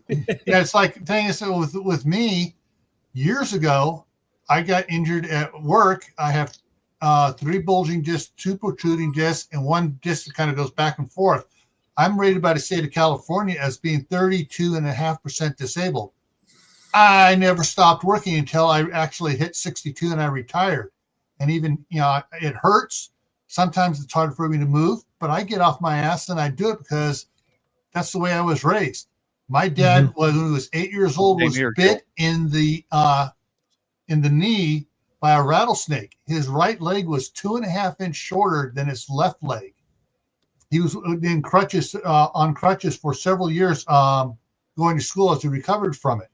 It's like the thing is, with me, years ago, I got injured at work. I have 3 bulging discs, 2 protruding discs, and 1 disc that kind of goes back and forth. I'm rated by the state of California as being 32.5% disabled. I never stopped working until I actually hit 62 and I retired. And even, it hurts. Sometimes it's hard for me to move, but I get off my ass and I do it because that's the way I was raised. My dad, when he was 8 years old, was bit in the knee by a rattlesnake. His right leg was 2.5 inches shorter than his left leg. He was in crutches, on crutches for several years, going to school as he recovered from it.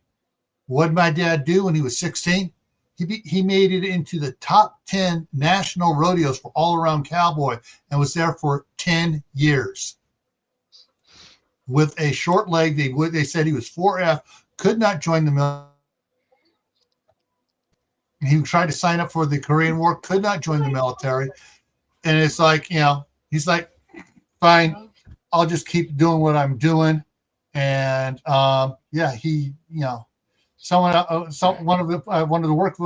What did my dad do when he was 16? He made it into the top 10 national rodeos for all-around cowboy and was there for 10 years. With a short leg, they said he was 4F, could not join the military. He tried to sign up for the Korean War, could not join the military. And it's like, he's like, fine, I'll just keep doing what I'm doing. And one of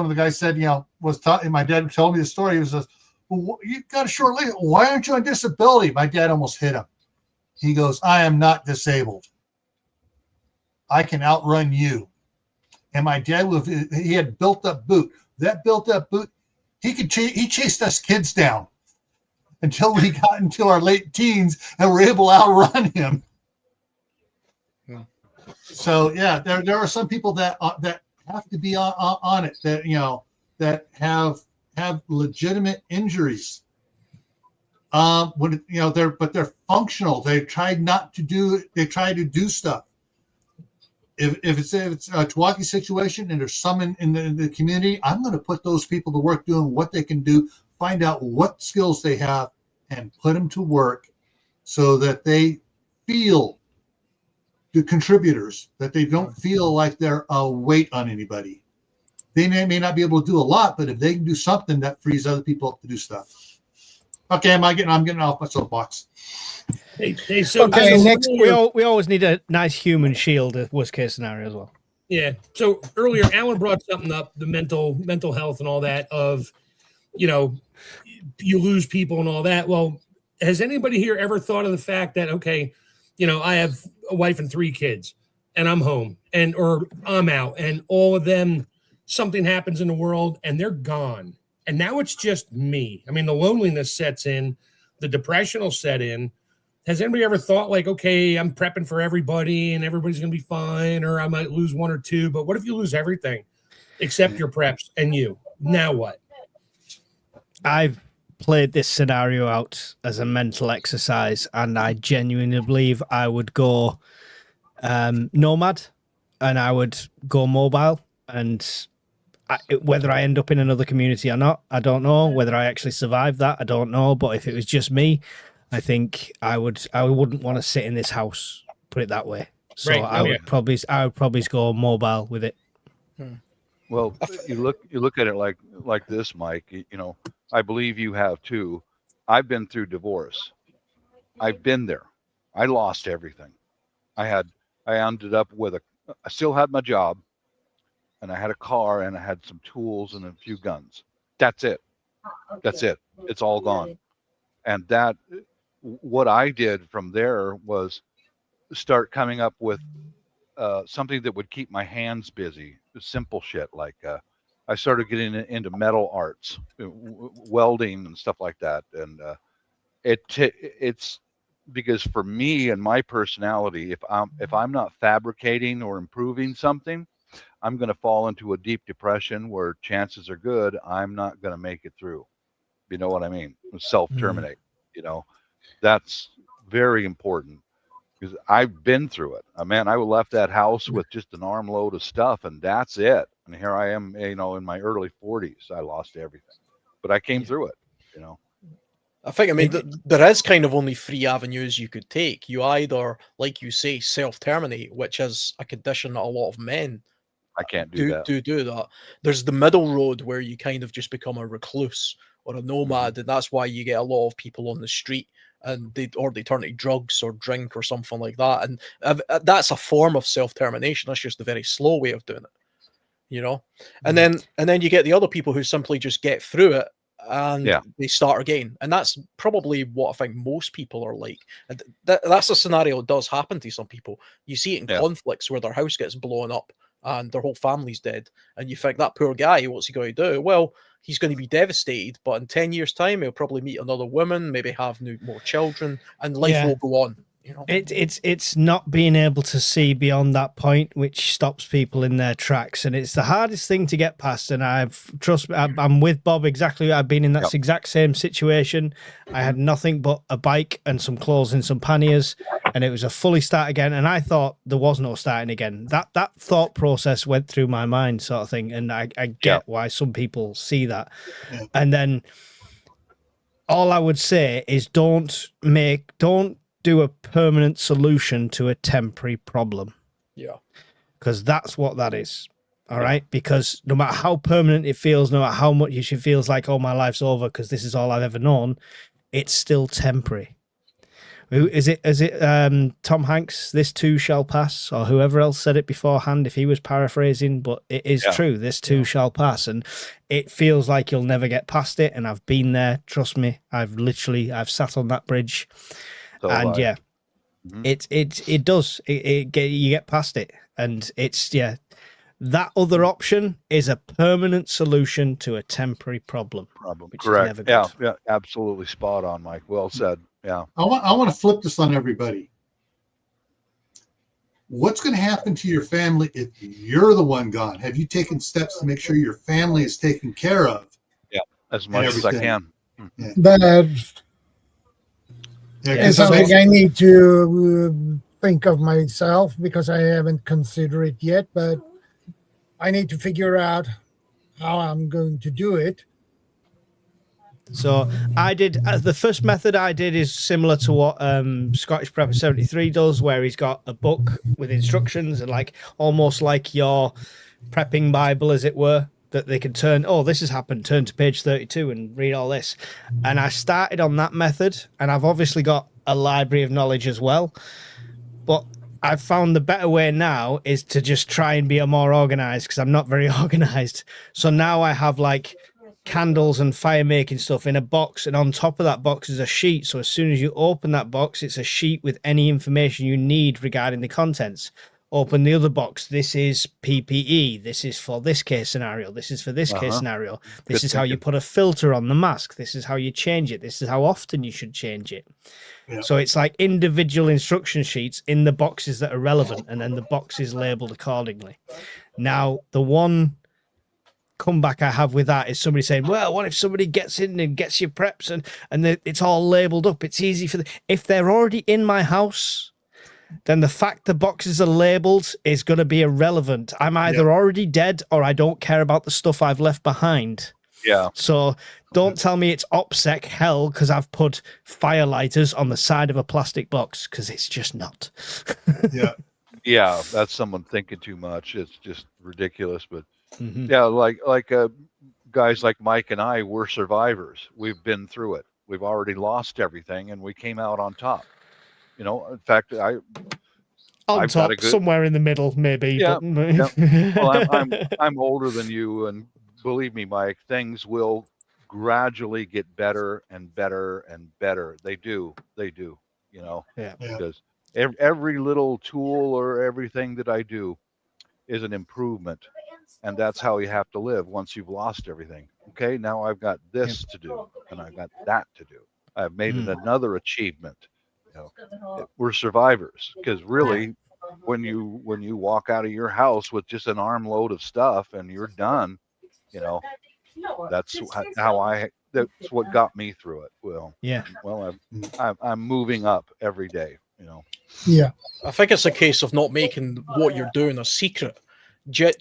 the guys said, and my dad told me the story. He was just, well, you got a short leg. Why aren't you on disability? My dad almost hit him. He goes, I am not disabled. I can outrun you. And my dad, he had built up boot. That built up boot, he chased us kids down until we got into our late teens and were able to outrun him. So there are some people that have to be on it, that have legitimate injuries. They're functional. They try to do stuff. If it's a TEOTWAWKI situation and there's some in the community, I'm going to put those people to work doing what they can do, find out what skills they have, and put them to work so that they feel the contributors, that they don't feel like they're a weight on anybody. They may not be able to do a lot, but if they can do something, that frees other people up to do stuff. Okay, I'm getting off my soapbox. Hey, so Okay, so next- earlier- We always need a nice human shield, worst case scenario as well. Yeah. So earlier, Alan brought something up, the mental health and all that of, you lose people and all that. Well, has anybody here ever thought of the fact that, okay, I have a wife and 3 kids and I'm home or I'm out and all of them, something happens in the world and they're gone. And now it's just me. I mean, the loneliness sets in, the depression will set in. Has anybody ever thought like, okay, I'm prepping for everybody and everybody's going to be fine, or I might lose 1 or 2, but what if you lose everything except your preps and you? Now what? I've played this scenario out as a mental exercise, and I genuinely believe I would go nomad, and I would go mobile, and whether I end up in another community or not, I don't know. Whether I actually survive that, I don't know. But if it was just me, I think I wouldn't want to sit in this house, put it that way. So Right. I would probably go mobile with it. Well, you look at it like this, Mike. I believe you have too. I've been through divorce. I've been there. I lost everything. I ended up with I still had my job, and I had a car, and I had some tools and a few guns. That's it. That's it. It's all gone. And what I did from there was start coming up with something that would keep my hands busy. Simple shit like I started getting into metal arts, welding and stuff like that. And it's because for me and my personality, if I'm not fabricating or improving something, I'm going to fall into a deep depression where chances are good I'm not going to make it through. You know what I mean? Self-terminate. That's very important because I've been through it. I left that house with just an armload of stuff, and that's it. And here I am, in my early 40s. I lost everything, but I came through it. I think, there is kind of only 3 avenues you could take. You either, like you say, self-terminate, which is a condition that a lot of men I can't do that. do that. There's the middle road where you kind of just become a recluse or a nomad, and that's why you get a lot of people on the street and they turn to drugs or drink or something like that. And that's a form of self-termination. That's just a very slow way of doing it, And then you get the other people who simply just get through it and they start again. And that's probably what I think most people are like. And that's a scenario that does happen to some people. You see it in conflicts where their house gets blown up and their whole family's dead, and you think, that poor guy, what's he going to do? Well, he's going to be devastated, but in 10 years' time, he'll probably meet another woman, maybe have more children, and life will go on. It's not being able to see beyond that point which stops people in their tracks, and it's the hardest thing to get past. And I'm with Bob exactly. I've been in that exact same situation. I had nothing but a bike and some clothes and some panniers, and it was a fully start again. And I thought there was no starting again. That thought process went through my mind, sort of thing. And I get why some people see that. And then all I would say is don't do a permanent solution to a temporary problem. Yeah. Because that's what that is. All right. Because no matter how permanent it feels, no matter how much it feels like, oh, my life's over because this is all I've ever known, it's still temporary. Is it Tom Hanks, this too shall pass, or whoever else said it beforehand, if he was paraphrasing, but it is true, this too shall pass. And it feels like you'll never get past it. And I've been there. Trust me. I've sat on that bridge. And it does. You get past it, and it's that other option is a permanent solution to a temporary problem. Correct. Yeah, absolutely spot on, Mike. Well said. Yeah. I want to flip this on everybody. What's going to happen to your family if you're the one gone? Have you taken steps to make sure your family is taken care of? Yeah, as much as I can. It's something I need to think of myself because I haven't considered it yet, but I need to figure out how I'm going to do it. So I did the first method I did is similar to what Scottish Prepper 73 does, where he's got a book with instructions and almost like your prepping Bible, as it were. that they can turn, oh, this has happened, turn to page 32 and read all this. And I started on that method, and I've obviously got a library of knowledge as well. But I've found the better way now is to just try and be a more organized, because I'm not very organized. So now I have like candles and fire making stuff in a box, and on top of that box is a sheet. So as soon as you open that box, it's a sheet with any information you need regarding the contents. Open the other box. This is PPE. This is for this case scenario. This is for this case scenario. This is how you put a filter on the mask. This is how you change it. This is how often you should change it. Yeah. So it's like individual instruction sheets in the boxes that are relevant, and then the boxes labeled accordingly. Now, the one comeback I have with that is somebody saying, well, what if somebody gets in and gets your preps and it's all labeled up? It's easy for if they're already in my house, then the fact the boxes are labeled is going to be irrelevant. I'm either already dead or I don't care about the stuff I've left behind. Yeah. So don't tell me it's OPSEC hell because I've put firelighters on the side of a plastic box, because it's just not. Yeah. Yeah, that's someone thinking too much. It's just ridiculous. But yeah, like guys like Mike and I, we're survivors. We've been through it. We've already lost everything, and we came out on top. You know, in fact, on I've top, got a good, somewhere in the middle, maybe. Yeah, but... Well, I'm older than you, and believe me, Mike, things will gradually get better and better and better. They do. You know, because every little tool or everything that I do is an improvement, and that's how you have to live once you've lost everything. Okay, now I've got this to do, and I've got that to do. I've made it another achievement. You know, we're survivors, because really, when you walk out of your house with just an armload of stuff and you're done, you know, that's what got me through it. Well, I'm moving up every day, you know. Yeah, I think it's a case of not making what you're doing a secret.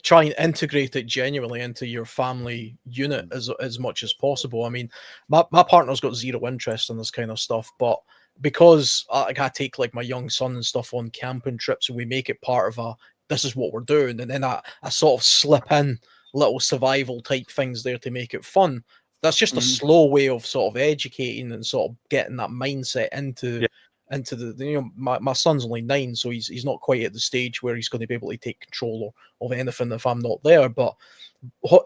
Try and integrate it genuinely into your family unit as much as possible. I mean, my partner's got zero interest in this kind of stuff, but because I take like my young son and stuff on camping trips, and we make it part of this is what we're doing, and then I sort of slip in little survival type things there to make it fun. That's just a slow way of sort of educating and sort of getting that mindset into the, you know, my son's only 9, so he's not quite at the stage where he's going to be able to take control of anything if I'm not there. But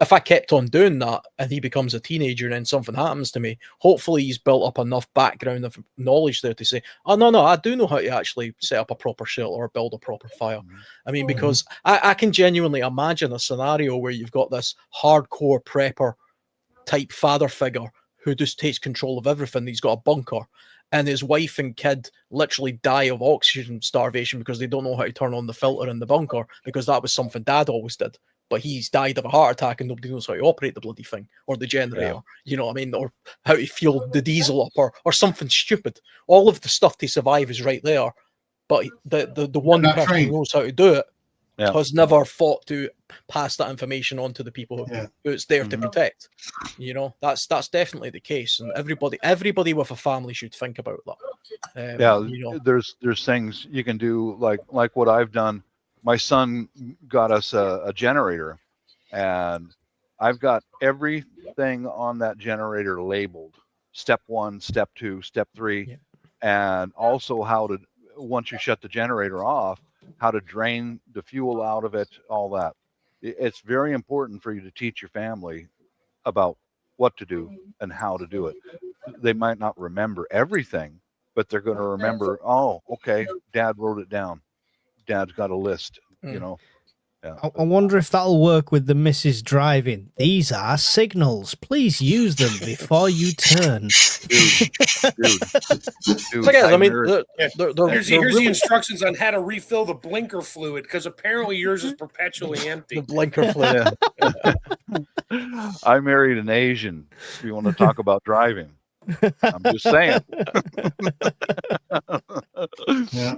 if I kept on doing that and he becomes a teenager and then something happens to me, hopefully he's built up enough background of knowledge there to say, oh, no, I do know how to actually set up a proper shelter or build a proper fire. I mean, because I can genuinely imagine a scenario where you've got this hardcore prepper type father figure who just takes control of everything. He's got a bunker, and his wife and kid literally die of oxygen starvation because they don't know how to turn on the filter in the bunker, because that was something Dad always did. But he's died of a heart attack and nobody knows how to operate the bloody thing or the generator, you know what I mean? Or how to fuel the diesel up or something stupid. All of the stuff to survive is right there. But the one person who knows how to do it has never thought to pass that information on to the people who it's there to protect. You know, that's definitely the case. And everybody with a family should think about that. You know, there's things you can do, like what I've done. My son got us a generator, and I've got everything on that generator labeled. Step 1, step 2, step 3, and also how to, once you shut the generator off, how to drain the fuel out of it, all that. It's very important for you to teach your family about what to do and how to do it. They might not remember everything, but they're going to remember, oh, okay, Dad wrote it down. Dad's got a list, you know. I wonder if that'll work with the missus driving. These are signals. Please use them before you turn. Dude, I mean, here's the instructions on how to refill the blinker fluid, because apparently yours is perpetually empty. The blinker fluid. I married an Asian. If you want to talk about driving, I'm just saying. Yeah.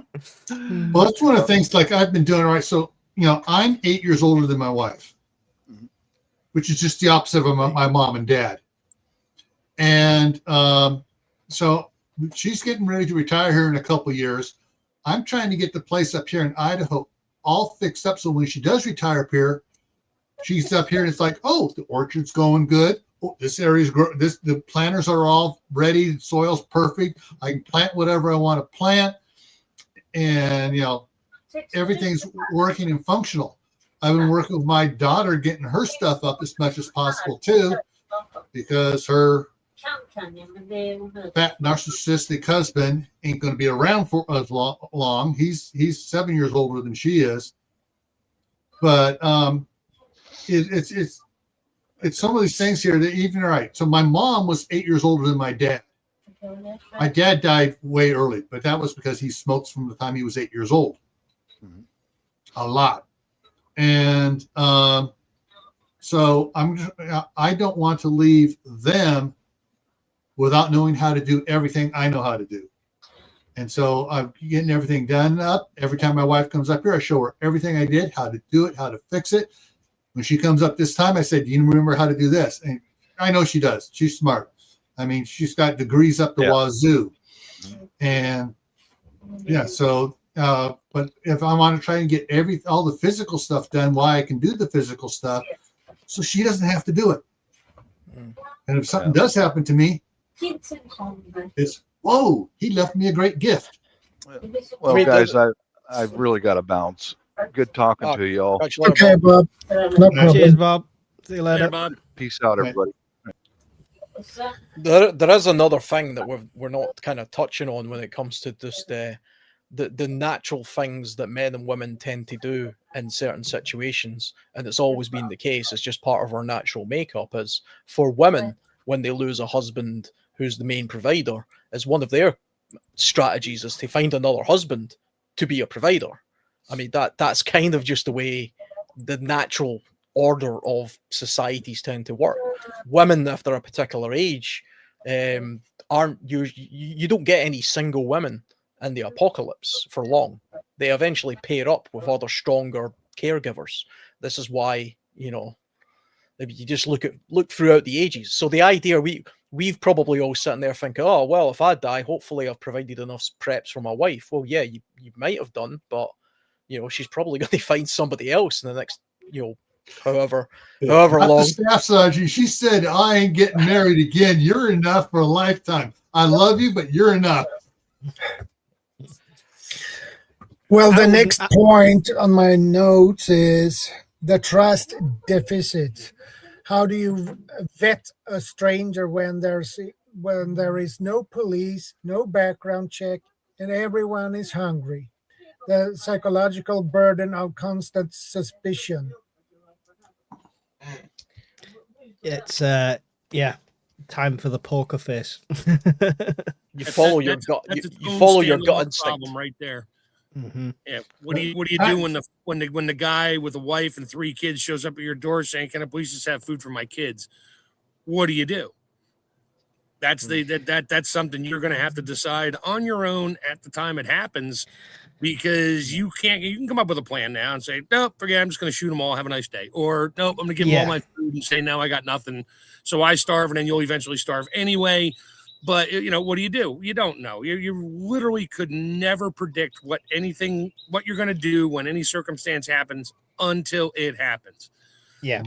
Well, that's one of the things like I've been doing, right? So, you know, I'm 8 years older than my wife, which is just the opposite of my mom and dad. And so she's getting ready to retire here in a couple of years. I'm trying to get the place up here in Idaho all fixed up so when she does retire up here, she's up here and it's like, oh, the orchard's going good. Oh, this area's the planters are all ready. The soil's perfect. I can plant whatever I want to plant, and everything's working and functional. I've been working with my daughter, getting her stuff up as much as possible too, because her fat narcissistic husband ain't going to be around for as long. He's 7 years older than she is, but it's some of these things here that even right. So my mom was 8 years older than my dad. My dad died way early, but that was because he smoked from the time he was 8 years old. A lot. And so I don't want to leave them without knowing how to do everything I know how to do. And so I'm getting everything done up. Every time my wife comes up here, I show her everything I did, how to do it, how to fix it. When she comes up this time, I said, do you remember how to do this? And I know she does. She's smart. I mean, she's got degrees up the wazoo. And so, but if I want to try and get all the physical stuff done, why I can do the physical stuff, so she doesn't have to do it. And if something does happen to me, it's, whoa, he left me a great gift. Well, guys, I've really got to bounce. Good talking to you all. Okay, Bob. No problem. Cheers, Bob. See you later. Hey, Bob. Peace out, everybody. There is another thing that we're not kind of touching on when it comes to just the natural things that men and women tend to do in certain situations, and it's always been the case. It's just part of our natural makeup. Is for women, when they lose a husband who's the main provider, is one of their strategies is to find another husband to be a provider. I mean, that's kind of just the way the natural order of societies tend to work. Women, after a particular age, aren't you don't get any single women in the apocalypse for long. They eventually pair up with other stronger caregivers. This is why, you just look throughout the ages. So the idea we've probably all sitting there thinking, oh well, if I die, hopefully I've provided enough preps for my wife. Well, yeah, you might have done, but she's probably going to find somebody else in the next, however long. The staff sergeant, she said, I ain't getting married again. You're enough for a lifetime. I love you, but you're enough. Well, the next point on my notes is the trust deficit. How do you vet a stranger when there is no police, no background check, and everyone is hungry? The psychological burden of constant suspicion. It's time for the poker face. You follow your gut. You follow your gut instinct. Problem right there. Mm-hmm. Yeah. What do you do when the guy with a wife and 3 kids shows up at your door saying, "Can I please just have food for my kids?" What do you do? That's that's something you're going to have to decide on your own at the time it happens, because you can come up with a plan now and say, "No, forget it, I'm just going to shoot them all. Have a nice day." Or, "No, I'm going to give them all my food and say, now I got nothing. So I starve, and then you'll eventually starve anyway." But, what do? You don't know. You literally could never predict what you're going to do when any circumstance happens until it happens. Yeah.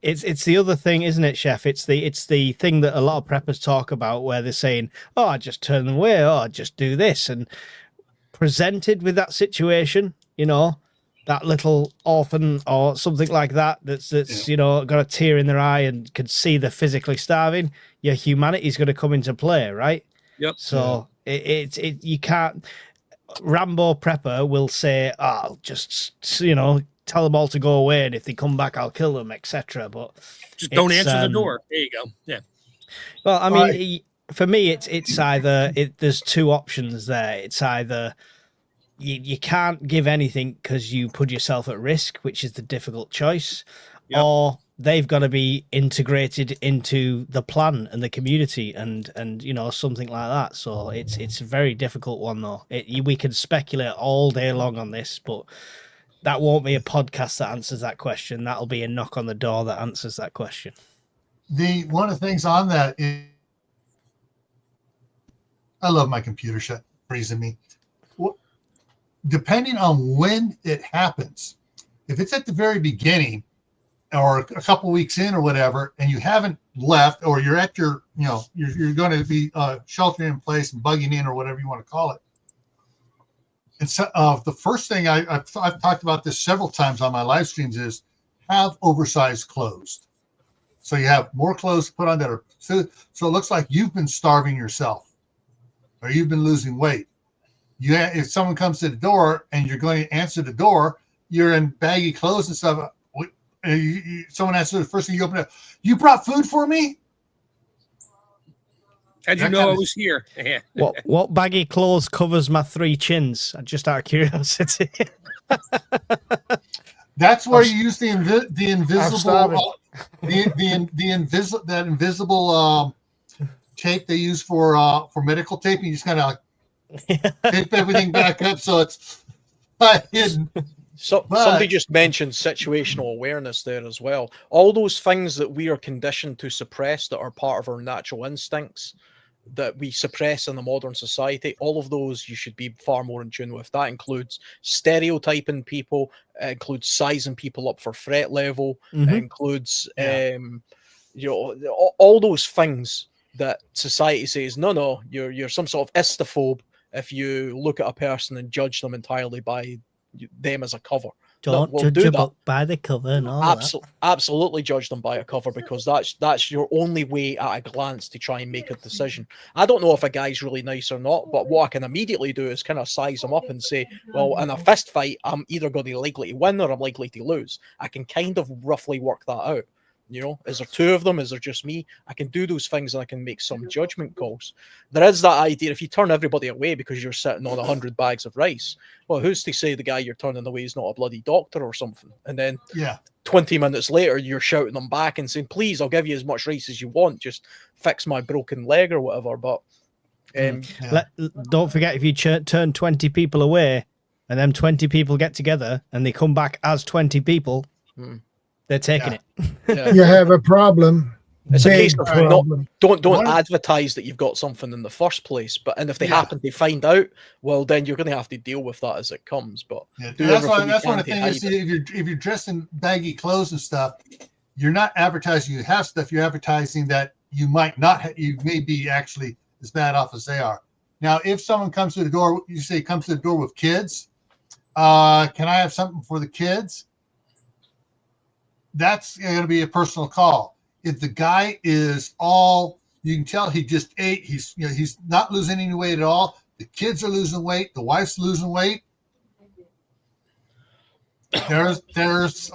It's the other thing, isn't it, Chef? It's the thing that a lot of preppers talk about, where they're saying, "Oh, I just turn them away. Oh, I just do this." And presented with that situation, that little orphan or something like that's got a tear in their eye and can see they're physically starving, your humanity's going to come into play, right? Yep. So you can't. Rambo prepper will say, "Oh, just tell them all to go away, and if they come back, I'll kill them," etc. But just don't answer the door. There you go. Yeah. Well, I mean, for me, it's either there's two options there. It's either you can't give anything because you put yourself at risk, which is the difficult choice, or they've got to be integrated into the plan and the community and something like that. So it's a very difficult one, though. We can speculate all day long on this, but that won't be a podcast that answers that question. That'll be a knock on the door that answers that question. One of the things on that is, I love my computer freezing me. Depending on when it happens, if it's at the very beginning or a couple weeks in or whatever, and you haven't left, or you're at your, you're going to be sheltering in place and bugging in or whatever you want to call it. And so the first thing I've talked about this several times on my live streams is have oversized clothes. So you have more clothes to put on that are so it looks like you've been starving yourself or you've been losing weight. If someone comes to the door and you're going to answer the door, you're in baggy clothes and stuff. Someone answers the first thing you open up. You brought food for me? How'd you know I was here? What baggy clothes covers my 3 chins? Just out of curiosity. That's where you use the invisible that invisible tape they use for medical taping. You just kind of tape everything back up so it's not hidden. So somebody just mentioned situational awareness there as well. All those things that we are conditioned to suppress that are part of our natural instincts that we suppress in the modern society, all of those you should be far more in tune with. That includes stereotyping people, it includes sizing people up for threat level, it includes all those things that society says, no, you're some sort of istophobe if you look at a person and judge them entirely by them as a cover. Don't judge a book by the cover and all that. Absolutely judge them by a cover, because that's your only way at a glance to try and make a decision. I don't know if a guy's really nice or not, but what I can immediately do is kind of size them up and say, well, in a fist fight, I'm either going to be likely to win or I'm likely to lose. I can kind of roughly work that out. Is there 2 of them? Is there just me? I can do those things and I can make some judgment calls. There is that idea, if you turn everybody away because you're sitting on 100 bags of rice, well, who's to say the guy you're turning away is not a bloody doctor or something? And then 20 minutes later, you're shouting them back and saying, please, I'll give you as much rice as you want. Just fix my broken leg or whatever. But don't forget, if you turn 20 people away and then 20 people get together and they come back as 20 people, they're taking it. You have a problem. It's a case of don't advertise that you've got something in the first place. And if they happen to find out, well, then you're going to have to deal with that as it comes. But that's one of the things. If you're dressed in baggy clothes and stuff, you're not advertising you have stuff. You're advertising that you might not. You may be actually as bad off as they are. Now, if someone comes to the door, you say comes to the door with kids. Can I have something for the kids? That's going to be a personal call. If the guy is you can tell he just ate. He's not losing any weight at all. The kids are losing weight. The wife's losing weight. There's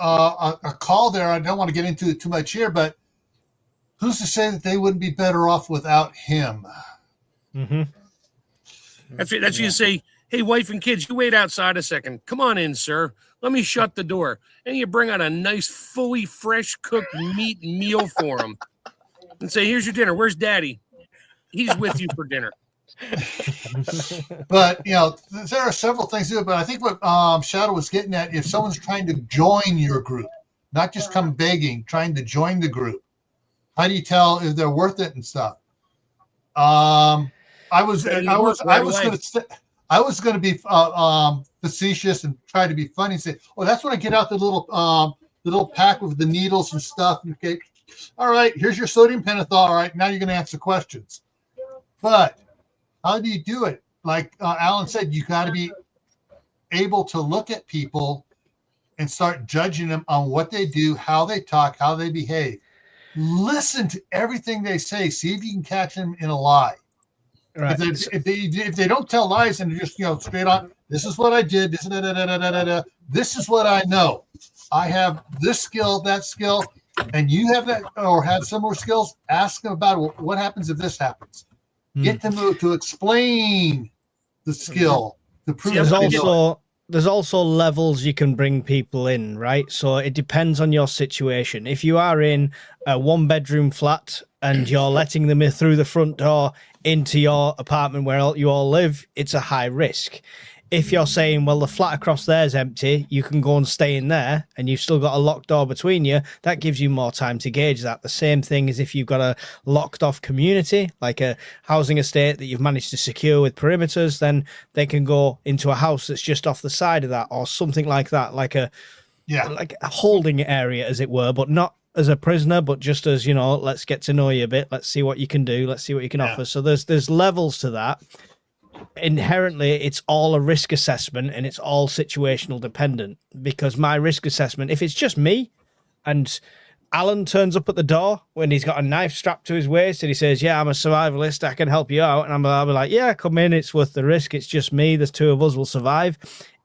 a call there. I don't want to get into it too much here, but who's to say that they wouldn't be better off without him? That's you say, hey, wife and kids, you wait outside a second. Come on in, sir. Let me shut the door. And you bring out a nice, fully fresh cooked meat meal for them and say, here's your dinner. Where's daddy? He's with you for dinner. But, there are several things to it. But I think what Shadow was getting at, if someone's trying to join your group, not just come begging, trying to join the group, how do you tell if they're worth it and stuff? I was going to be facetious and try to be funny and say, "Oh, that's when I get out the little pack with the needles and stuff." Okay, all right, here's your sodium pentothal. All right, now you're going to answer questions. But how do you do it? Like Alan said, you got to be able to look at people and start judging them on what they do, how they talk, how they behave. Listen to everything they say. See if you can catch them in a lie. Right. If they don't tell lies and just straight on, this is what I did, this is what I know. I have this skill, that skill, and you have that or have similar skills. Ask them about what happens if this happens. Get them to explain the skill. To prove there's also levels you can bring people in, right? So it depends on your situation. If you are in a 1-bedroom flat and you're letting them in through the front door into your apartment where you all live, it's a high risk. If you're saying, well, the flat across there is empty, you can go and stay in there and you've still got a locked door between you, that gives you more time to gauge that. The same thing as if you've got a locked off community, like a housing estate that you've managed to secure with perimeters, then they can go into a house that's just off the side of that or something like that, like a Yeah. like a holding area, as it were, but not as a prisoner, but just as, let's get to know you a bit. Let's see what you can do. Let's see what you can offer. So there's levels to that. Inherently, it's all a risk assessment and it's all situational dependent, because my risk assessment, if it's just me and Alan turns up at the door when he's got a knife strapped to his waist and he says, yeah, I'm a survivalist, I can help you out. And I'll be like, yeah, come in. It's worth the risk. It's just me. There's two of us will survive.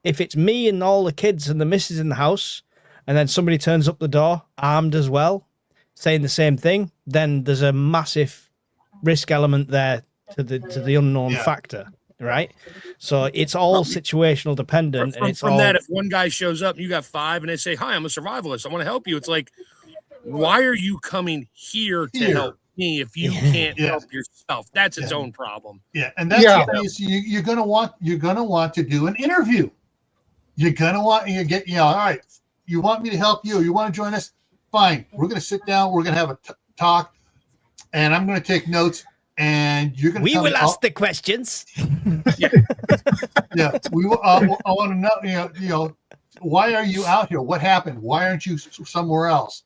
If it's me and all the kids and the missus in the house, and then somebody turns up the door armed as well, saying the same thing, then there's a massive risk element there to the unknown factor, right? So it's all situational dependent. From that, if one guy shows up and you got 5 and they say, hi, I'm a survivalist, I want to help you. It's like, why are you coming here to help me if you can't help yourself? That's its own problem. Yeah, and that's the thing is you're gonna want to do an interview. You're gonna want all right. You want me to help you? You want to join us? Fine. We're gonna sit down. We're gonna have a talk, and I'm gonna take notes. And you're gonna. We will ask the questions. Yeah. We will. I want to know. Why are you out here? What happened? Why aren't you somewhere else?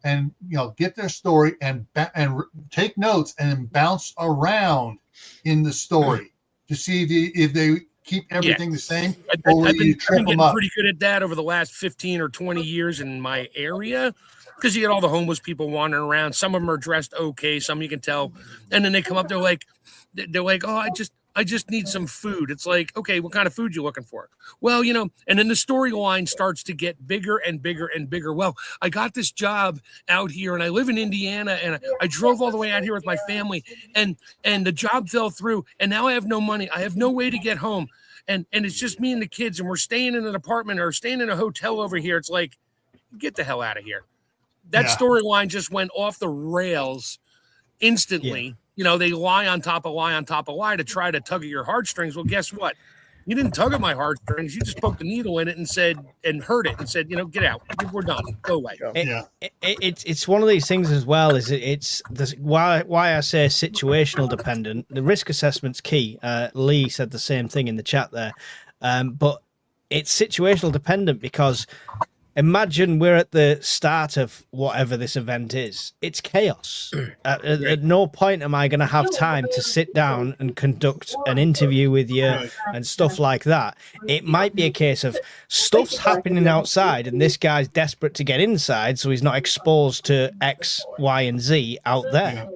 And get their story and take notes and bounce around in the story to see if they keep everything the same, or I've been trip them getting up. pretty good at that over the last 15 or 20 years in my area, because you get all the homeless people wandering around. Some of them are dressed okay, some you can tell, and then they come up, they're like, oh, I just need some food. It's like, okay, what kind of food you looking for? Well, and then the storyline starts to get bigger and bigger and bigger. Well, I got this job out here and I live in Indiana and I drove all the way out here with my family and the job fell through and now I have no money. I have no way to get home. And it's just me and the kids and we're staying in an apartment or staying in a hotel over here. It's like, get the hell out of here. That storyline just went off the rails instantly. Yeah. They lie on top of lie on top of lie to try to tug at your heartstrings. Well, guess what? You didn't tug at my heartstrings. You just poked the needle in it and hurt it and said, get out. We're done. Go away. It's one of these things as well. It's why I say situational dependent. The risk assessment's key. Lee said the same thing in the chat there, but it's situational dependent because. Imagine we're at the start of whatever this event is. It's chaos. At no point am I going to have time to sit down and conduct an interview with you and stuff like that. It might be a case of stuff's happening outside and this guy's desperate to get inside so he's not exposed to X, Y, and Z out there.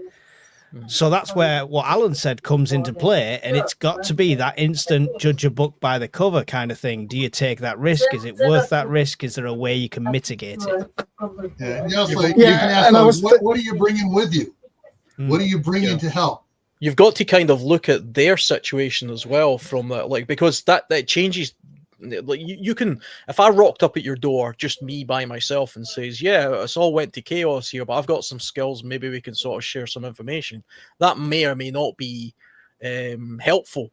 So that's where what Alan said comes into play, and it's got to be that instant judge a book by the cover kind of thing. Do you take that risk? Is it worth that risk? Is there a way you can mitigate it? You can ask them, what are you bringing with you? What are you bringing to help? You've got to kind of look at their situation as well from that, because that changes. Like you can, if I rocked up at your door, just me by myself, and says, yeah, it's all went to chaos here, but I've got some skills, maybe we can sort of share some information. That may or may not be helpful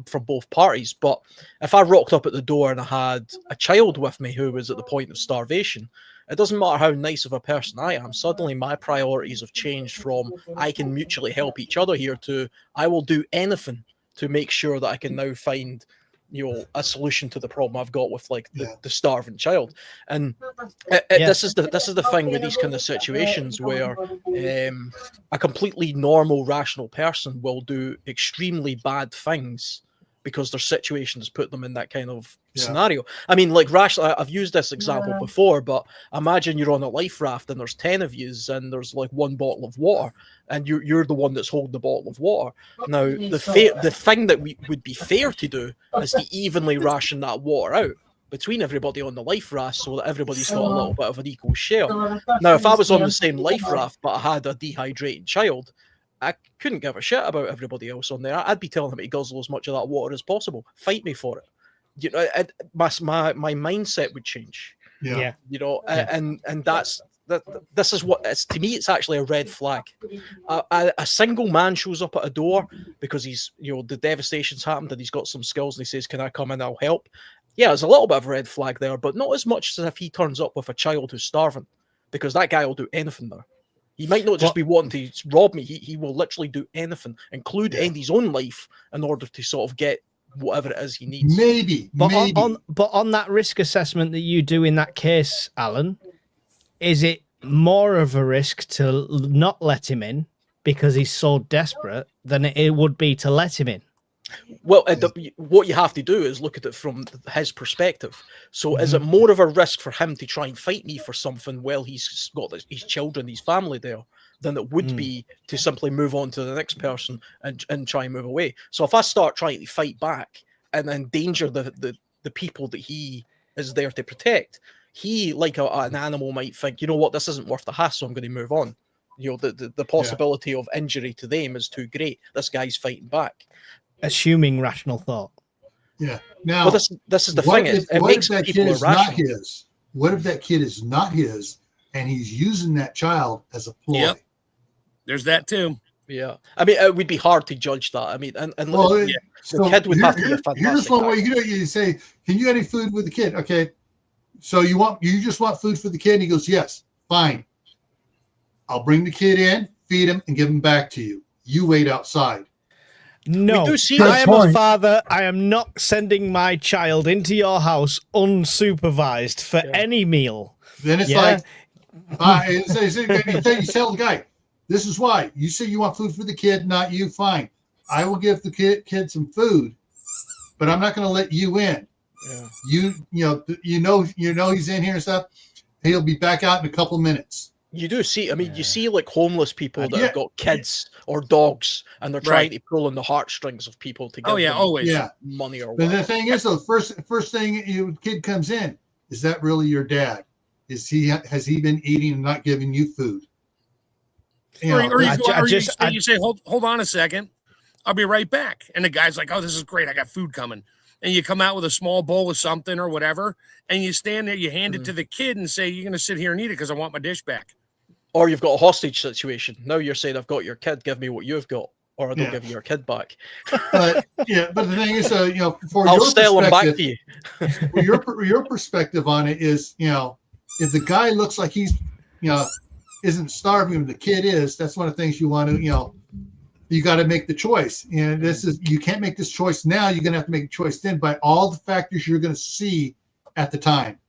from both parties. But if I rocked up at the door and I had a child with me who was at the point of starvation, it doesn't matter how nice of a person I am, suddenly my priorities have changed from I can mutually help each other here to I will do anything to make sure that I can now find a solution to the problem I've got with the starving child. And this is the thing with these kind of situations where a completely normal, rational person will do extremely bad things because their situation has put them in that kind of scenario. I mean, rational, I've used this example before, but imagine you're on a life raft and there's 10 of you and there's one bottle of water and you're the one that's holding the bottle of water. Now, the thing that would be fair to do is to evenly ration that water out between everybody on the life raft so that everybody's got a little bit of an equal share. Now, if I was on the same life raft but I had a dehydrated child, I couldn't give a shit about everybody else on there. I'd be telling him to guzzle as much of that water as possible. Fight me for it. My mindset would change. And this is what it's to me. It's actually a red flag. A single man shows up at a door because he's the devastation's happened and he's got some skills and he says, "Can I come in? I'll help." Yeah, there's a little bit of a red flag there, but not as much as if he turns up with a child who's starving, because that guy will do anything there. He might not just be wanting to rob me. He will literally do anything, include end his own life in order to sort of get whatever it is he needs. Maybe, But maybe. on that risk assessment that you do in that case, Alan, is it more of a risk to not let him in because he's so desperate than it would be to let him in? Well, what you have to do is look at it from his perspective. So is it more of a risk for him to try and fight me for something while he's got his children, his family there, than it would be to simply move on to the next person and try and move away? So if I start trying to fight back and endanger the people that he is there to protect, he, like an animal, might think, you know what, this isn't worth the hassle, I'm going to move on. You know, the possibility of injury to them is too great. This guy's fighting back. Assuming rational thought. Yeah. Now, Well, this is the what thing. if, It what if makes that people kid is not irrational. his? What if that kid is not his, and he's using that child as a ploy? Yep. There's that too. Yeah, I mean, it would be hard to judge that. I mean, and Well, the kid would have to be a fantastic here's one way actor. you do it. You say, "Can you get any food with the kid?" Okay. So you just want food for the kid? And he goes, "Yes." Fine. I'll bring the kid in, feed him, and give him back to you. You wait outside. No, do see I am that. a father. I am not sending my child into your house unsupervised for any meal. Then it's Yeah. like, you tell the guy, "This is why. You say you want food for the kid, not you. Fine. I will give the kid some food, but I'm not going to let you in. Yeah. You know he's in here and stuff. He'll be back out in a couple minutes." You do see, I mean, you see like homeless people that Yeah. have got kids or dogs, and they're trying Right. to pull on the heartstrings of people to give Oh yeah, them always. Yeah. money or But whatever. the thing is, though, first thing your kid comes in, is that really your dad? Has he been eating and not giving you food? You know, Or you, I go, ju- I or just- you say, hold on a second, I'll be right back. And the guy's like, "Oh, this is great. I got food coming." And you come out with a small bowl of something or whatever, and you stand there, you hand it to the kid and say, "You're going to sit here and eat it because I want my dish back." Or you've got a hostage situation. Now you're saying, I've got your kid, give me what you've got, or I don't Yeah. give you your kid back. but the thing is, for I'll your sell him back to perspective, you. for your perspective on it is, if the guy looks like he's, isn't starving, the kid is. That's one of the things you want to, you got to make the choice. And you can't make this choice now. You're going to have to make a choice then by all the factors you're going to see at the time.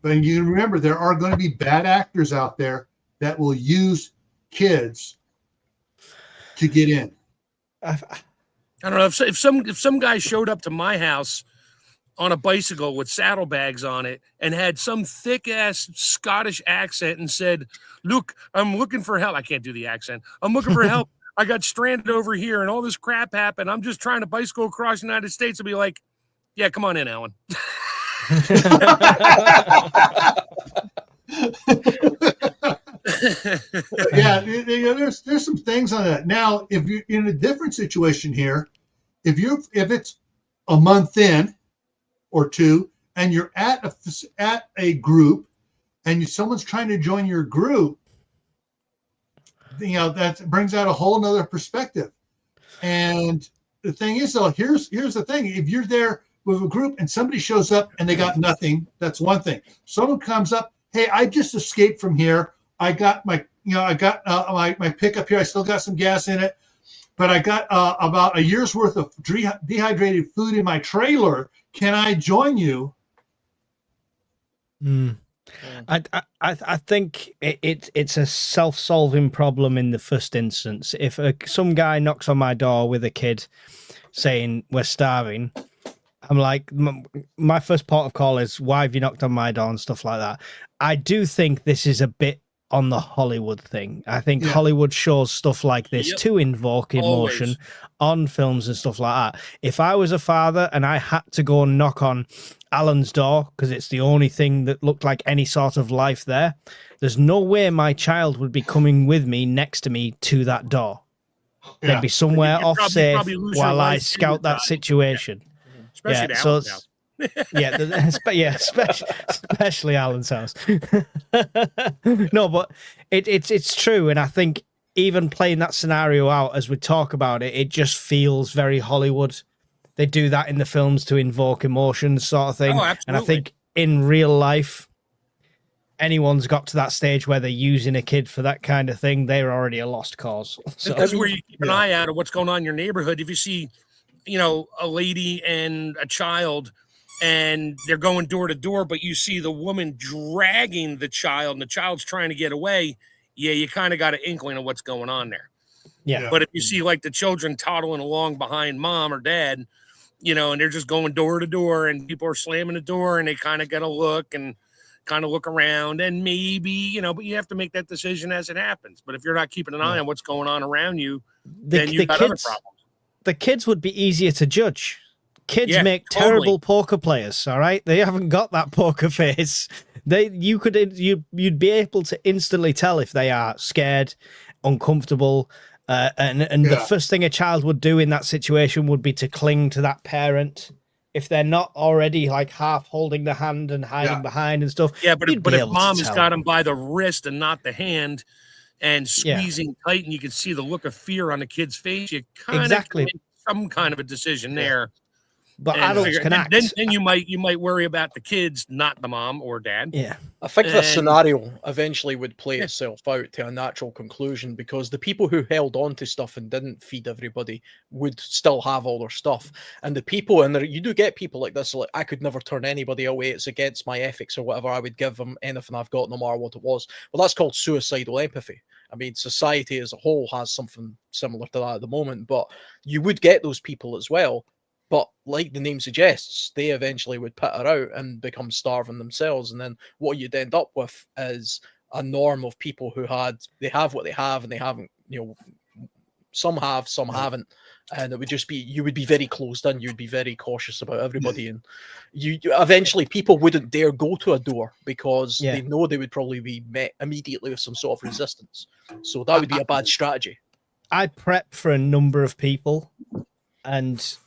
But you remember, there are going to be bad actors out there that will use kids to get in. I don't know if some guy showed up to my house on a bicycle with saddlebags on it and had some thick ass Scottish accent and said, "Look, I'm looking for help." I can't do the accent. "I'm looking for help. I got stranded over here and all this crap happened. I'm just trying to bicycle across the United States." I'll be like, "Yeah, come on in, Alan." Yeah, there's some things on that. Now, if you're in a different situation here, if it's a month in or two, and you're at a group, and someone's trying to join your group, that brings out a whole nother perspective. And the thing is, though, here's the thing: if you're there with a group and somebody shows up and they got nothing, that's one thing. Someone comes up, "Hey, I just escaped from here. I got my pickup here. I still got some gas in it, but I got about a year's worth of dehydrated food in my trailer. Can I join you?" I think it's a self-solving problem in the first instance. If some guy knocks on my door with a kid saying we're starving, I'm like, my first port of call is, "Why have you knocked on my door?" and stuff like that. I do think this is a bit on the Hollywood thing. I think Hollywood shows stuff like this to invoke emotion Always. on films and stuff like that. If I was a father and I had to go and knock on Alan's door because it's the only thing that looked like any sort of life there, there's no way my child would be coming with me next to me to that door. Yeah. They'd be somewhere You'd off safe probably lose your while I life scout that anytime. situation. Especially Yeah, to so Alan's it's- house. especially Alan's house. No, but it's true, and I think even playing that scenario out as we talk about it, it just feels very Hollywood. They do that in the films to invoke emotions, sort of thing. Oh, And I absolutely. think in real life, anyone's got to that stage where they're using a kid for that kind of thing, they're already a lost cause. So That's where you keep an eye out of what's going on in your neighborhood. If you see a lady and a child, and they're going door to door, but you see the woman dragging the child and the child's trying to get away. Yeah, you kind of got an inkling of what's going on there. Yeah. But if you see like the children toddling along behind mom or dad, and they're just going door to door and people are slamming the door and they kind of get a look and kind of look around and maybe, but you have to make that decision as it happens. But if you're not keeping an eye on what's going on around you, then you've got other problems. The kids would be easier to judge. Kids make totally. terrible poker players, all right? They haven't got that poker face. You'd be able to instantly tell if they are scared, uncomfortable, and the first thing a child would do in that situation would be to cling to that parent if they're not already like half holding the hand and hiding behind and stuff. Yeah, but if mom has got him by the wrist and not the hand and squeezing tight, and you can see the look of fear on the kid's face, you kind of make some kind of a decision there. But adults can act. Then you might worry about the kids, not the mom or dad. Yeah. I think the scenario eventually would play itself out to a natural conclusion, because the people who held on to stuff and didn't feed everybody would still have all their stuff. And the people, and you do get people like this, like, I could never turn anybody away. It's against my ethics or whatever. I would give them anything I've got, no matter what it was. Well, that's called suicidal empathy. I mean, society as a whole has something similar to that at the moment, but you would get those people as well. But like the name suggests, they eventually would peter out and become starving themselves. And then what you'd end up with is a norm of people who they have what they have and they haven't, some have, some haven't. And it would just be, you would be very closed in. You'd be very cautious about everybody. And you eventually people wouldn't dare go to a door because they know they would probably be met immediately with some sort of resistance. So that would be a bad strategy. I prep for a number of people, and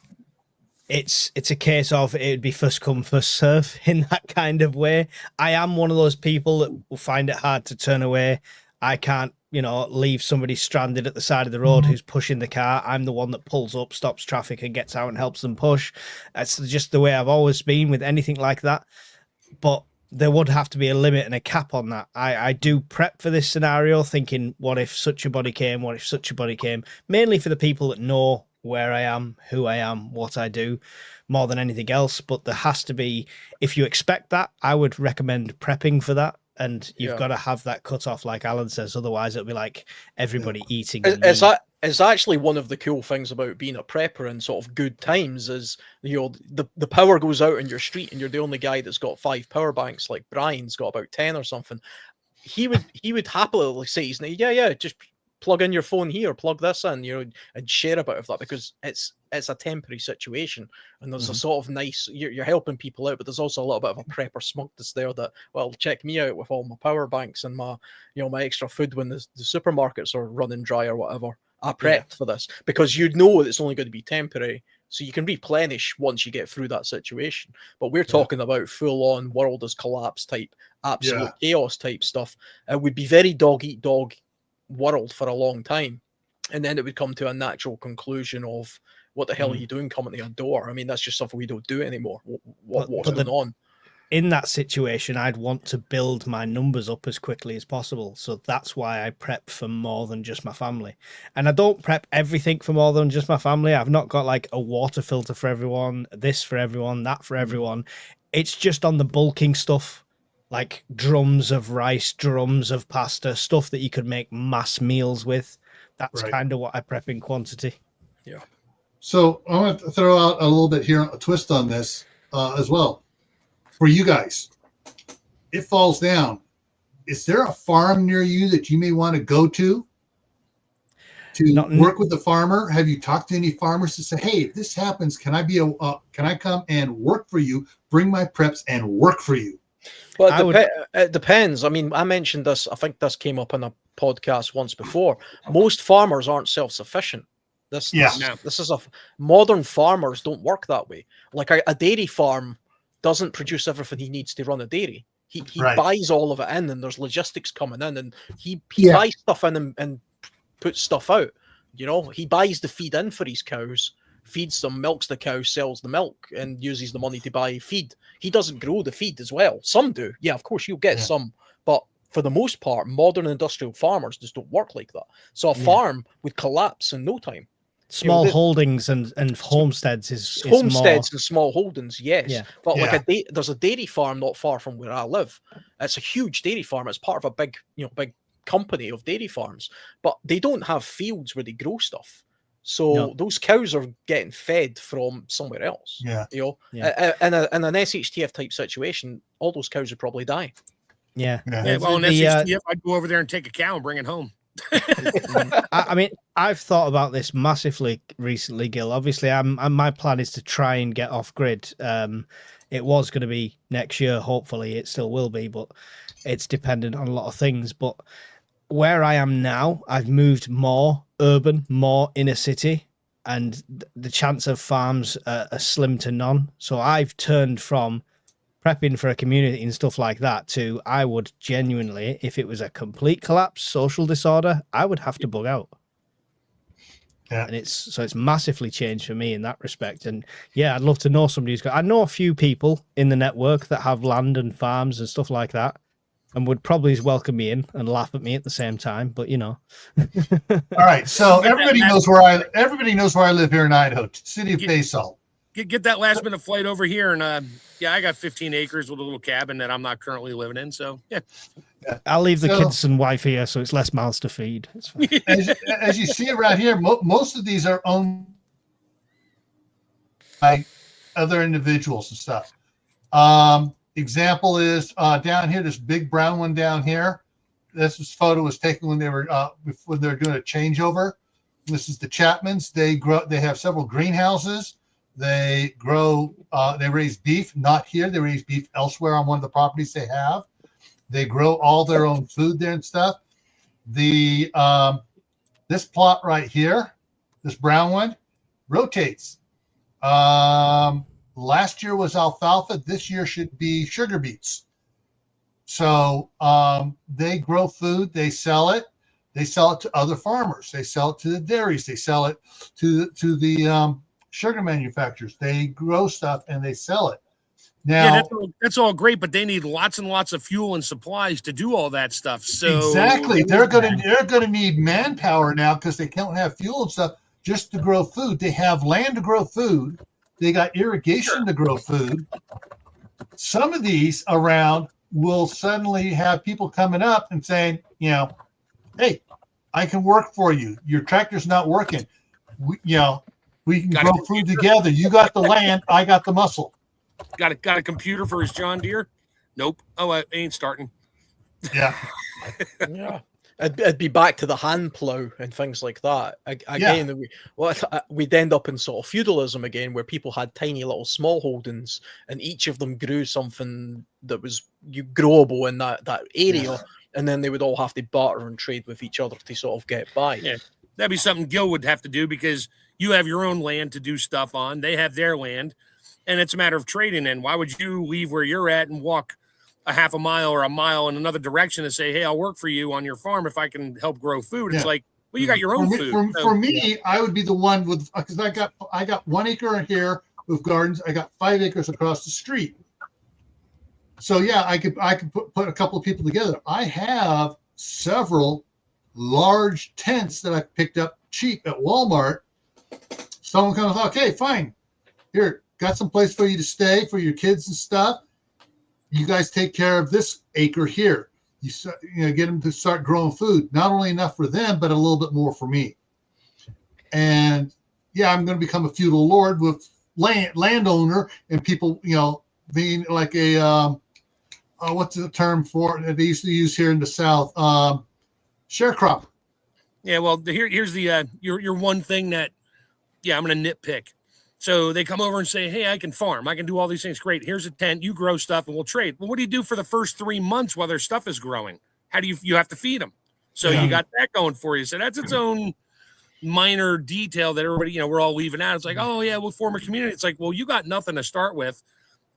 it's a case of it would be first come, first serve in that kind of way. I am one of those people that will find it hard to turn away. I can't, leave somebody stranded at the side of the road who's pushing the car. I'm the one that pulls up, stops traffic and gets out and helps them push. That's just the way I've always been with anything like that. But there would have to be a limit and a cap on that. I do prep for this scenario thinking, what if such a body came? What if such a body came? Mainly for the people that know where I am, who I am, what I do, more than anything else. But there has to be, if you expect that, I would recommend prepping for that. And you've got to have that cut off, like Alan says. Otherwise, it'll be like everybody eating. It's actually one of the cool things about being a prepper in sort of good times is, the power goes out in your street and you're the only guy that's got 5 power banks. Like Brian's got about 10 or something. He would happily say, just plug in your phone here, plug this in, and share a bit of that, because it's a temporary situation, and there's a sort of nice, you're helping people out, but there's also a little bit of a prepper smugness there that, well, check me out with all my power banks and my, my extra food when the supermarkets are running dry or whatever. I prepped for this, because it's only going to be temporary, so you can replenish once you get through that situation. But we're talking about full-on world has collapsed type, absolute chaos type stuff. It would be very dog-eat-dog world for a long time, and then it would come to a natural conclusion of, what the hell are you doing coming to your door? I mean, that's just something we don't do anymore. What's going on? In that situation, I'd want to build my numbers up as quickly as possible. So that's why I prep for more than just my family. And I don't prep everything for more than just my family. I've not got like a water filter for everyone, this for everyone, that for everyone. It's just on the bulking stuff, like drums of rice, drums of pasta, stuff that you could make mass meals with. That's kind of what I prep in quantity. Yeah. So I want to throw out a little bit here, a twist on this as well. For you guys, it falls down. Is there a farm near you that you may want to go to work with the farmer? Have you talked to any farmers to say, hey, if this happens, can I come and work for you, bring my preps and work for you? Well, it depends. I mean, I mentioned this, I think this came up in a podcast once before. Most farmers aren't self-sufficient. This is modern farmers don't work that way. Like a dairy farm doesn't produce everything he needs to run a dairy. He buys all of it in, and there's logistics coming in, and he buys stuff in and puts stuff out. He buys the feed in for his cows, feeds them, milks the cow, sells the milk, and uses the money to buy feed. He doesn't grow the feed as well. Some do. Yeah, of course, you'll get some, but for the most part, modern industrial farmers just don't work like that. So a farm would collapse in no time. small holdings and homesteads is homesteads more... and small holdings, yes. Yeah. But like there's a dairy farm not far from where I live. It's a huge dairy farm. It's part of a big company of dairy farms, but they don't have fields where they grow stuff. So those cows are getting fed from somewhere else. Yeah. In an SHTF type situation, all those cows would probably die. Yeah. Well, in SHTF, I'd go over there and take a cow and bring it home. I mean, I've thought about this massively recently, Gil. Obviously, my plan is to try and get off grid. It was going to be next year. Hopefully, it still will be, but it's dependent on a lot of things. But where I am now, I've moved more urban, more inner city, and the chance of farms are slim to none. So I've turned from prepping for a community and stuff like that to, I would genuinely, if it was a complete collapse, social disorder, I would have to bug out. Yeah. And it's massively changed for me in that respect. And yeah, I'd love to know somebody who's got, I know a few people in the network that have land and farms and stuff like that, and would probably welcome me in and laugh at me at the same time, but you know. All right. So everybody knows where I live here in Idaho, city of Basalt. Get that last minute flight over here, and I got 15 acres with a little cabin that I'm not currently living in. So yeah, I'll leave the kids and wife here, so it's less mouths to feed. It's fine. As you see around here, most of these are owned by other individuals and stuff. Example is down here, this big brown one down here. This photo was taken when they were doing a changeover. This is the Chapmans. They have several greenhouses. They grow, they raise beef, not here. They raise beef elsewhere on one of the properties they have. They grow all their own food there and stuff. This plot right here, this brown one, rotates. Last year was alfalfa. This year should be sugar beets. So they grow food. They sell it. They sell it to other farmers. They sell it to the dairies. They sell it to the sugar manufacturers. They grow stuff and they sell it. Now, that's all great, but they need lots and lots of fuel and supplies to do all that stuff. So exactly, they're going to need manpower now because they can't have fuel and stuff just to grow food. They have land to grow food. They got irrigation to grow food. Some of these around will suddenly have people coming up and saying, hey, I can work for you. Your tractor's not working. We can grow food together. You got the land. I got the muscle. Got a computer for his John Deere? Nope. Oh, I ain't starting. Yeah. Yeah. It'd be back to the hand plow and things like that. Again, we'd end up in sort of feudalism again, where people had tiny little small holdings, and each of them grew something that was growable in that area, and then they would all have to barter and trade with each other to sort of get by. Yeah, that'd be something Gil would have to do because you have your own land to do stuff on. They have their land, and it's a matter of trading. And why would you leave where you're at and walk a half a mile or a mile in another direction and say, hey, I'll work for you on your farm if I can help grow food? It's like, well, you got your own food. For me, I would be the one with, because I got 1 acre here with gardens. I got 5 acres across the street. So yeah, I could put a couple of people together. I have several large tents that I picked up cheap at Walmart. Someone comes, okay, fine. Here, got some place for you to stay for your kids and stuff. You guys take care of this acre here. You get them to start growing food. Not only enough for them, but a little bit more for me. And yeah, I'm going to become a feudal lord with landowner and people, being like a what's the term for it? They used to use here in the South, sharecropper. Yeah, well, here's the your one thing that, I'm going to nitpick. So they come over and say, hey, I can farm. I can do all these things. Great. Here's a tent. You grow stuff and we'll trade. Well, what do you do for the first 3 months while their stuff is growing? How do you have to feed them? So you got that going for you. So that's its own minor detail that everybody, we're all leaving out. It's like, oh yeah, we'll form a community. It's like, well, you got nothing to start with.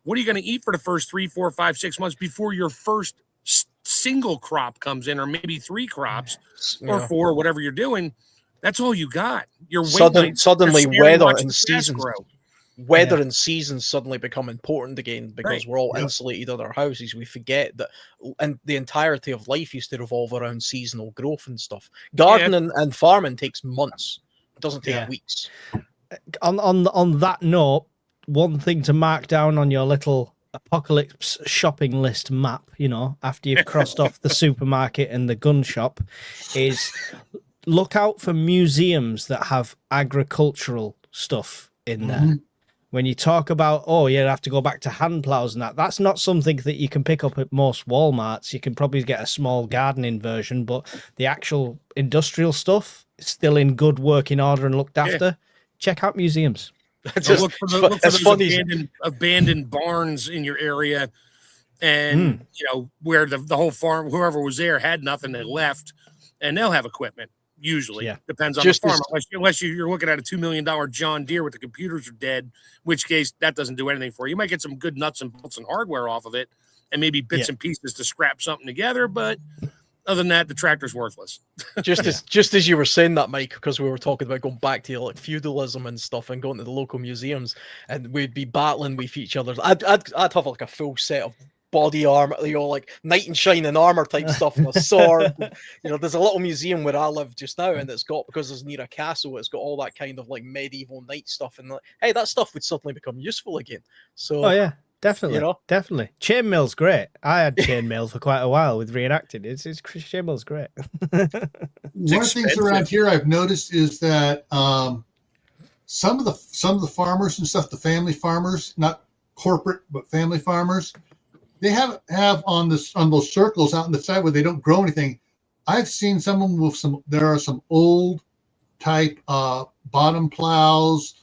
What are you going to eat for the first 3, 4, 5, 6 months before your first single crop comes in, or maybe 3 crops or 4, whatever you're doing? That's all you got. You're suddenly weather and seasons. Weather and seasons suddenly become important again because we're all insulated in our houses. We forget that, and the entirety of life used to revolve around seasonal growth and stuff. Gardening and farming takes months It doesn't take Yeah. weeks. On that note, one thing to mark down on your little apocalypse shopping list map, you know, after you've crossed off the supermarket and the gun shop, is look out for museums that have agricultural stuff in there. When you talk about, oh, you have to go back to hand plows and that's not something that you can pick up at most Walmarts. You can probably get a small gardening version, but the actual industrial stuff is still in good working order and looked after. Check out museums. Just, look for those funny. abandoned barns in your area, and you know where the whole farm, whoever was there had nothing, they left, and they'll have equipment. Usually, depends on Just the farm. Unless you're looking at a $2 million John Deere with the computers are dead, in which case that doesn't do anything for you. You might get some good nuts and bolts and hardware off of it, and maybe bits and pieces to scrap something together. But other than that, the tractor's worthless. Just as you were saying that, Mike, because we were talking about going back to like feudalism and stuff, and going to the local museums, and we'd be battling with each other. I'd have like a full set of body armor, you know, like knight in shining armor type stuff, and a sword. You know, there's a little museum where I live just now, and it's got, because it's near a castle, it's got all that kind of like medieval knight stuff, and like, hey, that stuff would suddenly become useful again. So, oh yeah, definitely, you know, definitely. Chainmail's great. I had chainmail for quite a while with reenacted. It's chainmail's great. One of the things around here I've noticed is that some of the farmers and stuff, the family farmers, not corporate but family farmers, they have on those circles out on the side where they don't grow anything. I've seen some of them with there are some old type bottom plows.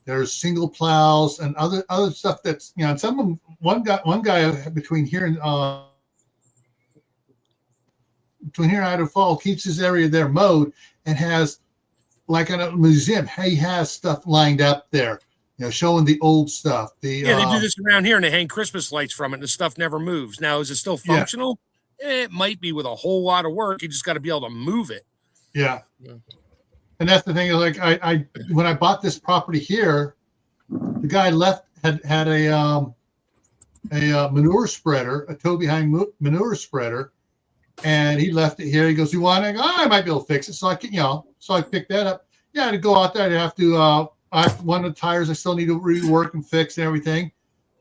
There's single plows and other stuff that's, you know, and some of them, one guy between here and Idaho Falls keeps his area there mowed and has, like in a museum, he has stuff lined up there, you know, showing the old stuff. They do this around here, and they hang Christmas lights from it, and the stuff never moves. Now, is it still functional? It might be with a whole lot of work. You just got to be able to move it. Yeah. And that's the thing. Like I when I bought this property here, the guy had a manure spreader, a tow behind manure spreader, and he left it here. He goes, "You want it?" I might be able to fix it. So I picked that up. Yeah, to go out there, I have to. One of the tires I still need to rework and fix and everything,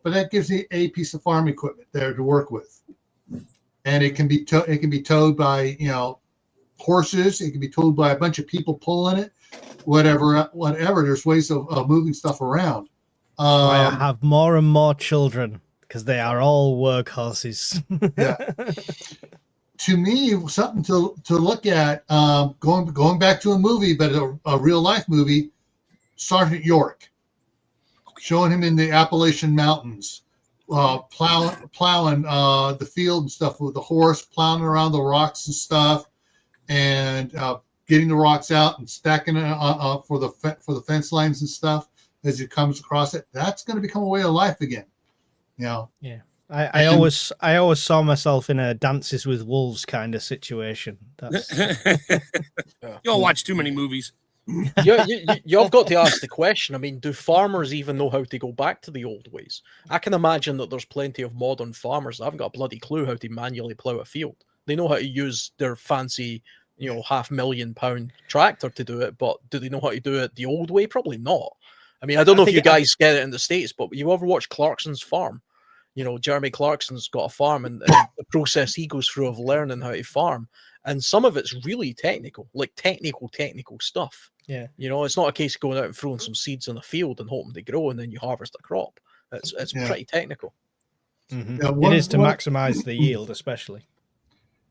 but that gives me a piece of farm equipment there to work with, and it can be towed by, you know, horses. It can be towed by a bunch of people pulling it, whatever. There's ways of moving stuff around. I have more and more children because they are all workhorses. Yeah. To me, something to look at. Going back to a movie, but a real life movie. Sergeant York, showing him in the Appalachian Mountains, plowing the field and stuff with the horse, plowing around the rocks and stuff, and getting the rocks out and stacking it for the fence lines and stuff as it comes across it. That's going to become a way of life again. You know. Yeah. I always saw myself in a Dances with Wolves kind of situation. You'll watch too many movies. You've got to ask the question. I mean, do farmers even know how to go back to the old ways? I can imagine that there's plenty of modern farmers that haven't got a bloody clue how to manually plow a field. They know how to use their fancy, you know, £500,000 tractor to do it, but do they know how to do it the old way? Probably not. I mean, I don't know if you guys get it in the States, but you ever watch Clarkson's Farm? You know, Jeremy Clarkson's got a farm, and the process he goes through of learning how to farm, and some of it's really technical, like technical stuff. Yeah, you know, it's not a case of going out and throwing some seeds in a field and hoping they grow and then you harvest a crop. It's pretty technical. Mm-hmm. Yeah, it is to maximize the yield, especially.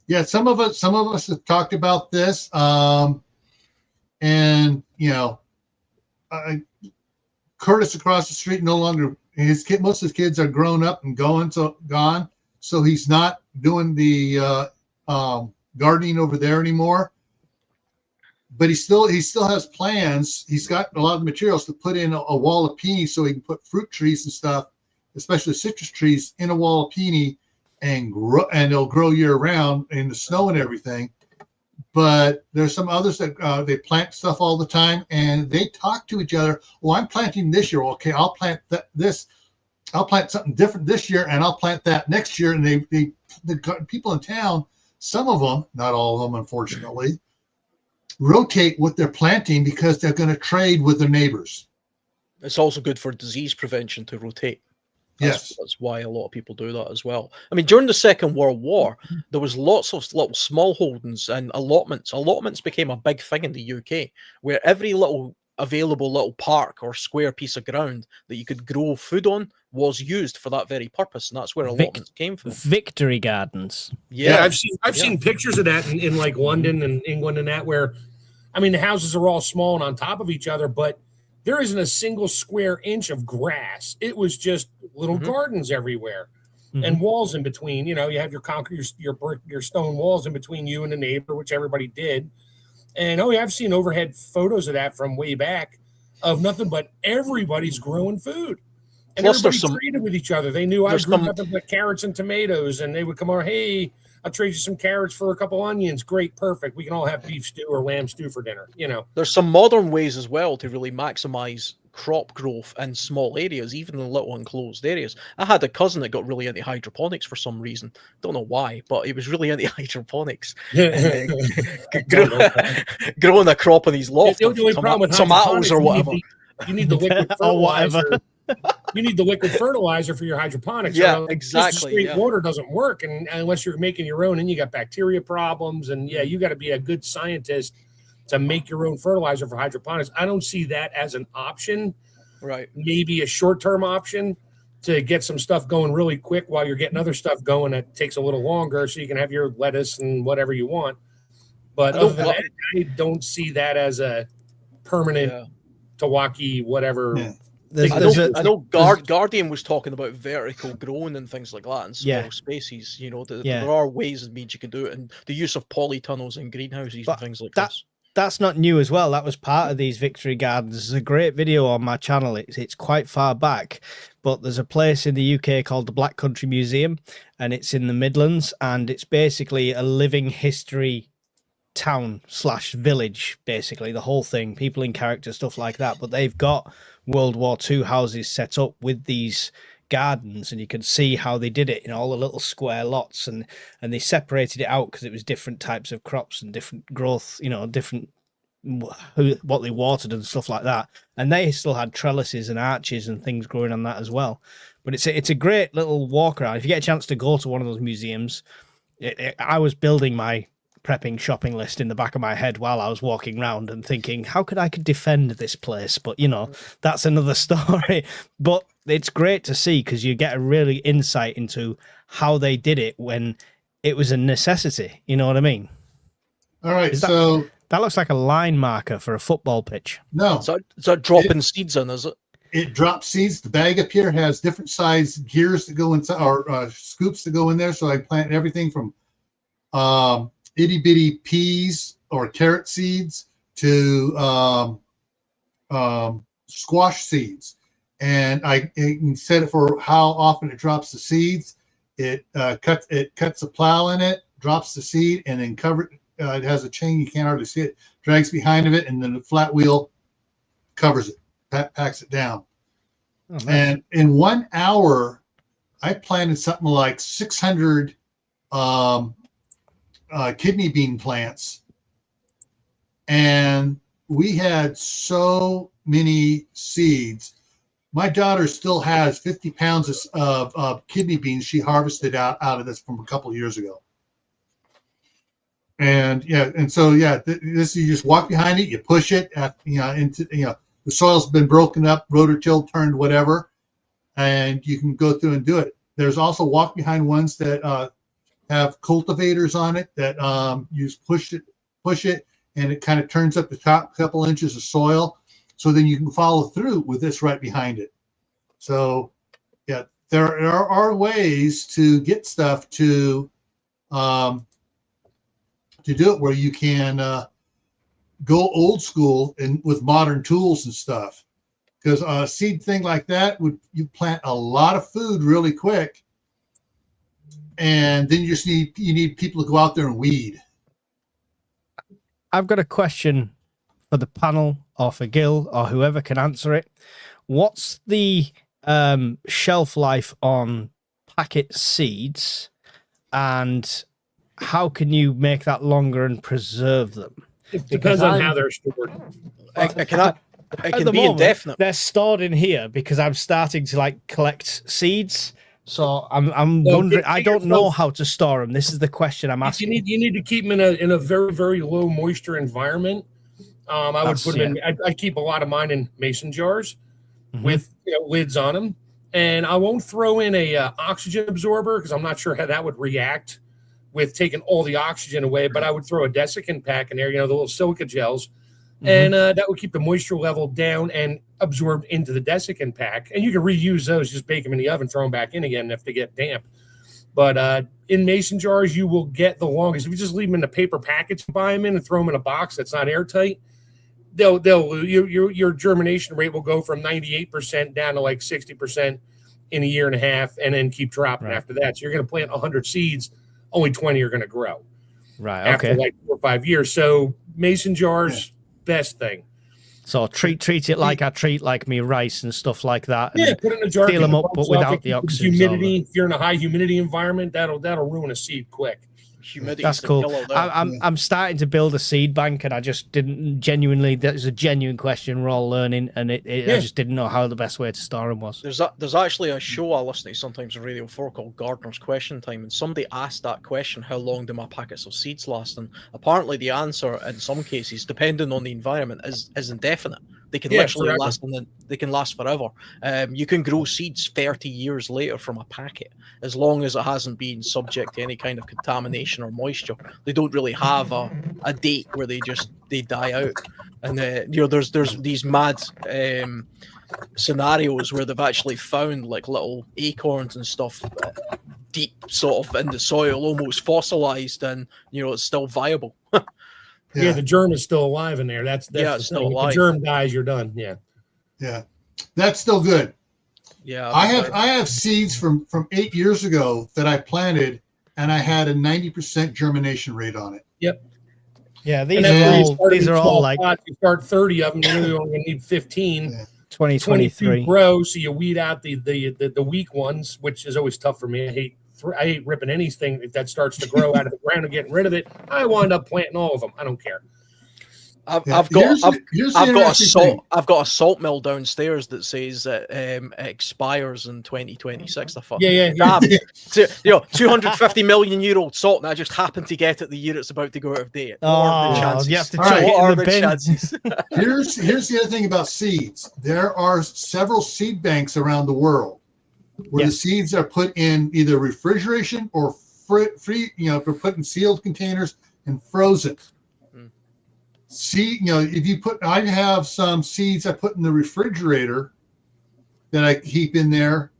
Yeah, some of us have talked about this, and you know, Curtis across the street no longer. Most of his kids are grown up and gone, so he's not doing the gardening over there anymore. But he still has plans. He's got a lot of materials to put in a wall of peony so he can put fruit trees and stuff, especially citrus trees, in a wall of peony and grow, and they'll grow year round in the snow and everything. But there's some others that they plant stuff all the time, and they talk to each other. Well, I'm planting this year. Okay, I'll plant this. I'll plant something different this year, and I'll plant that next year. And the people in town, some of them, not all of them, unfortunately, rotate what they're planting because they're going to trade with their neighbors. It's also good for disease prevention to rotate. Yes. That's why a lot of people do that as well. I mean, during the Second World War, there was lots of little small holdings and allotments. Allotments became a big thing in the UK, where every little available little park or square piece of ground that you could grow food on was used for that very purpose, and that's where allotments came from. Victory gardens. Yeah, I've seen pictures of that in like London and England and that, where, I mean, the houses are all small and on top of each other, but there isn't a single square inch of grass. It was just little gardens everywhere and walls in between. You know, you have your concrete, your brick, your stone walls in between you and the neighbor, which everybody did. And I've seen overhead photos of that from way back, of nothing but everybody's growing food. And Plus, everybody traded with each other. They knew I grew nothing but carrots and tomatoes, and they would come over, hey, I'll trade you some carrots for a couple onions. Great, perfect. We can all have beef stew or lamb stew for dinner. You know, there's some modern ways as well to really maximize crop growth in small areas, even in little enclosed areas. I had a cousin that got really into hydroponics for some reason. Don't know why, but he was really into hydroponics. Growing a crop in his loft, the only problem with tomatoes or whatever. You need the liquid fertilizer. You need the liquid fertilizer for your hydroponics. Yeah, exactly. Straight water doesn't work, and unless you're making your own, and you got bacteria problems, and you got to be a good scientist to make your own fertilizer for hydroponics. I don't see that as an option. Right. Maybe a short-term option to get some stuff going really quick while you're getting other stuff going that takes a little longer, so you can have your lettuce and whatever you want. But other than that, I don't see that as a permanent TEOTWAWKI whatever. Yeah. I know Guardian was talking about vertical growing and things like that in small spaces. You know, there are ways and means you can do it, and the use of polytunnels and greenhouses and things like this. That's not new as well. That was part of these victory gardens. There's a great video on my channel. It's quite far back, but there's a place in the UK called the Black Country Museum, and it's in the Midlands, and it's basically a living history town / village, basically the whole thing, people in character, stuff like that. But they've got World War II houses set up with these gardens, and you can see how they did it in all the little square lots, and they separated it out because it was different types of crops and different growth, you know, different what they watered and stuff like that. And they still had trellises and arches and things growing on that as well. But it's a great little walk around. If you get a chance to go to one of those museums, I was building my prepping shopping list in the back of my head while I was walking around and thinking, how could I defend this place? But, you know, that's another story. But it's great to see, because you get a really insight into how they did it when it was a necessity. You know what I mean? All right. So that looks like a line marker for a football pitch. No. So dropping seeds in, is it? It drops seeds. The bag up here has different size gears that go inside, or scoops that go in there. So I plant everything from itty bitty peas or carrot seeds to squash seeds, and I can set it for how often it drops the seeds. It cuts a plow in it, drops the seed, and then it has a chain, you can't hardly see it, drags behind of it, and then the flat wheel covers it, packs it down. Oh, nice. And in 1 hour, I planted something like 600 kidney bean plants, and we had so many seeds. My daughter still has 50 pounds of kidney beans she harvested out of this from a couple of years ago. And this, you just walk behind it, you push it, into the soil's been broken up, rotor-tilled, turned, whatever, and you can go through and do it. There's also walk behind ones that have cultivators on it that you push it, and it kind of turns up the top couple inches of soil, so then you can follow through with this right behind it. So yeah, there are ways to get stuff to do it where you can go old school and with modern tools and stuff, because a seed thing like that you plant a lot of food really quick, and then you need people to go out there and weed. I've got a question for the panel, or for Gil, or whoever can answer it. What's the shelf life on packet seeds, and how can you make that longer and preserve them? It depends on how they're stored. It can At the be moment, indefinite. they're stored in here because I'm starting to like collect seeds. So I'm No, wondering. get I don't know yourself- how to store them. This is the question I'm You asking. need to keep them in a very, very low moisture environment. I would That's- put them in. I keep a lot of mine in mason jars Mhm. with lids on them, and I won't throw in a oxygen absorber because I'm not sure how that would react with taking all the oxygen away. But I would throw a desiccant pack in there, the little silica gels, and that would keep the moisture level down and absorbed into the desiccant pack. And you can reuse those, just bake them in the oven, throw them back in again if they get damp. But in mason jars, you will get the longest. If you just leave them in a paper package, buy them in and throw them in a box that's not airtight, your germination rate will go from 98% down to like 60% in a year and a half, and then keep dropping after that. So you're going to plant 100 seeds, only 20 are going to grow after like 4 or 5 years. So mason jars, best thing. So treat it like I treat like me rice and stuff like that. Yeah, put it in a jar, seal them up, keep but the bugs without off, the keep oxygen. humidity. If you're in a high humidity environment, that'll ruin a seed quick. Humidity. That's cool. I'm starting to build a seed bank, and I just didn't genuinely. That's a genuine question. We're all learning, and I just didn't know how the best way to store them was. There's actually a show I listen to sometimes on Radio 4 called Gardener's Question Time, and somebody asked that question: how long do my packets of seeds last? And apparently the answer, in some cases, depending on the environment, is indefinite. They can literally forever. last, and they can last forever. You can grow seeds 30 years later from a packet, as long as it hasn't been subject to any kind of contamination or moisture. They don't really have a date where they die out. And there's these mad scenarios where they've actually found like little acorns and stuff deep sort of in the soil, almost fossilized, and it's still viable. Yeah, the germ is still alive in there. That's it's still alive. If the germ dies, you're done. Yeah, that's still good. Yeah, I have seeds from 8 years ago that I planted, and I had a 90% germination rate on it. Yep. Yeah, these are all like pots. You start 30 of them, you're only going to need 15. 2023 grow, so you weed out the weak ones, which is always tough for me. I hate ripping anything that starts to grow out of the ground and getting rid of it. I wind up planting all of them. I don't care. I've got a salt mill downstairs that says it expires in 2026. Yeah. 250 million year old salt, and I just happened to get it the year it's about to go out of date. you have to All right. chuck What it are in the the bin. chances? Here's the other thing about seeds. There are several seed banks around the world where the seeds are put in either refrigeration or free. They're put in sealed containers and frozen. I have some seeds I put in the refrigerator that I keep in there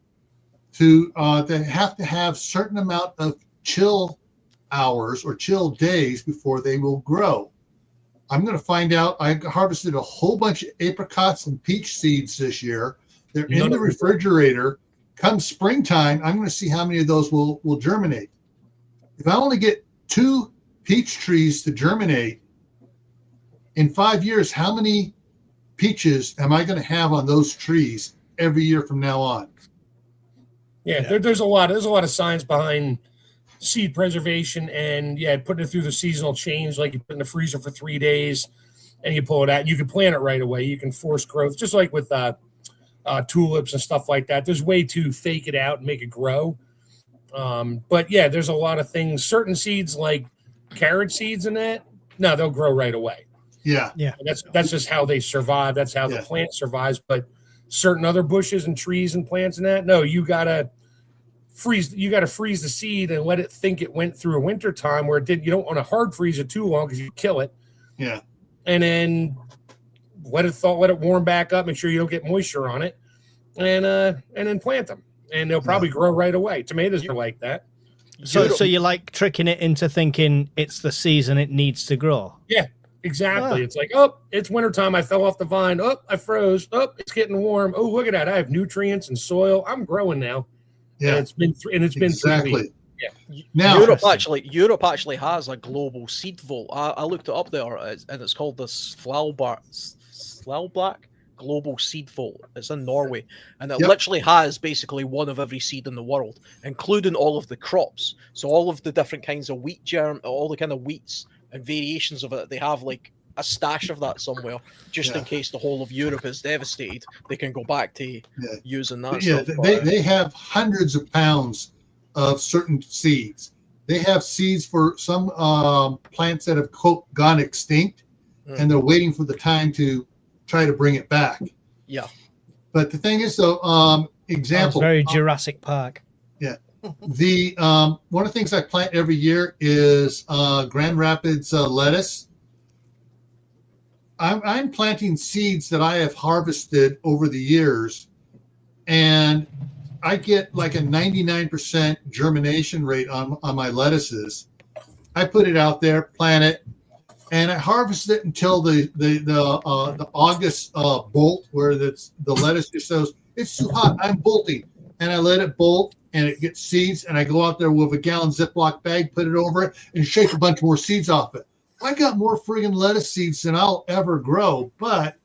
that have to have certain amount of chill hours or chill days before they will grow. I'm going to find out. I harvested a whole bunch of apricots and peach seeds this year. They're in the refrigerator. Come springtime, I'm going to see how many of those will germinate. If I only get 2 peach trees to germinate, in 5 years, how many peaches am I going to have on those trees every year from now on? Yeah, there's a lot of science behind seed preservation, and putting it through the seasonal change, like you put in the freezer for 3 days and you pull it out, and you can plant it right away. You can force growth, just like with tulips and stuff like that. There's a way to fake it out and make it grow. But there's a lot of things. Certain seeds like carrot seeds and that, no, they'll grow right away. Yeah. And that's just how they survive. That's how the plant survives. But certain other bushes and trees and plants and that, no, you gotta freeze the seed and let it think it went through a winter time where it did. You don't want to hard freeze it too long because you kill it. Yeah. And then let it warm back up, make sure you don't get moisture on it, and then plant them. And they'll probably grow right away. Tomatoes are like that. So you like tricking it into thinking it's the season it needs to grow. Yeah. Exactly. It's like, oh, it's wintertime. I fell off the vine. Oh, I froze. Oh, it's getting warm. Oh, look at that. I have nutrients and soil. I'm growing now. Yeah. And it's been 3 weeks. Yeah. Now, Europe actually has a global seed vault. I looked it up there, and it's called the Svalbard Global Seed Vault. It's in Norway, and it literally has basically one of every seed in the world, including all of the crops. So all of the different kinds of wheat germ, all the kind of wheats and variations of it. They have like a stash of that somewhere, just in case the whole of Europe is devastated. They can go back to using that stuff. They have hundreds of pounds of certain seeds. They have seeds for some plants that have gone extinct, and they're waiting for the time to try to bring it back. Yeah. But the thing is, though, example. That's very Jurassic Park. Yeah. The one of the things I plant every year is Grand Rapids lettuce. I'm planting seeds that I have harvested over the years, and I get like a 99% germination rate on my lettuces. I put it out there, plant it, and I harvest it until the August bolt, where the lettuce just says it's too hot, I'm bolting, and I let it bolt, and it gets seeds, and I go out there with a gallon Ziploc bag, put it over it, and shake a bunch more seeds off it. I got more friggin' lettuce seeds than I'll ever grow, but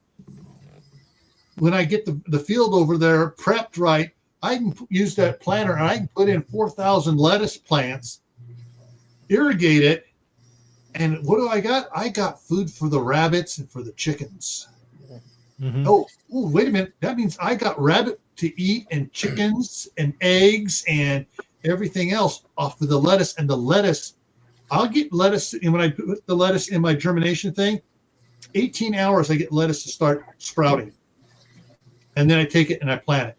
when I get the field over there prepped right, I can use that planter and I can put in 4,000 lettuce plants, irrigate it, and what do I got? I got food for the rabbits and for the chickens. Oh, wait a minute. That means I got rabbit to eat and chickens and eggs and everything else off of the lettuce. And the lettuce, I'll get lettuce, and when I put the lettuce in my germination thing, 18 hours I get lettuce to start sprouting. And then I take it and I plant it.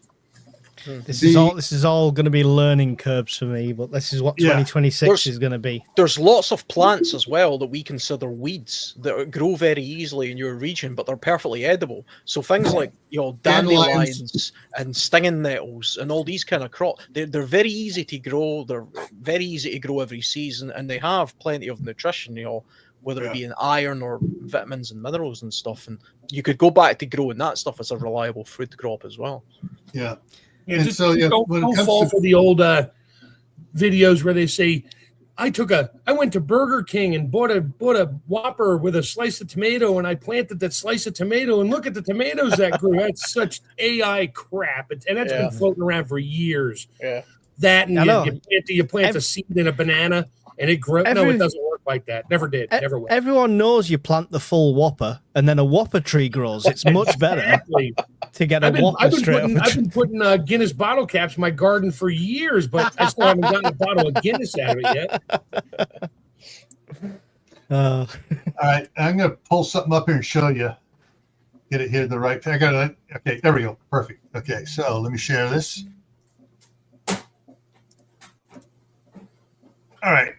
This is all going to be learning curves for me, but this is what 2026 is going to be. There's lots of plants as well that we consider weeds that grow very easily in your region, but they're perfectly edible. So things like dandelions and stinging nettles and all these kind of crops, they're very easy to grow. They're very easy to grow every season, and they have plenty of nutrition. Whether it be in iron or vitamins and minerals and stuff, and you could go back to growing that stuff as a reliable food crop as well. Yeah. And don't fall for the old videos where they say, I went to Burger King and bought a Whopper with a slice of tomato, and I planted that slice of tomato, and look at the tomatoes that grew. That's such AI crap, and that's been floating around for years. Yeah, that and you plant a seed in a banana and it grows. No, it doesn't work like that. Never did. Never will. Everyone knows you plant the full Whopper and then a Whopper tree grows. It's much better to get a Whopper straight up. I've been putting Guinness bottle caps in my garden for years, but I still haven't gotten a bottle of Guinness out of it yet. All right, I'm going to pull something up here and show you. Get it here the right. I got it. Okay, there we go. Perfect. Okay, so let me share this. All right,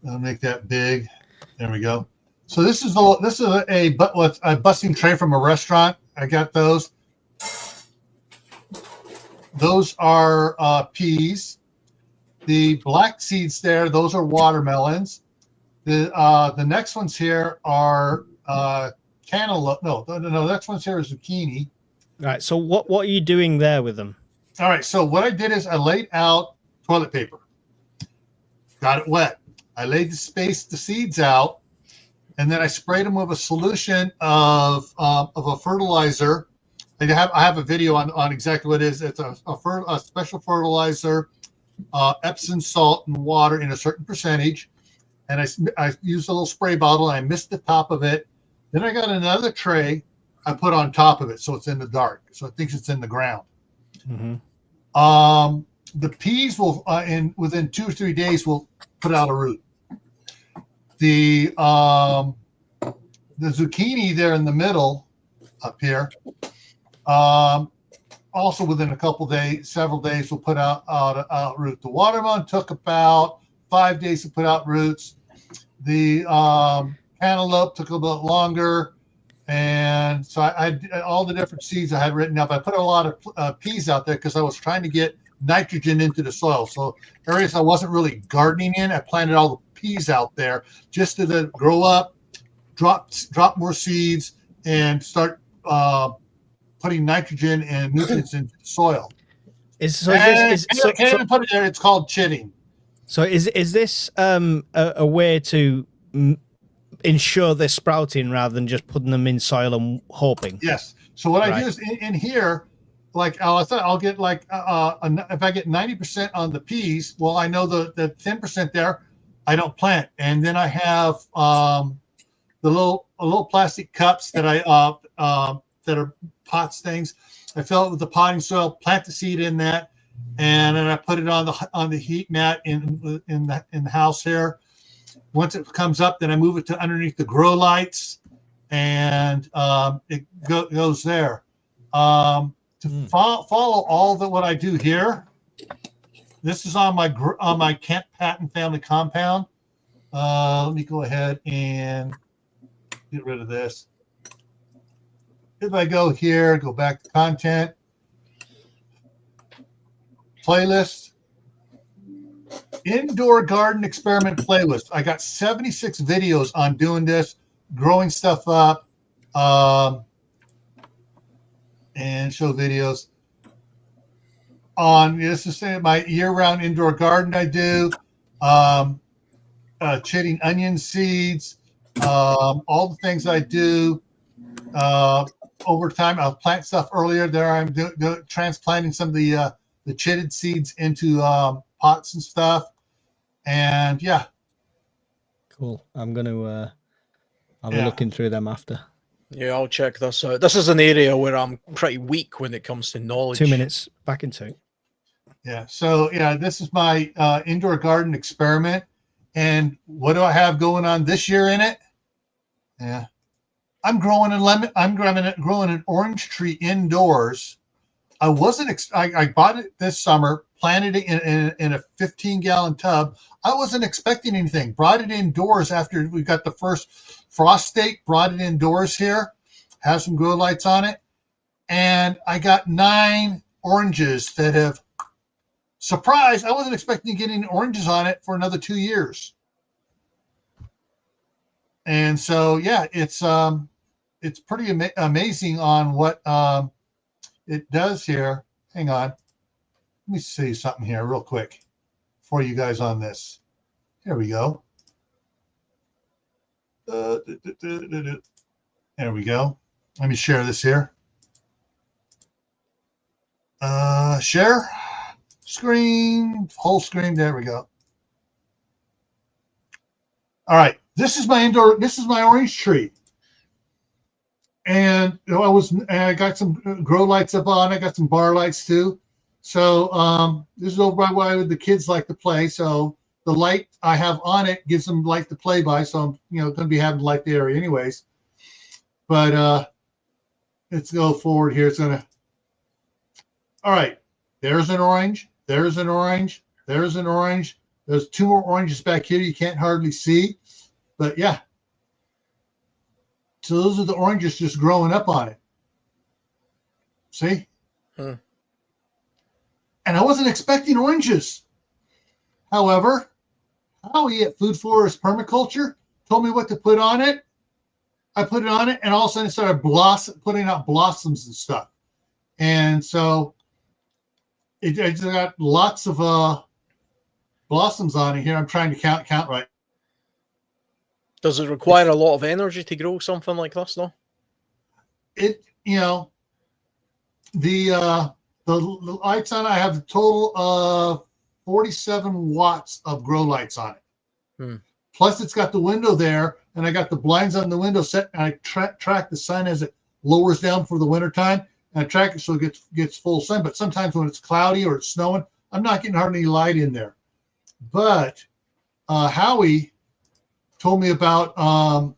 I'll make that big. There we go. So this is a busting tray from a restaurant. I got those. Those are peas. The black seeds there, those are watermelons. The next ones here are cantaloupe. No, the next ones here is zucchini. All right. So what are you doing there with them? All right. So what I did is I laid out toilet paper. Got it wet. I laid the seeds out, and then I sprayed them with a solution of a fertilizer. I have a video on exactly what it is. It's a special fertilizer, Epsom salt and water in a certain percentage. And I used a little spray bottle, and I missed the top of it. Then I got another tray I put on top of it, so it's in the dark, so it thinks it's in the ground. Mm-hmm. The peas will, within 2 or 3 days, will put out a root. The zucchini there in the middle, up here, also within several days, will put out root. The watermelon took about 5 days to put out roots. The cantaloupe took a little bit longer. And so I all the different seeds I had written up. I put a lot of peas out there because I was trying to get nitrogen into the soil. So areas I wasn't really gardening in, I planted all the peas out there just to then grow up, drop more seeds, and start putting nitrogen and nutrients into the soil. Put it there. It's called chitting. So is this a way to ensure they're sprouting rather than just putting them in soil and hoping? Yes. So what I do is in here, like I'll get like if I get 90% on the peas, well, I know the 10% there I don't plant, and then I have the little plastic cups that that are pots things. I fill it with the potting soil, plant the seed in that, and then I put it on the heat mat in the house here. Once it comes up, then I move it to underneath the grow lights, and it goes there. To follow all what I do here, this is on my Kent Patton family compound. Let me go ahead and get rid of this. If I go here, go back to content, playlist, indoor garden experiment playlist. I got 76 videos on doing this, growing stuff up, and show videos on this is my year-round indoor garden I do, chitting onion seeds, all the things I do. Over time, I'll plant stuff earlier. There I'm transplanting some of the chitted seeds into pots and stuff. And yeah. Cool. I'm gonna I'll be looking through them after. Yeah, I'll check this out. This is an area where I'm pretty weak when it comes to knowledge. 2 minutes, back in 2. Yeah. So yeah, this is my indoor garden experiment. And what do I have going on this year in it? Yeah. I'm growing growing an orange tree indoors. I wasn't. I bought it this summer, planted it in a 15-gallon tub. I wasn't expecting anything. Brought it indoors after we got the first frost date. Brought it indoors here. Have some grow lights on it, and I got 9 oranges that have. Surprise! I wasn't expecting to get any oranges on it for another 2 years. And so yeah, it's pretty amazing on what it does here. Hang on. Let me see something here real quick for you guys on this. Here we go. There we go. Let me share this here. Share screen, whole screen. There we go. All right. This is my orange tree. And I got some grow lights up on. I got some bar lights too. So this is over by where the kids like to play. So the light I have on it gives them light to play by. So I'm going to be having to light the area anyways. But let's go forward here. It's gonna. All right. There's an orange. There's an orange. There's an orange. There's 2 more oranges back here. You can't hardly see, but yeah. So those are the oranges just growing up on it. See? Huh. And I wasn't expecting oranges. However, Howie at Food Forest Permaculture told me what to put on it. I put it on it, and all of a sudden it started putting out blossoms and stuff. And so it just got lots of blossoms on it here. I'm trying to count right. Does it require a lot of energy to grow something like this, though? The lights on it, I have a total of 47 watts of grow lights on it. Plus, it's got the window there, and I got the blinds on the window set, and I track the sun as it lowers down for the wintertime, and I track it so it gets full sun. But sometimes when it's cloudy or it's snowing, I'm not getting hardly any light in there. But Howie told me about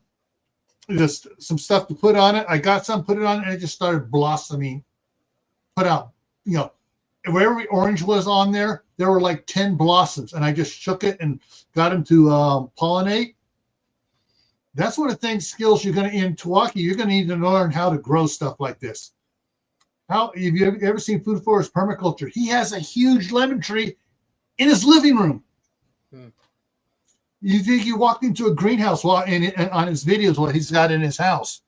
just some stuff to put on it. I got some, put it on, and it just started blossoming. Put out, where every orange was on there, there were like 10 blossoms, and I just shook it and got them to pollinate. That's one of the things, skills you're going to, in TEOTWAWKI, you're going to need to learn how to grow stuff like this. Have you ever seen Food Forest Permaculture? He has a huge lemon tree in his living room. You think you walked into a greenhouse on his videos what he's got in his house.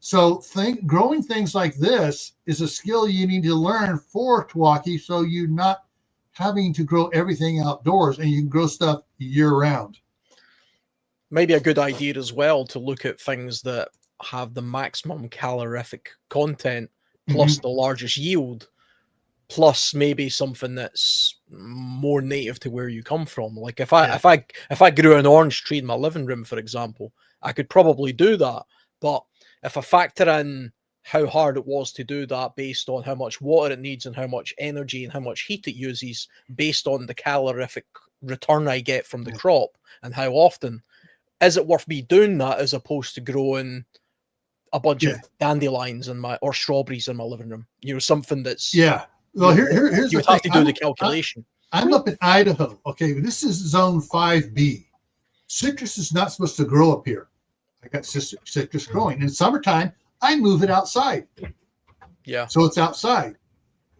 So growing things like this is a skill you need to learn for TEOTWAWKI, so you're not having to grow everything outdoors, and you can grow stuff year round. Maybe a good idea as well to look at things that have the maximum calorific content plus the largest yield, plus maybe something that's more native to where you come from. Like if I grew an orange tree in my living room, for example, I could probably do that. But if I factor in how hard it was to do that based on how much water it needs and how much energy and how much heat it uses based on the calorific return I get from the crop and how often, is it worth me doing that as opposed to growing a bunch of dandelions or strawberries in my living room? Something that's Well, here's you the would have thing. to do the calculation. I'm up in Idaho. Okay, this is zone 5B. Citrus is not supposed to grow up here. I got citrus growing. In summertime, I move it outside. Yeah. So it's outside.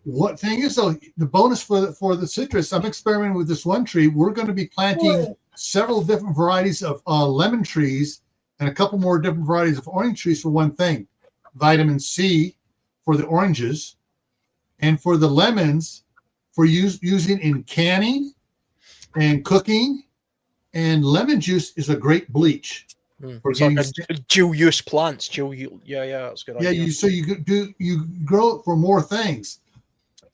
What thing is though, the bonus for the citrus, I'm experimenting with this one tree. We're going to be planting several different varieties of lemon trees and a couple more different varieties of orange trees for one thing. Vitamin C for the oranges, and for the lemons for using in canning and cooking. And lemon juice is a great bleach. For it's like dual use plants. That's a good idea. You grow it for more things.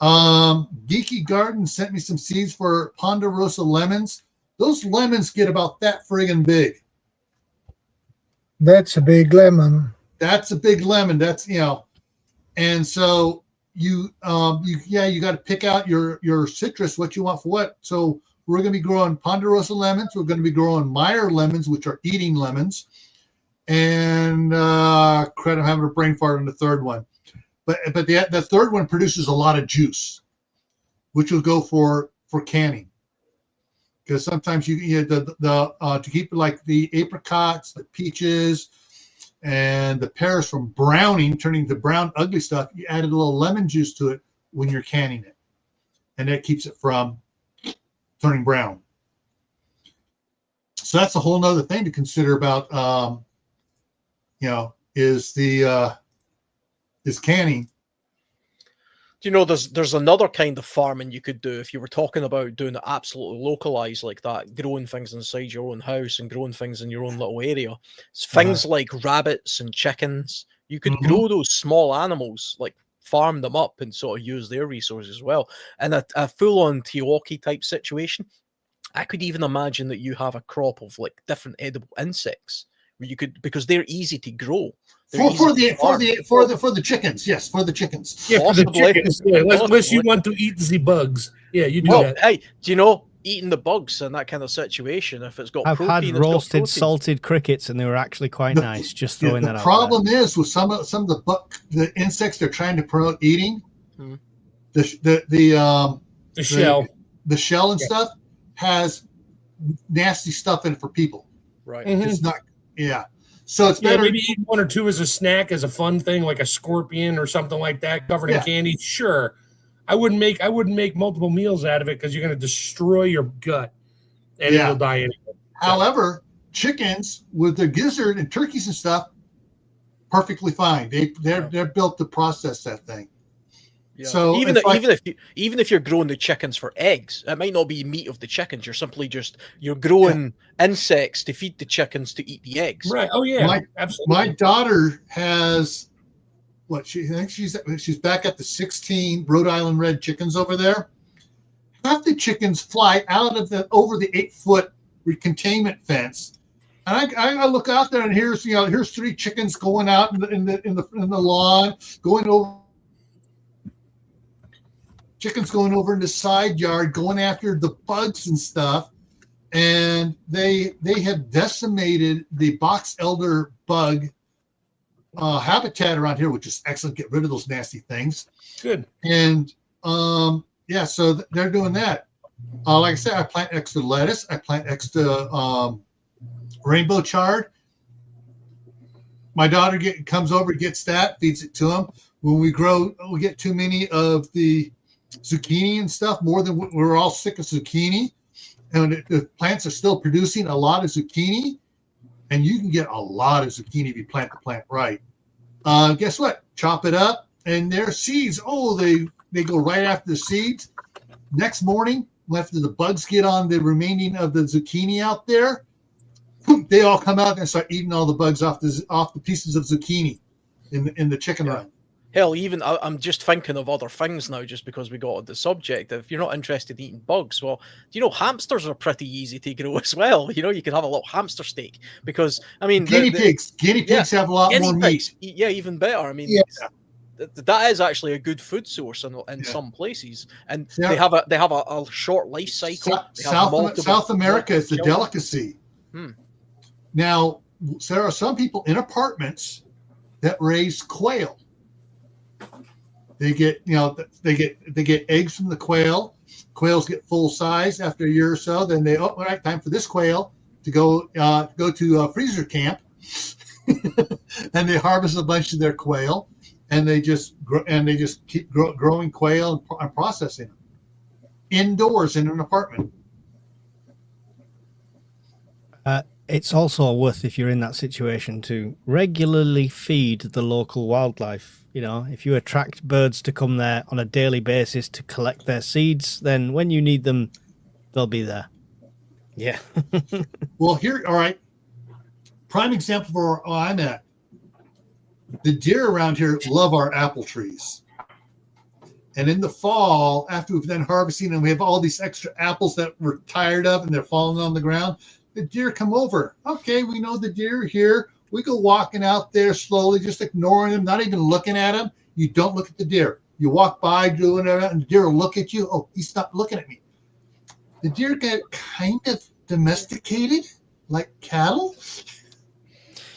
Geeky Garden sent me some seeds for Ponderosa lemons. Those lemons get about that friggin' big. That's a big lemon. That's a big lemon. That's and so you got to pick out your citrus, what you want for what. So we're going to be growing Ponderosa lemons. We're going to be growing Meyer lemons, which are eating lemons. And crap, I'm having a brain fart on the third one. But the third one produces a lot of juice, which will go for canning. Because sometimes to keep it like the apricots, the peaches, and the pears from browning, turning to brown ugly stuff, you added a little lemon juice to it when you're canning it. And that keeps it from turning brown. So that's a whole nother thing to consider about, is canning. There's another kind of farming you could do if you were talking about doing it absolutely localized like that, growing things inside your own house and growing things in your own little area. It's things like rabbits and chickens. You could grow those small animals, like farm them up and sort of use their resources as well. And a full-on TEOTWAWKI type situation, I could even imagine that you have a crop of like different edible insects where you could, because they're easy to grow. For the chickens, yes, for the chickens. Yeah, for the chickens. Yeah, unless you want to eat the bugs. Yeah, you do that. Hey, eating the bugs in that kind of situation, if it's got I've protein, had roasted salted crickets and they were actually quite nice. Just throwing that out. The problem is with some of the insects they're trying to promote eating, the shell and stuff has nasty stuff in it for people. Right. It's not. Yeah. So it's better. Maybe eat one or two as a snack, as a fun thing, like a scorpion or something like that, covered in candy. Sure, I wouldn't make multiple meals out of it because you're going to destroy your gut, and it'll die anyway. However, chickens with the gizzard and turkeys and stuff, perfectly fine. They're built to process that thing. Yeah. So even if you're growing the chickens for eggs, it might not be meat of the chickens. You're simply you're growing insects to feed the chickens to eat the eggs. Right. Oh yeah. Absolutely. My daughter has she's back at the 16 Rhode Island red chickens over there. Half the chickens fly out of over the 8-foot containment fence. And I look out there and here's 3 chickens going out in the lawn, going over. Chickens going over in the side yard, going after the bugs and stuff, and they have decimated the box elder bug habitat around here, which is excellent. Get rid of those nasty things. Good. And so they're doing that. Like I said, I plant extra lettuce. I plant extra rainbow chard. My daughter comes over, gets that, feeds it to them. When we get too many of the zucchini and stuff, more than we're all sick of zucchini, and the plants are still producing a lot of zucchini, and you can get a lot of zucchini if you plant the plant right. Guess what? Chop it up, and their seeds, they go right after the seeds. Next morning, after the bugs get on the remaining of the zucchini out there, they all come out and start eating all the bugs off the pieces of zucchini in the chicken run. Hell, even I'm just thinking of other things now, just because we got on the subject. If you're not interested in eating bugs, well, do you know hamsters are pretty easy to grow as well? You know, you could have a little hamster steak because I mean, Guinea pigs have a lot more meat. Yeah, even better. I mean, Yeah. that is actually a good food source in some places, and they have a short life cycle. South America is a children. delicacy. Now, there are some people in apartments that raise quail. They get eggs from the quail. Quails get full size after a year or so. Then all right, time for this quail to go to freezer camp, and they harvest a bunch of their quail, and they just keep growing quail and processing them indoors in an apartment. It's also worth, if you're in that situation, to regularly feed the local wildlife. You know, if you attract birds to come there on a daily basis to collect their seeds, then when you need them, they'll be there. Yeah. Well, all right. Prime example for where I'm at. The deer around here love our apple trees. And in the fall, after we've done harvesting and we have all these extra apples that we're tired of and they're falling on the ground, the deer come over. Okay, we know the deer are here. We go walking out there slowly, just ignoring them, not even looking at them. You don't look at the deer. You walk by doing it, and the deer will look at you. Oh, he's not looking at me. The deer get kind of domesticated, like cattle.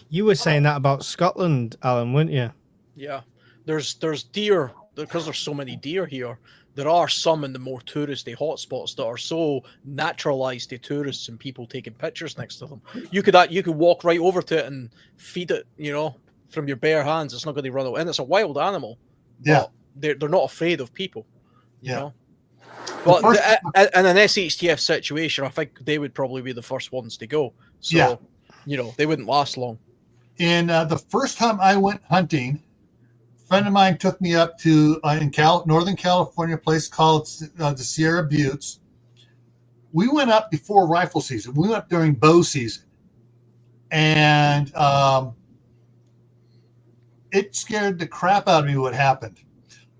You were saying that about Scotland, Alan, weren't you? Yeah, there's deer, because there's so many deer here. There are some in the more touristy hotspots that are so naturalized to tourists and people taking pictures next to them. You could walk right over to it and feed it, you know, from your bare hands. It's not going to run away, and it's a wild animal. Yeah, they're not afraid of people. You Yeah. know? But in an SHTF situation, I think they would probably be the first ones to go. So, you know, they wouldn't last long. And the first time I went hunting, a friend of mine took me up to Northern California, a place called the Sierra Buttes. We went up before rifle season. We went up during bow season. And it scared the crap out of me what happened.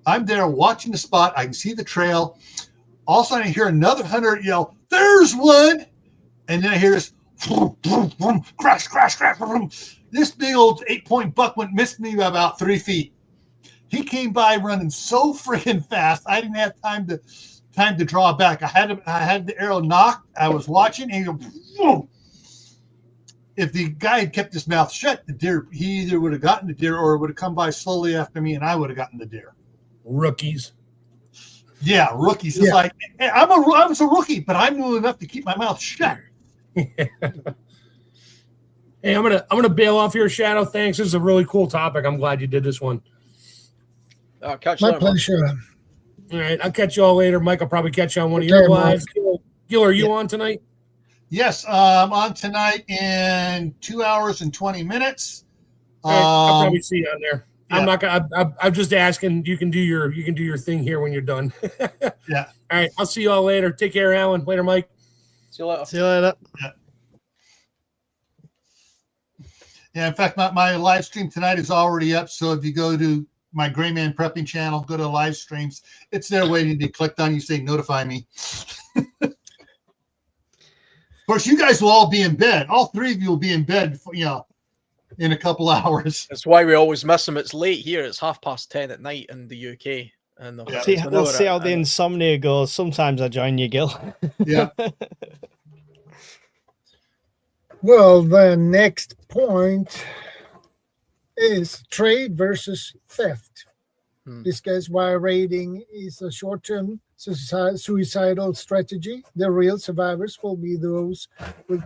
I'm there watching the spot. I can see the trail. All of a sudden, I hear another hunter yell, "There's one!" And then I hear this crash, crash, crash. This big old 8-point buck missed me by about 3 feet. He came by running so freaking fast. I didn't have time to draw back. I had the arrow knocked. I was watching, and he goes, whoa. If the guy had kept his mouth shut, he either would have gotten the deer or would have come by slowly after me, and I would have gotten the deer. Rookies. Yeah, rookies. It's like, hey, I was a rookie, but I knew enough to keep my mouth shut. Hey, I'm gonna bail off here, Shadow. Thanks. This is a really cool topic. I'm glad you did this one. Catch you My later, pleasure. All right, I'll catch you all later. Mike, I'll probably catch you on one of your Okay, Mike. lives. Gil, are you on tonight? Yes, I'm on tonight in 2 hours and 20 minutes. All right, I'll probably see you on there. yeah. I'm not gonna. I'm just asking. You can do your thing here when you're done. Yeah. All right. I'll see you all later. Take care, Alan. Later, Mike. See you later. See you later. Yeah, in fact, my live stream tonight is already up. So if you go to my Gray Man Prepping channel, go to live streams. It's there waiting to be clicked on. You say notify me. Of course, you guys will all be in bed. All three of you will be in bed, in a couple hours. That's why we always miss them. It's late here. It's 10:30 at night in the UK. And We'll see how the insomnia goes. Sometimes I join you, Gil. Yeah. Well, the next point is trade versus theft. Discuss why raiding is a short-term suicidal strategy. The real survivors will be those with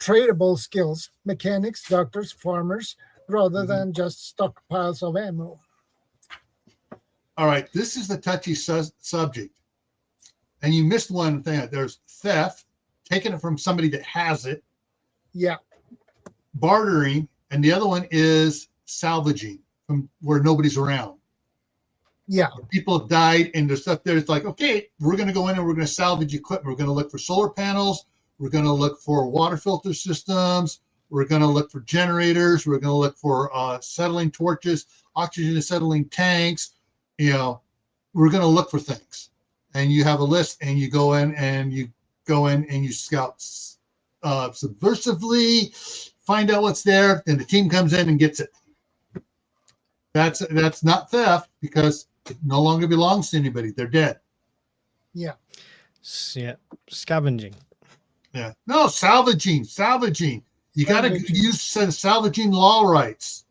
tradable skills, mechanics, doctors, farmers, rather than just stockpiles of ammo. All right, this is the touchy subject. And you missed one thing. There's theft, taking it from somebody that has it, Yeah. bartering, and the other one is salvaging from where nobody's around. Yeah. People have died, and there's stuff there. It's like, okay, we're going to go in and we're going to salvage equipment. We're going to look for solar panels. We're going to look for water filter systems, We're going to look for generators. We're going to look for acetylene torches, oxygen acetylene tanks. You know, we're going to look for things. And you have a list, and you go in and you scout subversively, find out what's there, and the team comes in and gets it. That's not theft, because it no longer belongs to anybody. They're dead. Yeah. Yeah. Scavenging. Yeah. No, salvaging. You got to use salvaging law rights.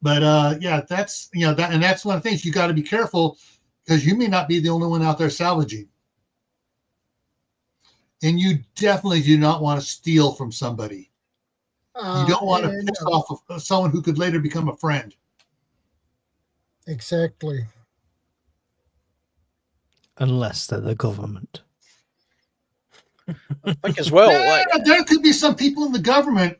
But yeah, that's that's one of the things you got to be careful, because you may not be the only one out there salvaging. And you definitely do not want to steal from somebody. You don't want to piss off of someone who could later become a friend. Exactly. Unless they're the government. I think as well, There could be some people in the government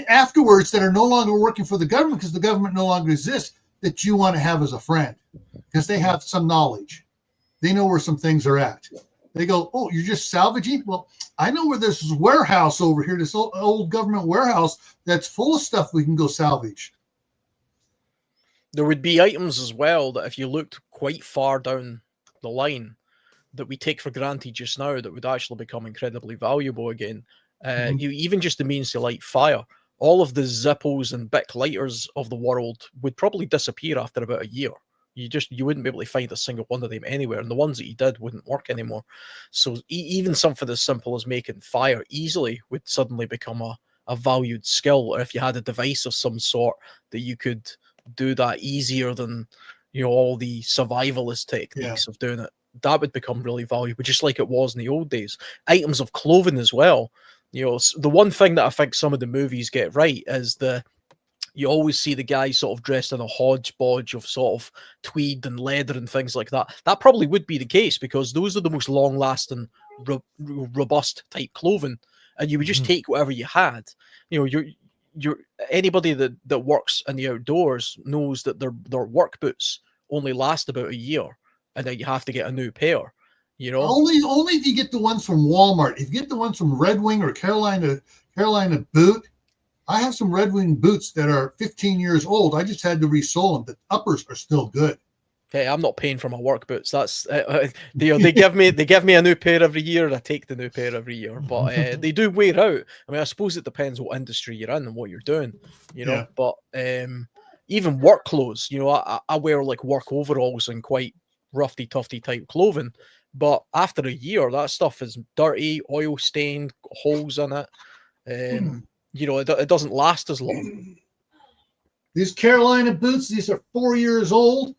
afterwards that are no longer working for the government, because the government no longer exists, that you want to have as a friend, because they have some knowledge. They know where some things are at. They go, oh, you're just salvaging? Well, I know where there's this warehouse over here, this old government warehouse that's full of stuff we can go salvage. there would be items as well that if you looked quite far down the line that we take for granted just now that would actually become incredibly valuable again. You even just the means to light fire. All of the Zippos and Bic lighters of the world would probably disappear after about a year. You wouldn't be able to find a single one of them anywhere, and the ones that you did wouldn't work anymore. So even something as simple as making fire easily would suddenly become a valued skill. Or if you had a device of some sort that you could do that easier than all the survivalist techniques of doing it, that would become really valuable, just like it was in the old days. Items of clothing as well. The one thing that I think some of the movies get right is you always see the guy sort of dressed in a hodgepodge of sort of tweed and leather and things like that. That probably would be the case, because those are the most long-lasting, robust type clothing, and you would just take whatever you had. Anybody that works in the outdoors knows that their work boots only last about a year, and then you have to get a new pair. Only if you get the ones from Walmart. If you get the ones from Red Wing or Carolina Boot. I have some Red Wing boots that are 15 years old. I just had to resole them. The uppers are still good. Hey, I'm not paying for my work boots. That's they give me a new pair every year, and I take the new pair every year. But they do wear out. I mean, I suppose it depends what industry you're in and what you're doing. But even work clothes. I wear like work overalls and quite roughy tufty type clothing. But after a year, that stuff is dirty, oil stained, holes in it. It doesn't last as long. These Carolina boots, these are 4 years old,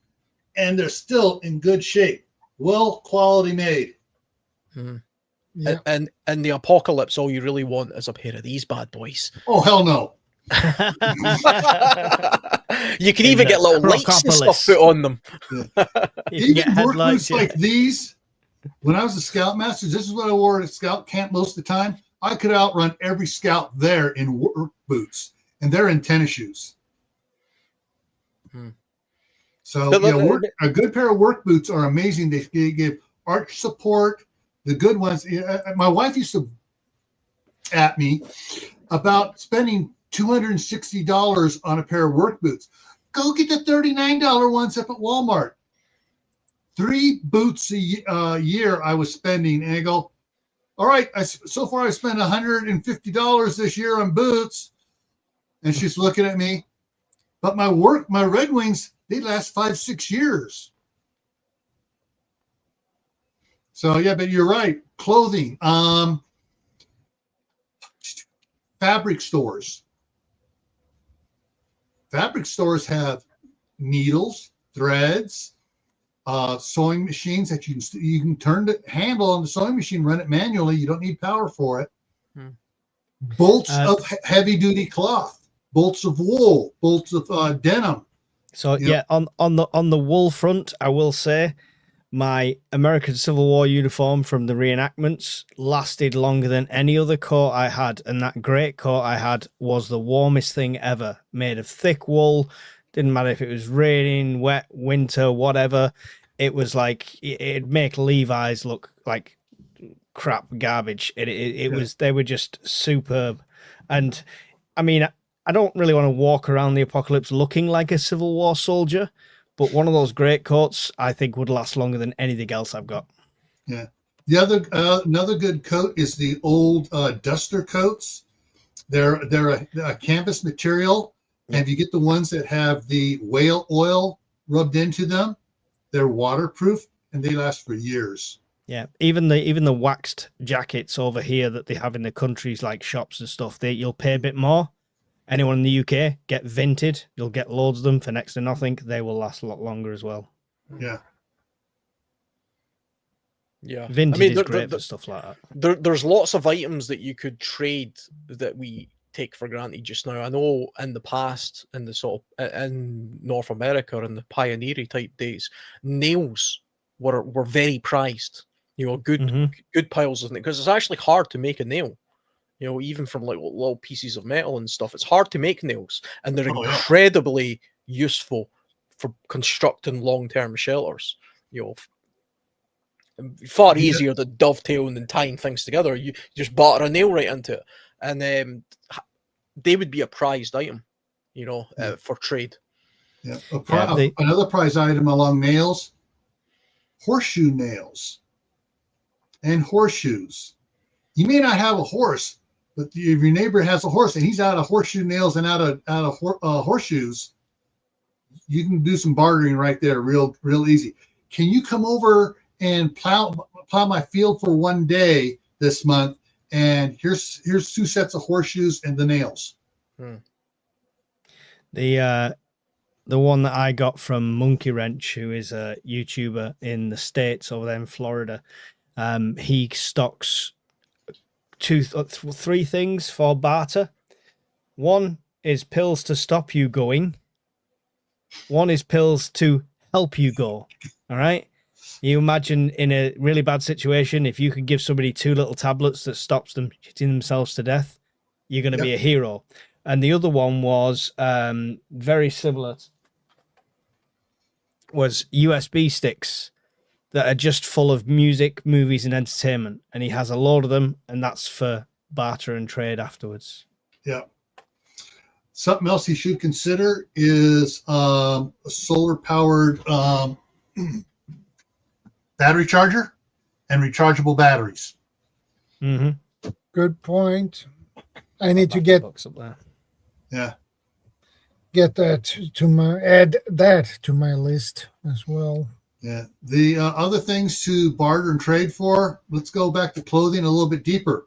and they're still in good shape. Well quality made. Yeah. And in the apocalypse, all you really want is a pair of these bad boys. Oh, hell no. You can even get little lights and stuff put on them. Even work boots like these, when I was a scoutmaster, this is what I wore at scout camp most of the time. I could outrun every scout there in work boots, and they're in tennis shoes. So a good pair of work boots are amazing. They give arch support. The good ones. My wife used to at me about spending $260 on a pair of work boots. Go get the $39 ones up at Walmart. 3 boots a year I was spending, and I go, all right, so far I spent $150 this year on boots. And she's looking at me. But my Red Wings, they last 5-6 years. So yeah, but you're right. Clothing, fabric stores. Fabric stores have needles, threads, sewing machines that you can turn the handle on the sewing machine, run it manually. You don't need power for it. Bolts of heavy duty cloth, bolts of wool, bolts of denim. So on the wool front, I will say my American Civil War uniform from the reenactments lasted longer than any other coat I had, and that great coat I had was the warmest thing ever, made of thick wool. Didn't matter if it was raining, wet, winter, whatever. It was like it'd make Levi's look like crap garbage. It was, they were just superb. And I mean, I don't really want to walk around the apocalypse looking like a Civil War soldier, but one of those great coats I think would last longer than anything else I've got. Yeah. The other another good coat is the old duster coats. They're a canvas material, and if you get the ones that have the whale oil rubbed into them, they're waterproof and they last for years. Yeah, even the waxed jackets over here that they have in the countries like shops and stuff, you'll pay a bit more. Anyone in the UK, get Vinted. You'll get loads of them for next to nothing. They will last a lot longer as well. Yeah. Yeah, Vinted is great for stuff like that. There's lots of items that you could trade that we take for granted just now. I know in the past, in the sort of in North America in the pioneering type days, nails were very prized. You know, good piles of it, because it's actually hard to make a nail. You know, even from like little pieces of metal and stuff, it's hard to make nails, and they're incredibly useful for constructing long-term shelters. You know, far easier than dovetailing and tying things together. You just batter a nail right into it, and they would be a prized item, you know, for trade. Yeah. Another prized item along nails, horseshoe nails and horseshoes. You may not have a horse, but if your neighbor has a horse and he's out of horseshoe nails and out of horseshoes, you can do some bartering right there, real easy. Can you come over and plow my field for one day this month, and here's 2 sets of horseshoes and the nails. The one that I got from Monkey Wrench, who is a YouTuber in the States over there in Florida, he stocks 3 things for barter. One is pills to stop you going. One is pills to help you go. All right. You imagine in a really bad situation, if you could give somebody 2 little tablets that stops them shitting themselves to death, you're going to be a hero. And the other one was very similar. Was USB sticks that are just full of music, movies, and entertainment. And he has a load of them, and that's for barter and trade afterwards. Yeah. Something else you should consider is a solar-powered battery charger and rechargeable batteries. Mm-hmm. Good point. I need to get Books up there. Yeah. Get that to add that to my list as well. Yeah. The other things to barter and trade for, let's go back to clothing a little bit deeper.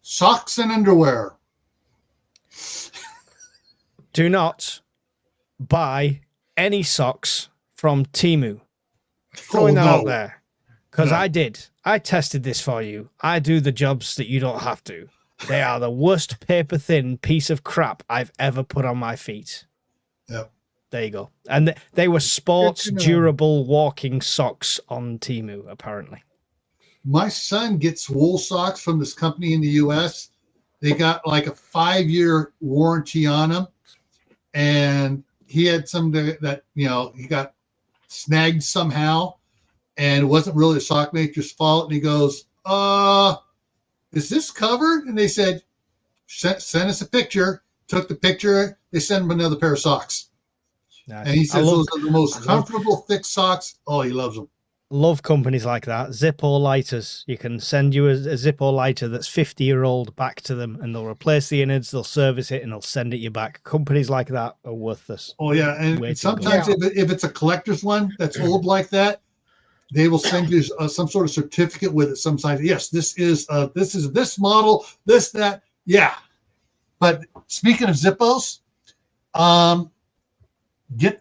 Socks and underwear. Do not buy any socks from Temu. Throwing that out there. Because I did. I tested this for you. I do the jobs that you don't have to. They are the worst paper thin piece of crap I've ever put on my feet. Yep. There you go. And they were sports durable walking socks on Temu, apparently. My son gets wool socks from this company in the US. They got like a 5-year warranty on them. And he had some that, you know, he got snagged somehow, and it wasn't really a sock maker's fault. And he goes, is this covered? And they said, send us a picture. Took the picture. They sent him another pair of socks. Nice. And he says those are the most comfortable, thick socks. Oh, he loves them. Love companies like that. Zippo lighters. You can send you a Zippo lighter that's 50-year-old back to them, and they'll replace the innards, they'll service it, and they'll send it you back. Companies like that are worth this. Oh, yeah. And sometimes if it's a collector's one that's old like that, they will send you some sort of certificate with it. Sometimes, yes, this is this model, that. Yeah. But speaking of Zippos,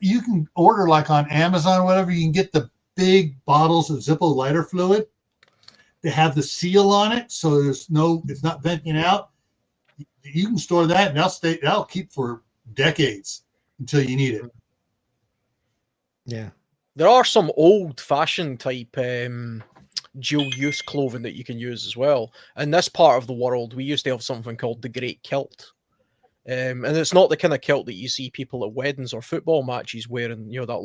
you can order like on Amazon or whatever. You can get the big bottles of Zippo lighter fluid. They have the seal on it, so it's not venting out. You can store that, and that'll keep for decades until you need it. Yeah. There are some old-fashioned type dual-use clothing that you can use as well. In this part of the world, we used to have something called the Great Kilt. And it's not the kind of kilt that you see people at weddings or football matches wearing, you know, that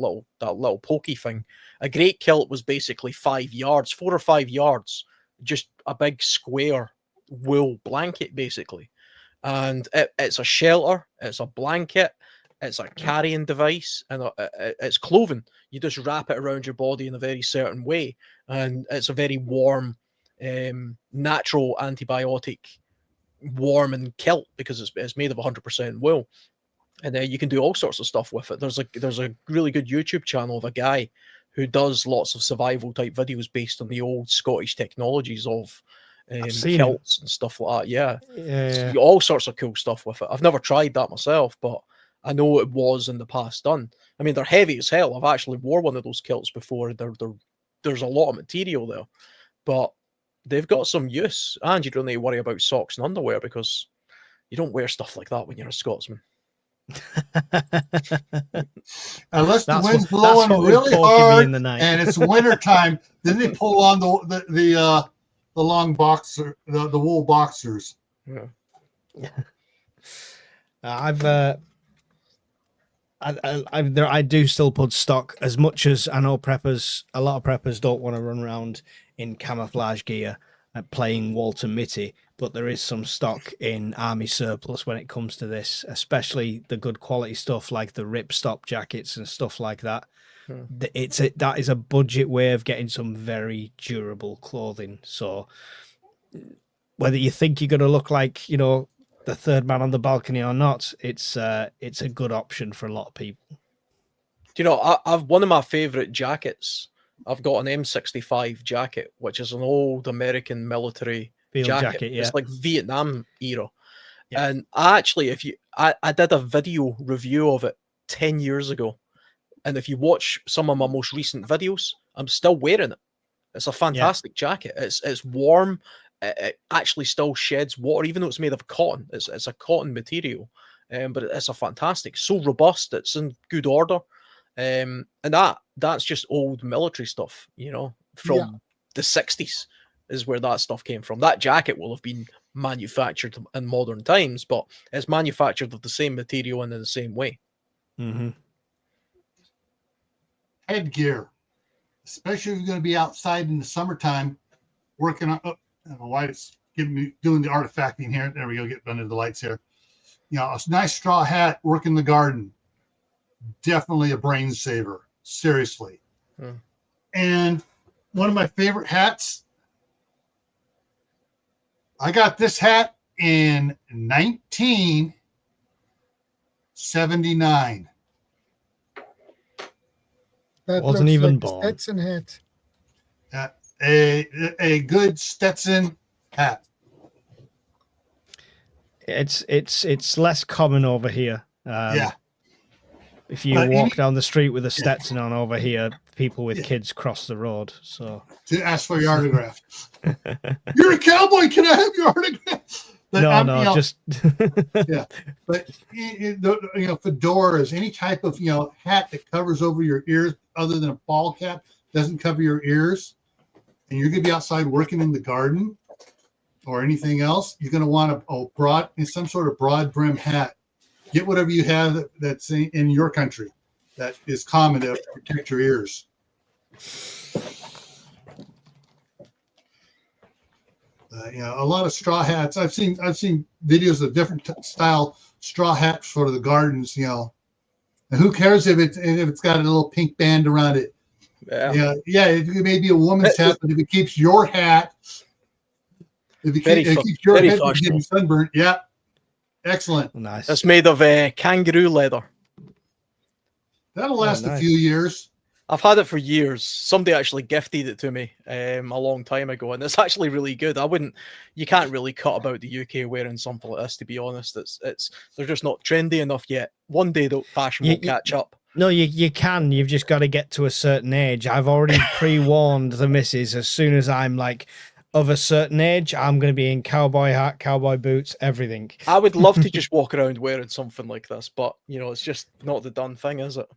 little pokey thing. A great kilt was basically 5 yards, 4 or 5 yards just a big square wool blanket, basically. And it's a shelter, it's a blanket, it's a carrying device, and it's clothing. You just wrap it around your body in a very certain way, and it's a very warm, natural antibiotic warming kilt because it's made of 100% wool, and you can do all sorts of stuff with it. There's a really good YouTube channel of a guy who does lots of survival type videos based on the old Scottish technologies of kilts and stuff like that. Yeah. All sorts of cool stuff with it. I've never tried that myself, but I know it was in the past done. I mean, they're heavy as hell. I've actually wore one of those kilts before. There's a lot of material there, but they've got some use, and you don't need to worry about socks and underwear because you don't wear stuff like that when you're a Scotsman. Unless the wind's blowing really hard and it's winter time, then they pull on the long boxer, the wool boxers. Yeah. I do still put stock, as much as I know a lot of preppers don't want to run around in camouflage gear playing Walter Mitty, but there is some stock in army surplus when it comes to this, especially the good quality stuff like the ripstop jackets and stuff like that. That is a budget way of getting some very durable clothing. So whether you think you're going to look like, the third man on the balcony or not, it's a good option for a lot of people. Do you know, I've one of my favorite jackets. I've got an M65 jacket, which is an old American military jacket. Yeah. It's like Vietnam era. Yeah. And I did a video review of it 10 years ago. And if you watch some of my most recent videos, I'm still wearing it. It's a fantastic jacket. It's warm. It actually still sheds water, even though it's made of cotton. It's a cotton material, but it's a fantastic, so robust. It's in good order, and that's just old military stuff, from the 60s is where that stuff came from. That jacket will have been manufactured in modern times, but it's manufactured of the same material and in the same way. Mm-hmm. Headgear, especially if you're going to be outside in the summertime working on. I don't know why it's doing the artifacting here. There we go. Get under the lights here. A nice straw hat, work in the garden. Definitely a brain saver. Seriously. And one of my favorite hats. I got this hat in 1979. That wasn't even born. Stetson hat. A good Stetson hat. It's less common over here. If you walk down the street with a Stetson on over here, people with kids cross the road. So to ask for your autograph. You're a cowboy. Can I have your autograph? But just yeah. But fedoras, any type of hat that covers over your ears, other than a ball cap, doesn't cover your ears, and you're going to be outside working in the garden or anything else, you're going to want some sort of broad brim hat. Get whatever you have that's in your country that is common to protect your ears. A lot of straw hats. I've seen videos of different style straw hats for the gardens. And who cares if it's got a little pink band around it? It may be a woman's hat, but if it keeps your hat, if it keeps your head from getting sunburned, excellent. Nice. It's made of kangaroo leather. That'll last a few years. I've had it for years. Somebody actually gifted it to me a long time ago, and it's actually really good. You can't really cut about the UK wearing something like this, to be honest. They're just not trendy enough yet. One day the fashion will catch up. No, you can. You've just got to get to a certain age. I've already pre-warned the missus. As soon as I'm like of a certain age, I'm going to be in cowboy hat, cowboy boots, everything. I would love to just walk around wearing something like this, but it's just not the done thing, is it?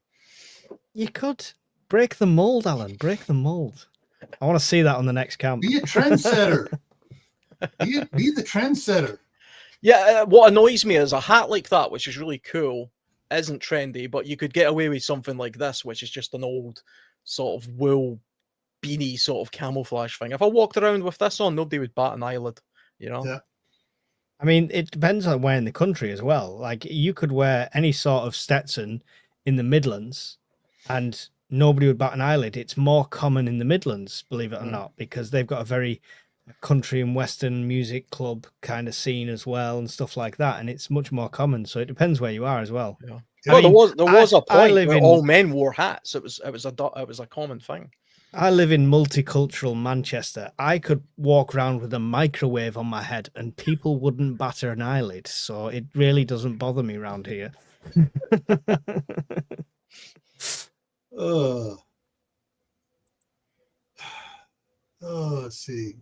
You could break the mold, Alan. Break the mold. I want to see that on the next camp. Be a trendsetter. be the trendsetter. Yeah, what annoys me is a hat like that, which is really cool, isn't trendy, but you could get away with something like this, which is just an old sort of wool beanie sort of camouflage thing. If I walked around with this on, nobody would bat an eyelid, you know? Yeah. I mean, it depends on where in the country as well. Like, you could wear any sort of Stetson in the Midlands and nobody would bat an eyelid. It's more common in the Midlands, believe it or not, because they've got a very country and Western music club kind of scene as well and stuff like that. And it's much more common. So it depends where you are as well. Yeah. I Well, mean, there was a point live where in- all men wore hats. It was a common thing. I live in multicultural Manchester. I could walk around with a microwave on my head and people wouldn't batter an eyelid. So it really doesn't bother me around here. Let's see.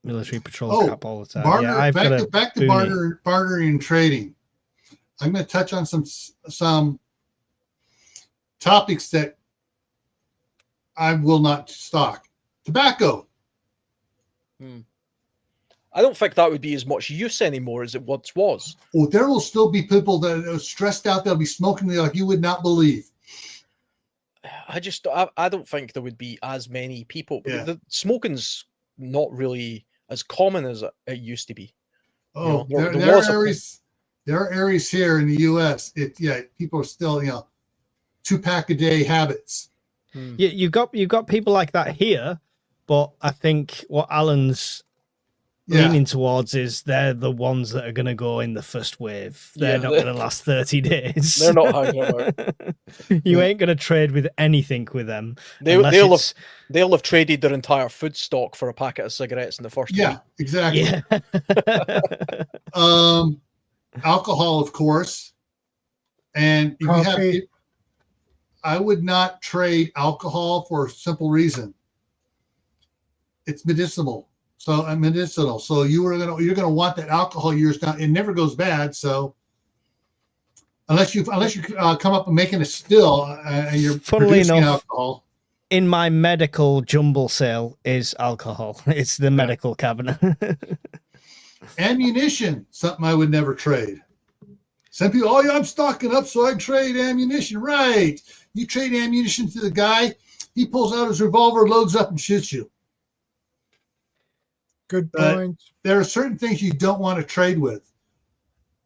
Military patrol cap all the time. Barter, Yeah, I've got a back to boonie. bartering and trading. I'm going to touch on some topics that I will not stock. Tobacco. I don't think that would be as much use anymore as it once was. Well, there will still be people that are stressed out. They'll be smoking like you would not believe. I don't think there would be as many people. Yeah. The smoking's not really as common as it used to be. Oh, You know, there are areas here in the U.S. People are still 2-pack a day habits. You got people like that here, but I think what Alan's leaning towards is they're the ones that are going to go in the first wave. They're not going to last 30 days. They're not hanging about. You ain't going to trade with anything with them. They'll have traded their entire food stock for a packet of cigarettes in the first week. Exactly. Yeah. Alcohol, of course, and if you have, Coffee. I would not trade alcohol for a simple reason. It's medicinal. So you're gonna want that alcohol years down. It never goes bad. So unless you come up and making a still and you're Funnily producing enough, alcohol. in my medical jumble sale is alcohol. It's the medical cabinet. Ammunition, something I would never trade. Some people, I'm stocking up, so I trade ammunition. Right. You trade ammunition to the guy, he pulls out his revolver, loads up, and shoots you. Good point. There are certain things you don't want to trade with.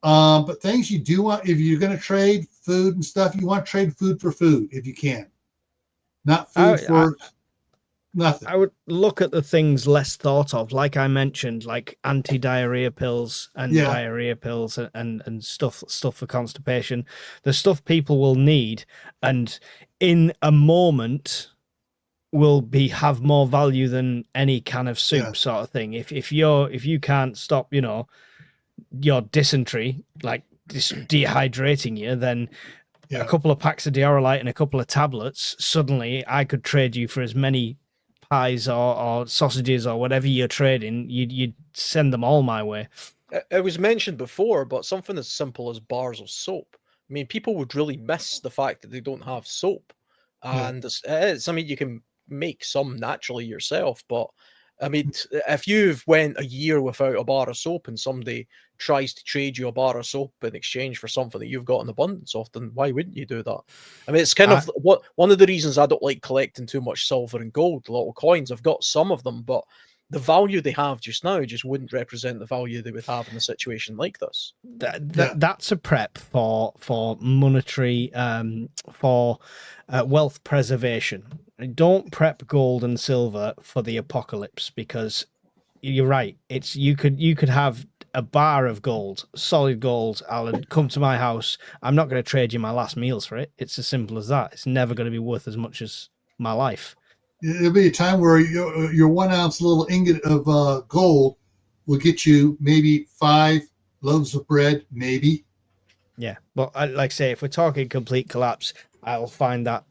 But things you do want, if you're going to trade food and stuff, you want to trade food for food if you can. Not food for nothing. I would look at the things less thought of, like I mentioned, like anti-diarrhea pills and diarrhea pills and stuff for constipation. The stuff people will need, and in a moment will have more value than any can of soup sort of thing. If you can't stop, your dysentery, like dehydrating you, then a couple of packs of Diorolite and a couple of tablets, suddenly I could trade you for as many pies or sausages or whatever you're trading. You'd send them all my way. It was mentioned before, but something as simple as bars of soap. I mean, people would really miss the fact that they don't have soap. And you can make some naturally yourself, but I mean, if you've went a year without a bar of soap and somebody tries to trade you a bar of soap in exchange for something that you've got in abundance of, then why wouldn't you do that? I mean, it's kind of one of the reasons I don't like collecting too much silver and gold, little coins. I've got some of them, but the value they have just now just wouldn't represent the value they would have in a situation like this. That's a prep for monetary, for wealth preservation. Don't prep gold and silver for the apocalypse, because you're right. You could have a bar of gold, solid gold, Alan, come to my house. I'm not going to trade you my last meals for it. It's as simple as that. It's never going to be worth as much as my life. There'll be a time where your 1 ounce little ingot of gold will get you maybe 5 loaves of bread, maybe. Yeah, but like I say, if we're talking complete collapse, I'll find that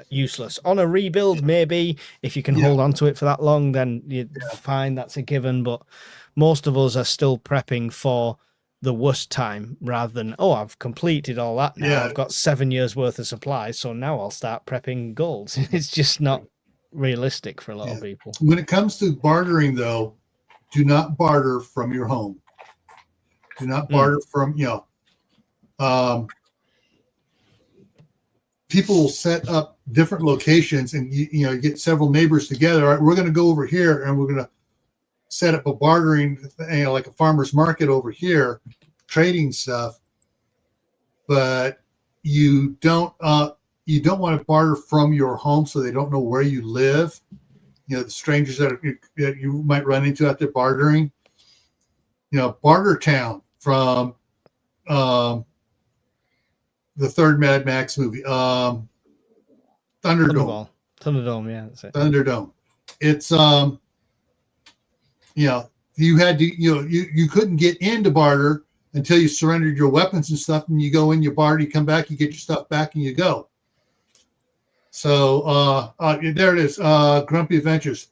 useless. On a rebuild, maybe, if you can hold on to it for that long, then you're fine, that's a given. But most of us are still prepping for the worst time rather than, I've completed all that now. I've got 7 years worth of supplies, so now I'll start prepping gold. It's just not realistic for a lot of people. When it comes to bartering, though, do not barter from your home. Do not barter from, people will set up different locations, and you get several neighbors together. All right, we're going to go over here, and we're going to set up a bartering, like a farmer's market over here, trading stuff. But you don't want to barter from your home, so they don't know where you live. The strangers that you might run into out there bartering. Barter Town from the third Mad Max movie, Thunderdome. Thunderdome, yeah, that's it. Thunderdome. It's you had to you couldn't get into barter until you surrendered your weapons and stuff, and you go in, you barter, you come back, you get your stuff back, and you go. So there it is. Grumpy Adventures.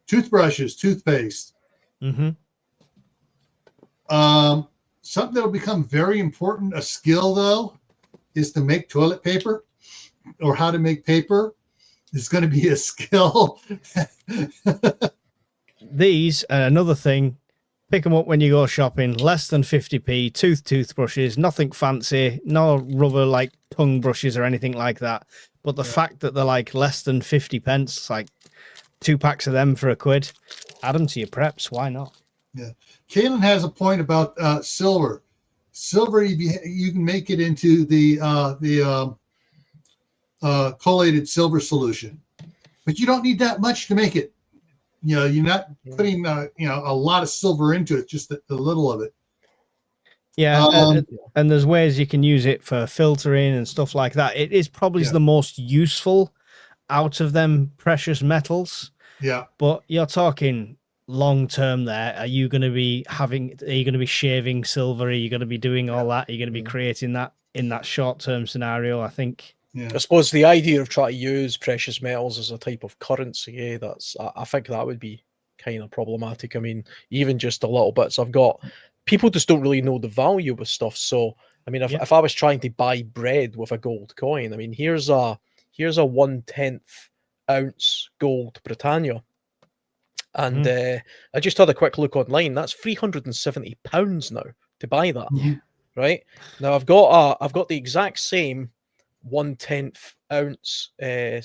Toothbrushes, toothpaste. Mm-hmm. Something that'll become very important, a skill though, is to make toilet paper, or how to make paper. It's going to be a skill. These, another thing, pick them up when you go shopping. Less than 50p. Toothbrushes, nothing fancy, no rubber like tongue brushes or anything like that. But the fact that they're like less than 50 pence, it's like 2 packs of them for £1. Add them to your preps. Why not? Yeah. Kaylin has a point about silver. Silver, you can make it into the collated silver solution, but you don't need that much to make it. You're not putting a lot of silver into it, just a little of it. Yeah, and there's ways you can use it for filtering and stuff like that. It is probably the most useful out of them precious metals. Yeah, but you're talking long term there. Are you going to be shaving silver? Are you going to be doing all that? Are you going to be creating that in that short term scenario? I think. Yeah. I suppose the idea of trying to use precious metals as a type of currency, I think that would be kind of problematic. I mean, even just a little bits. People just don't really know the value of stuff. So, I mean, if I was trying to buy bread with a gold coin, I mean, here's a 1/10 ounce gold Britannia. And I just had a quick look online. That's £370 now to buy that. Right now, I've got the exact same 1/10 ounce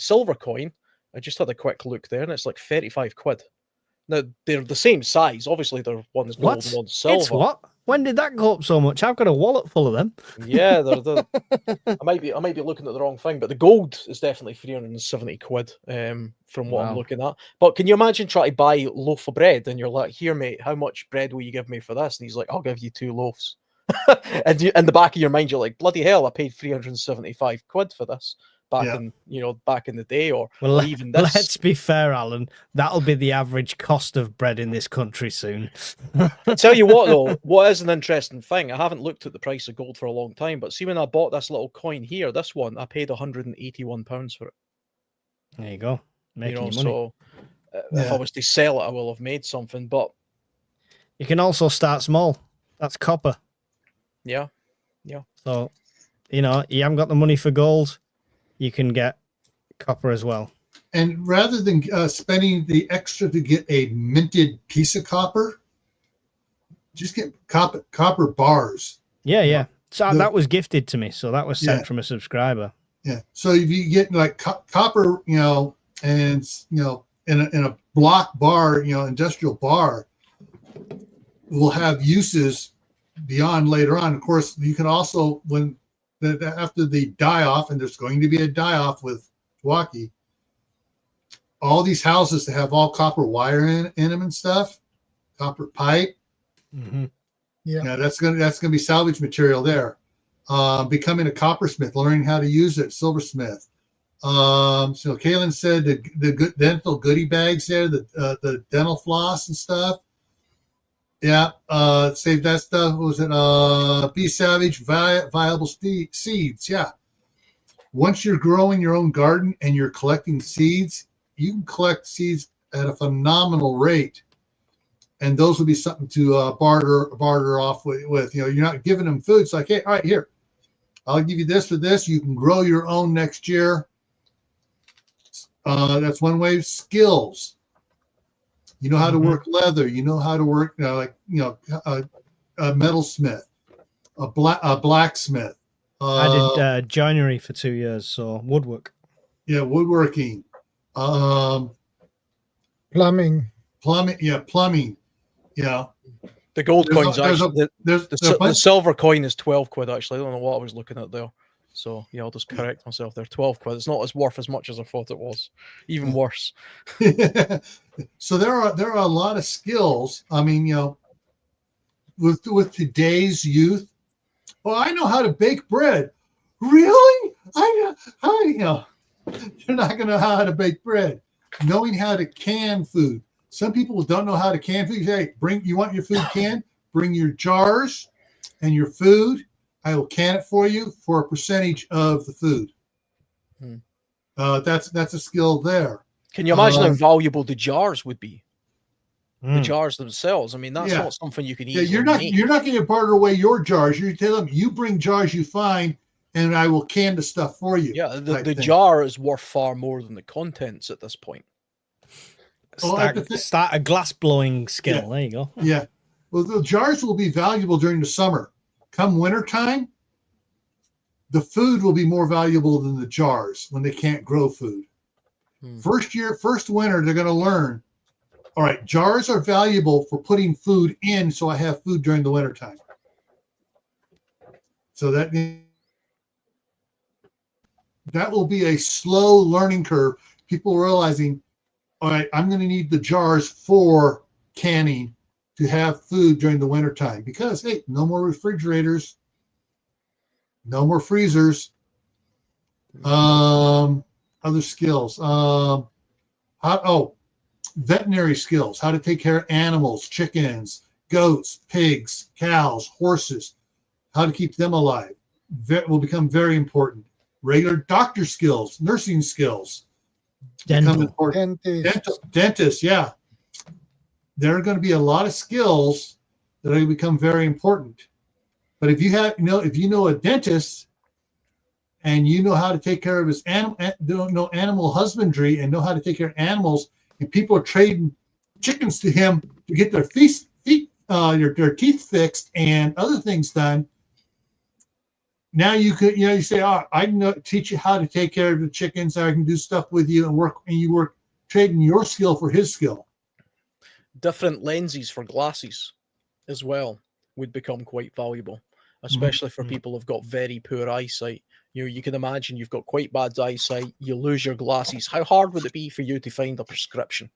silver coin. I just had a quick look there, and it's like £35. Now they're the same size. Obviously, they're one's gold and one's silver. It's what? When did that go up so much? I've got a wallet full of them. Yeah, I might be looking at the wrong thing, but the gold is definitely £370 from what I'm looking at. But can you imagine trying to buy a loaf of bread and you're like, "Here, mate, how much bread will you give me for this?" And he's like, "I'll give you 2 loaves." And in the back of your mind, you're like, "Bloody hell! I paid £375 for this back in the day, or even this." Let's be fair, Alan. That'll be the average cost of bread in this country soon. I tell you what, though, what is an interesting thing? I haven't looked at the price of gold for a long time, but see, when I bought this little coin here, this one, I paid £181 for it. There you go, making money. So if I was to sell it, I will have made something. But you can also start small. That's copper. Yeah. So, you haven't got the money for gold, you can get copper as well. And rather than spending the extra to get a minted piece of copper, just get copper bars. Yeah. So that was gifted to me. So that was sent from a subscriber. Yeah. So if you get like copper, and in a block bar, industrial bar, will have uses beyond later on. Of course, you can also, after the die-off, and there's going to be a die-off with TEOTWAWKI, all these houses that have all copper wire in them and stuff, copper pipe. Mm-hmm. Yeah, that's gonna be salvage material there. Becoming a coppersmith, learning how to use it, silversmith. So Kaylin said the good dental goodie bags there, the dental floss and stuff. Yeah, save that stuff. What was it? Be savage, viable seeds. Yeah. Once you're growing your own garden and you're collecting seeds, you can collect seeds at a phenomenal rate, and those would be something to barter off with. You're not giving them food. It's like, hey, all right, here, I'll give you this for this. You can grow your own next year. That's one way. Skills. You know how to work leather. You know how to work, a metalsmith, a blacksmith. I did joinery for 2 years, so woodwork. Yeah, woodworking. Plumbing. Plumbing. Yeah, plumbing. Yeah. The gold There's coin's a- there's a- actually There's the silver coin is 12 quid actually. I don't know what I was looking at there. So yeah, I'll just correct myself there. 12 quid. It's not as worth as much as I thought it was. Even worse. So there are a lot of skills. I mean, with today's youth. Well, I know how to bake bread. Really? I know you're not going to know how to bake bread. Knowing how to can food. Some people don't know how to can food. You say, you want your food canned? Bring your jars and your food. I will can it for you for a percentage of the food. That's a skill there. Can you imagine how valuable the jars would be? The jars themselves. I mean, that's not something you can easily you're not going to barter away your jars. You tell them, you bring jars you find, and I will can the stuff for you. Yeah, the jar is worth far more than the contents at this point. Start a glass blowing skill. Yeah. There you go. Yeah. Well, the jars will be valuable during the summer. Come wintertime, the food will be more valuable than the jars when they can't grow food. First winter, they're going to learn, all right, jars are valuable for putting food in, so I have food during the wintertime. So that will be a slow learning curve. People realizing, all right, I'm going to need the jars for canning to have food during the wintertime because, hey, no more refrigerators, no more freezers. Other skills. Veterinary skills, how to take care of animals, chickens, goats, pigs, cows, horses, how to keep them alive. Will become very important. Regular doctor skills, nursing skills. Dentist, yeah. There are going to be a lot of skills that are going to become very important. But if you know a dentist and you know how to take care of his animal husbandry and know how to take care of animals, and people are trading chickens to him to get their their teeth fixed and other things done. Now you could, you say, oh, I can teach you how to take care of the chickens. I can do stuff with you and you work trading your skill for his skill. Different lenses for glasses as well would become quite valuable, especially for people who've got very poor eyesight. You can imagine you've got quite bad eyesight, you lose your glasses. How hard would it be for you to find a prescription?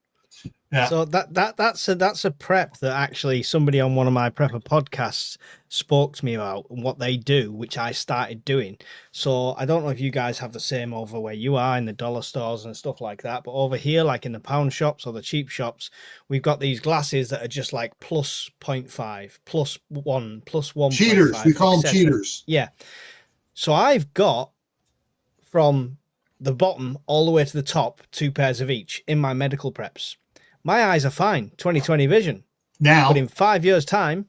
Yeah. So that's a prep that actually somebody on one of my prepper podcasts spoke to me about and what they do, which I started doing. So I don't know if you guys have the same over where you are in the dollar stores and stuff like that, but over here, like in the pound shops or the cheap shops, we've got these glasses that are just like plus 0.5, plus 1, plus 1. Cheaters, we call them cheaters. Yeah. So I've got from the bottom all the way to the top 2 pairs of each in my medical preps. My eyes are fine, 20/20 vision. Now, but in 5 years' time,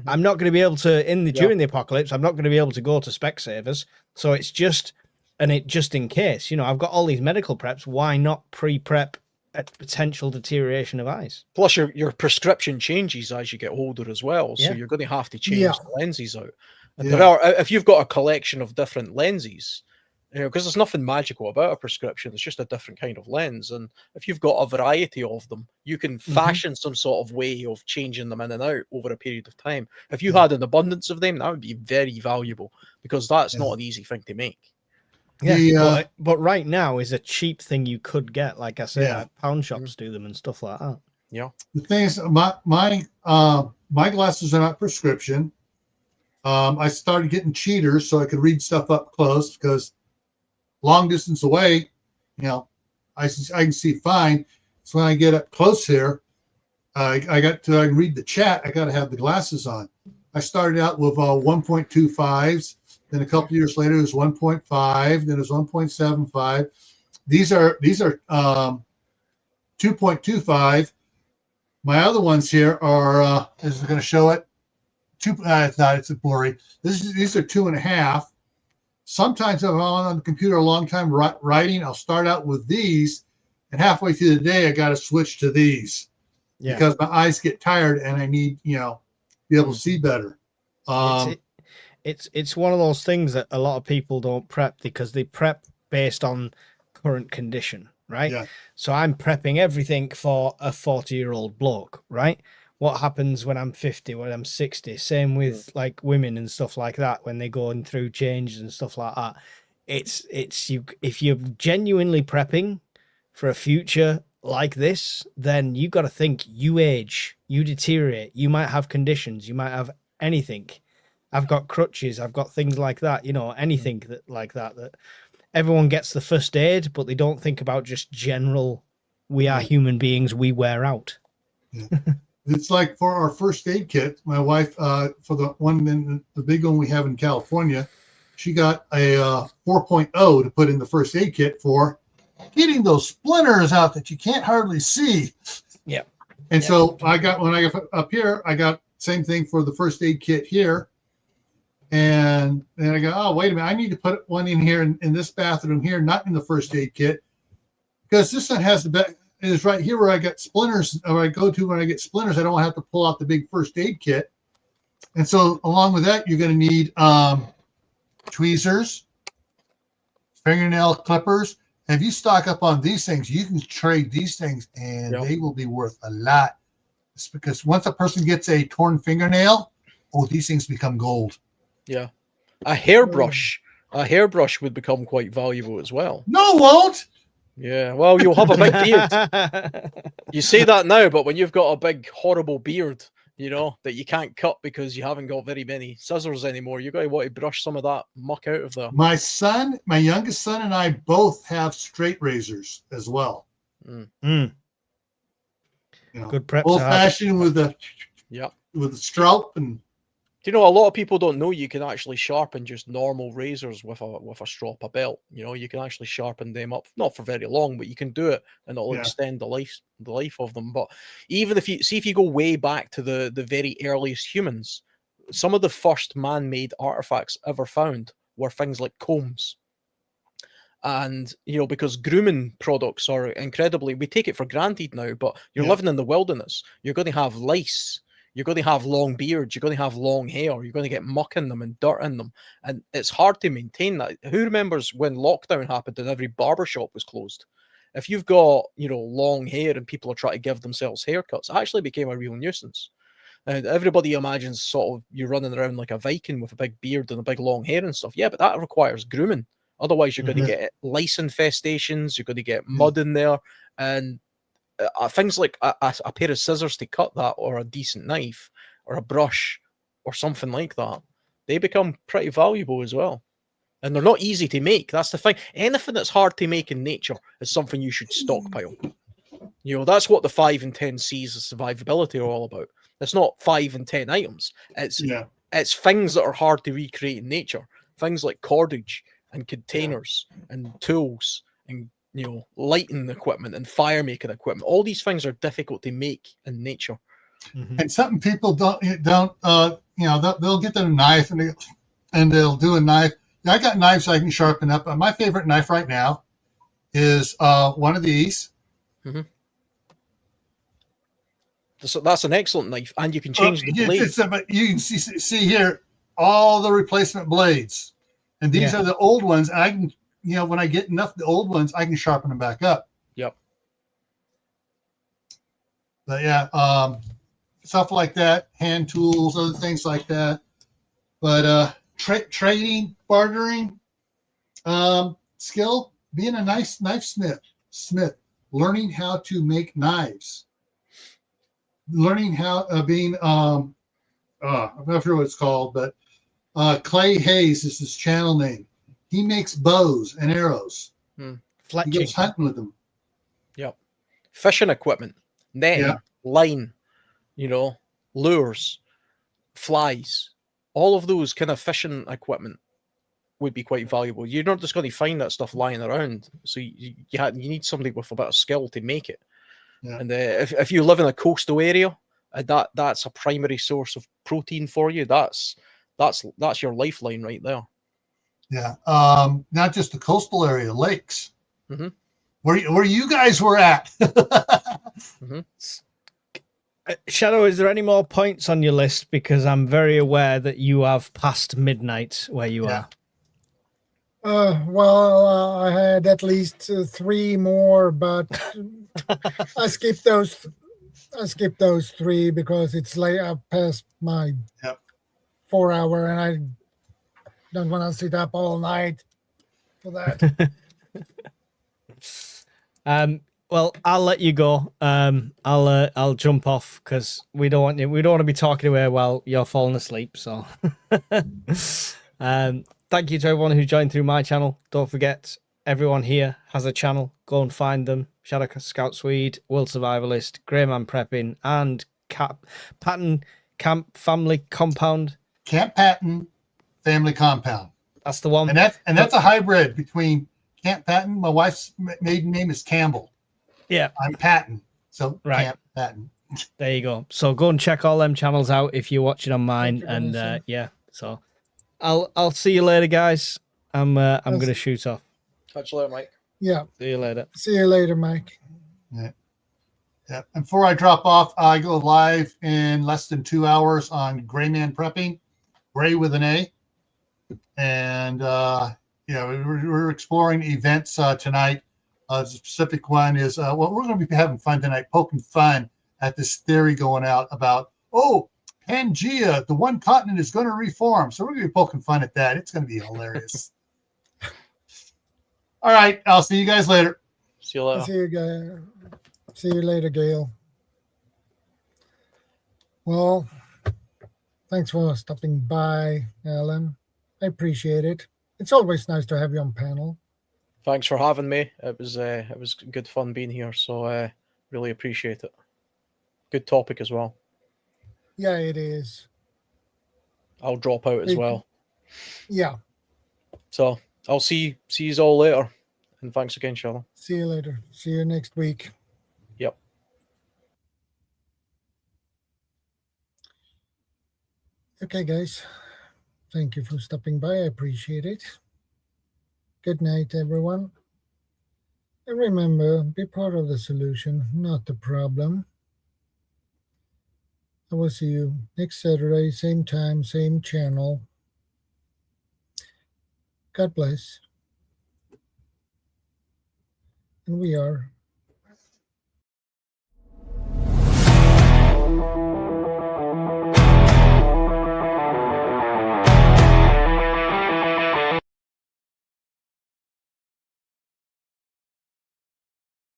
I'm not going to be able to during the apocalypse. I'm not going to be able to go to Specsavers. So it's just in case. I've got all these medical preps. Why not pre-prep a potential deterioration of eyes? Plus, your prescription changes as you get older as well. So you're going to have to change the lenses out. And if you've got a collection of different lenses, because there's nothing magical about a prescription, it's just a different kind of lens. And if you've got a variety of them, you can fashion some sort of way of changing them in and out over a period of time. If you had an abundance of them, that would be very valuable because that's not an easy thing to make. Yeah, but right now is a cheap thing you could get. Like I say, like pound shops do them and stuff like that. Yeah. The thing is, my glasses are not prescription. I started getting cheaters so I could read stuff up close because long distance away, I can see fine. So when I get up close here, I can read the chat. I got to have the glasses on. I started out with 1.25s. Then a couple years later, it was 1.5. Then it was 1.75. These are 2.25. My other ones here are. Is it going to show it? It's not. It's blurry. These are 2.5. Sometimes if I'm on the computer a long time writing, I'll start out with these, and halfway through the day, I got to switch to these because my eyes get tired and I need, be able to see better. It's one of those things that a lot of people don't prep because they prep based on current condition, right? Yeah. So I'm prepping everything for a 40-year-old bloke, right? What happens when I'm 50, when I'm 60? Same with like women and stuff like that when they're going through changes and stuff like that. It's you, if you're genuinely prepping for a future like this, then you got to think you age, you deteriorate, you might have conditions, you might have anything. I've got crutches, I've got things like that, you know, anything that like that everyone gets the first aid, but they don't think about just general, we are human beings, we wear out. Yeah. It's like for our first aid kit, my wife, for the one, the big one we have in California, she got a 4.0 to put in the first aid kit for getting those splinters out that you can't hardly see. Yeah. And so I got, when I got up here, I got same thing for the first aid kit here. And then I go, oh, wait a minute, I need to put one in here in this bathroom here, not in the first aid kit, because this one has the best. Is right here where I get splinters, or I go to when I get splinters. I don't have to pull out the big first aid kit. And so along with that, you're going to need tweezers, fingernail clippers. And if you stock up on these things, you can trade these things and they will be worth a lot. It's because once a person gets a torn fingernail, these things become gold. Yeah. A hairbrush would become quite valuable as well. No, it won't. Yeah, well, you'll have a big beard. You say that now, but when you've got a big, horrible beard, you know, that you can't cut because you haven't got very many scissors anymore, you're going to want to brush some of that muck out of there. My son, my youngest son, and I both have straight razors as well. Mm. You know, good prep. Old-fashioned with the with the strop. And do you know, a lot of people don't know you can actually sharpen just normal razors with a strop, a belt. You know, you can actually sharpen them up, not for very long, but you can do it, and it'll extend the life of them. But even if you go way back to the very earliest humans, some of the first man-made artifacts ever found were things like combs. And, you know, because grooming products are incredibly, we take it for granted now, but you're living in the wilderness. You're going to have lice. You're going to have long beards. You're going to have long hair. You're going to get muck in them and dirt in them. And it's hard to maintain that. Who remembers when lockdown happened and every barbershop was closed? If you've got, you know, long hair and people are trying to give themselves haircuts, it actually became a real nuisance. And everybody imagines sort of you running around like a Viking with a big beard and a big long hair and stuff. Yeah, but that requires grooming. Otherwise, you're going to get lice infestations. You're going to get mud in there. And things like a pair of scissors to cut that, or a decent knife, or a brush, or something like that, they become pretty valuable as well. And they're not easy to make. That's the thing. Anything that's hard to make in nature is something you should stockpile. You know, that's what the 5 and 10 C's of survivability are all about. It's not 5 and 10 items. It's things that are hard to recreate in nature. Things like cordage and containers and tools and, you know, lighting equipment and fire making equipment. All these things are difficult to make in nature. And something people don't you know, they'll get their knife and they'll do a knife. I got knives I can sharpen up. My favorite knife right now is one of these. So that's an excellent knife, and you can change the blade. But you can see here all the replacement blades, and these are the old ones. I can, you know, when I get enough of the old ones, I can sharpen them back up. Yep. But yeah, stuff like that, hand tools, other things like that. But trading, bartering, skill, being a nice knife smith, learning how to make knives, learning how being I'm not sure what it's called, but Clay Hayes is his channel name. He makes bows and arrows. He goes hunting with them. Yep. Fishing equipment, netting, line, you know, lures, flies, all of those kind of fishing equipment would be quite valuable. You're not just going to find that stuff lying around. So you need somebody with a bit of skill to make it. Yeah. And if you live in a coastal area, that's a primary source of protein for you. That's your lifeline right there. Yeah. Not just the coastal area, lakes. Where you guys were at. Shadow, is there any more points on your list? Because I'm very aware that you have passed midnight where you are. Well, I had at least 3 more, but I skipped those. I skipped those 3 because it's late. I past my Yep. 4 hour, and I don't want to sit up all night for that. Well, I'll let you go. I'll jump off because we don't want to be talking away while you're falling asleep. So, thank you to everyone who joined through my channel. Don't forget, everyone here has a channel. Go and find them: ShadowScoutSwede, World Survivalist, Greyman Prepping, and Patton Camp Family Compound. Camp Patton Family Compound. That's the one. And that's a hybrid between Camp Patton. My wife's maiden name is Campbell. Yeah, I'm Patton. So Right. Camp Patton. there you go. So go and check all them channels out if you're watching on mine. you, And Vanessa. yeah, so I'll see you later, guys. I'm Yes. gonna shoot off. Catch you later, Mike. Yeah. See you later. See you later, Mike. Yeah. And before I drop off, I go live in less than 2 hours on Greyman Prepping, Gray with an A. And we're exploring events tonight. The specific one is we're going to be having fun tonight, poking fun at this theory going out about, Pangea, the one continent is going to reform. So we're going to be poking fun at that. It's going to be hilarious. All right. I'll see you guys later. See you later. See you guys. See you later, Gail. Well, thanks for stopping by, Alan. I appreciate it. It's always nice to have you on panel. Thanks for having me. It was good fun being here, so really appreciate it. Good topic as well. Yeah, it is. I'll drop out as well. Yeah. So I'll see you all later. And thanks again, Sheldon. See you later. See you next week. Yep. Okay, guys. Thank you for stopping by. I appreciate it. Good night, everyone. And remember, be part of the solution, not the problem. I will see you next Saturday, same time, same channel. God bless. And we are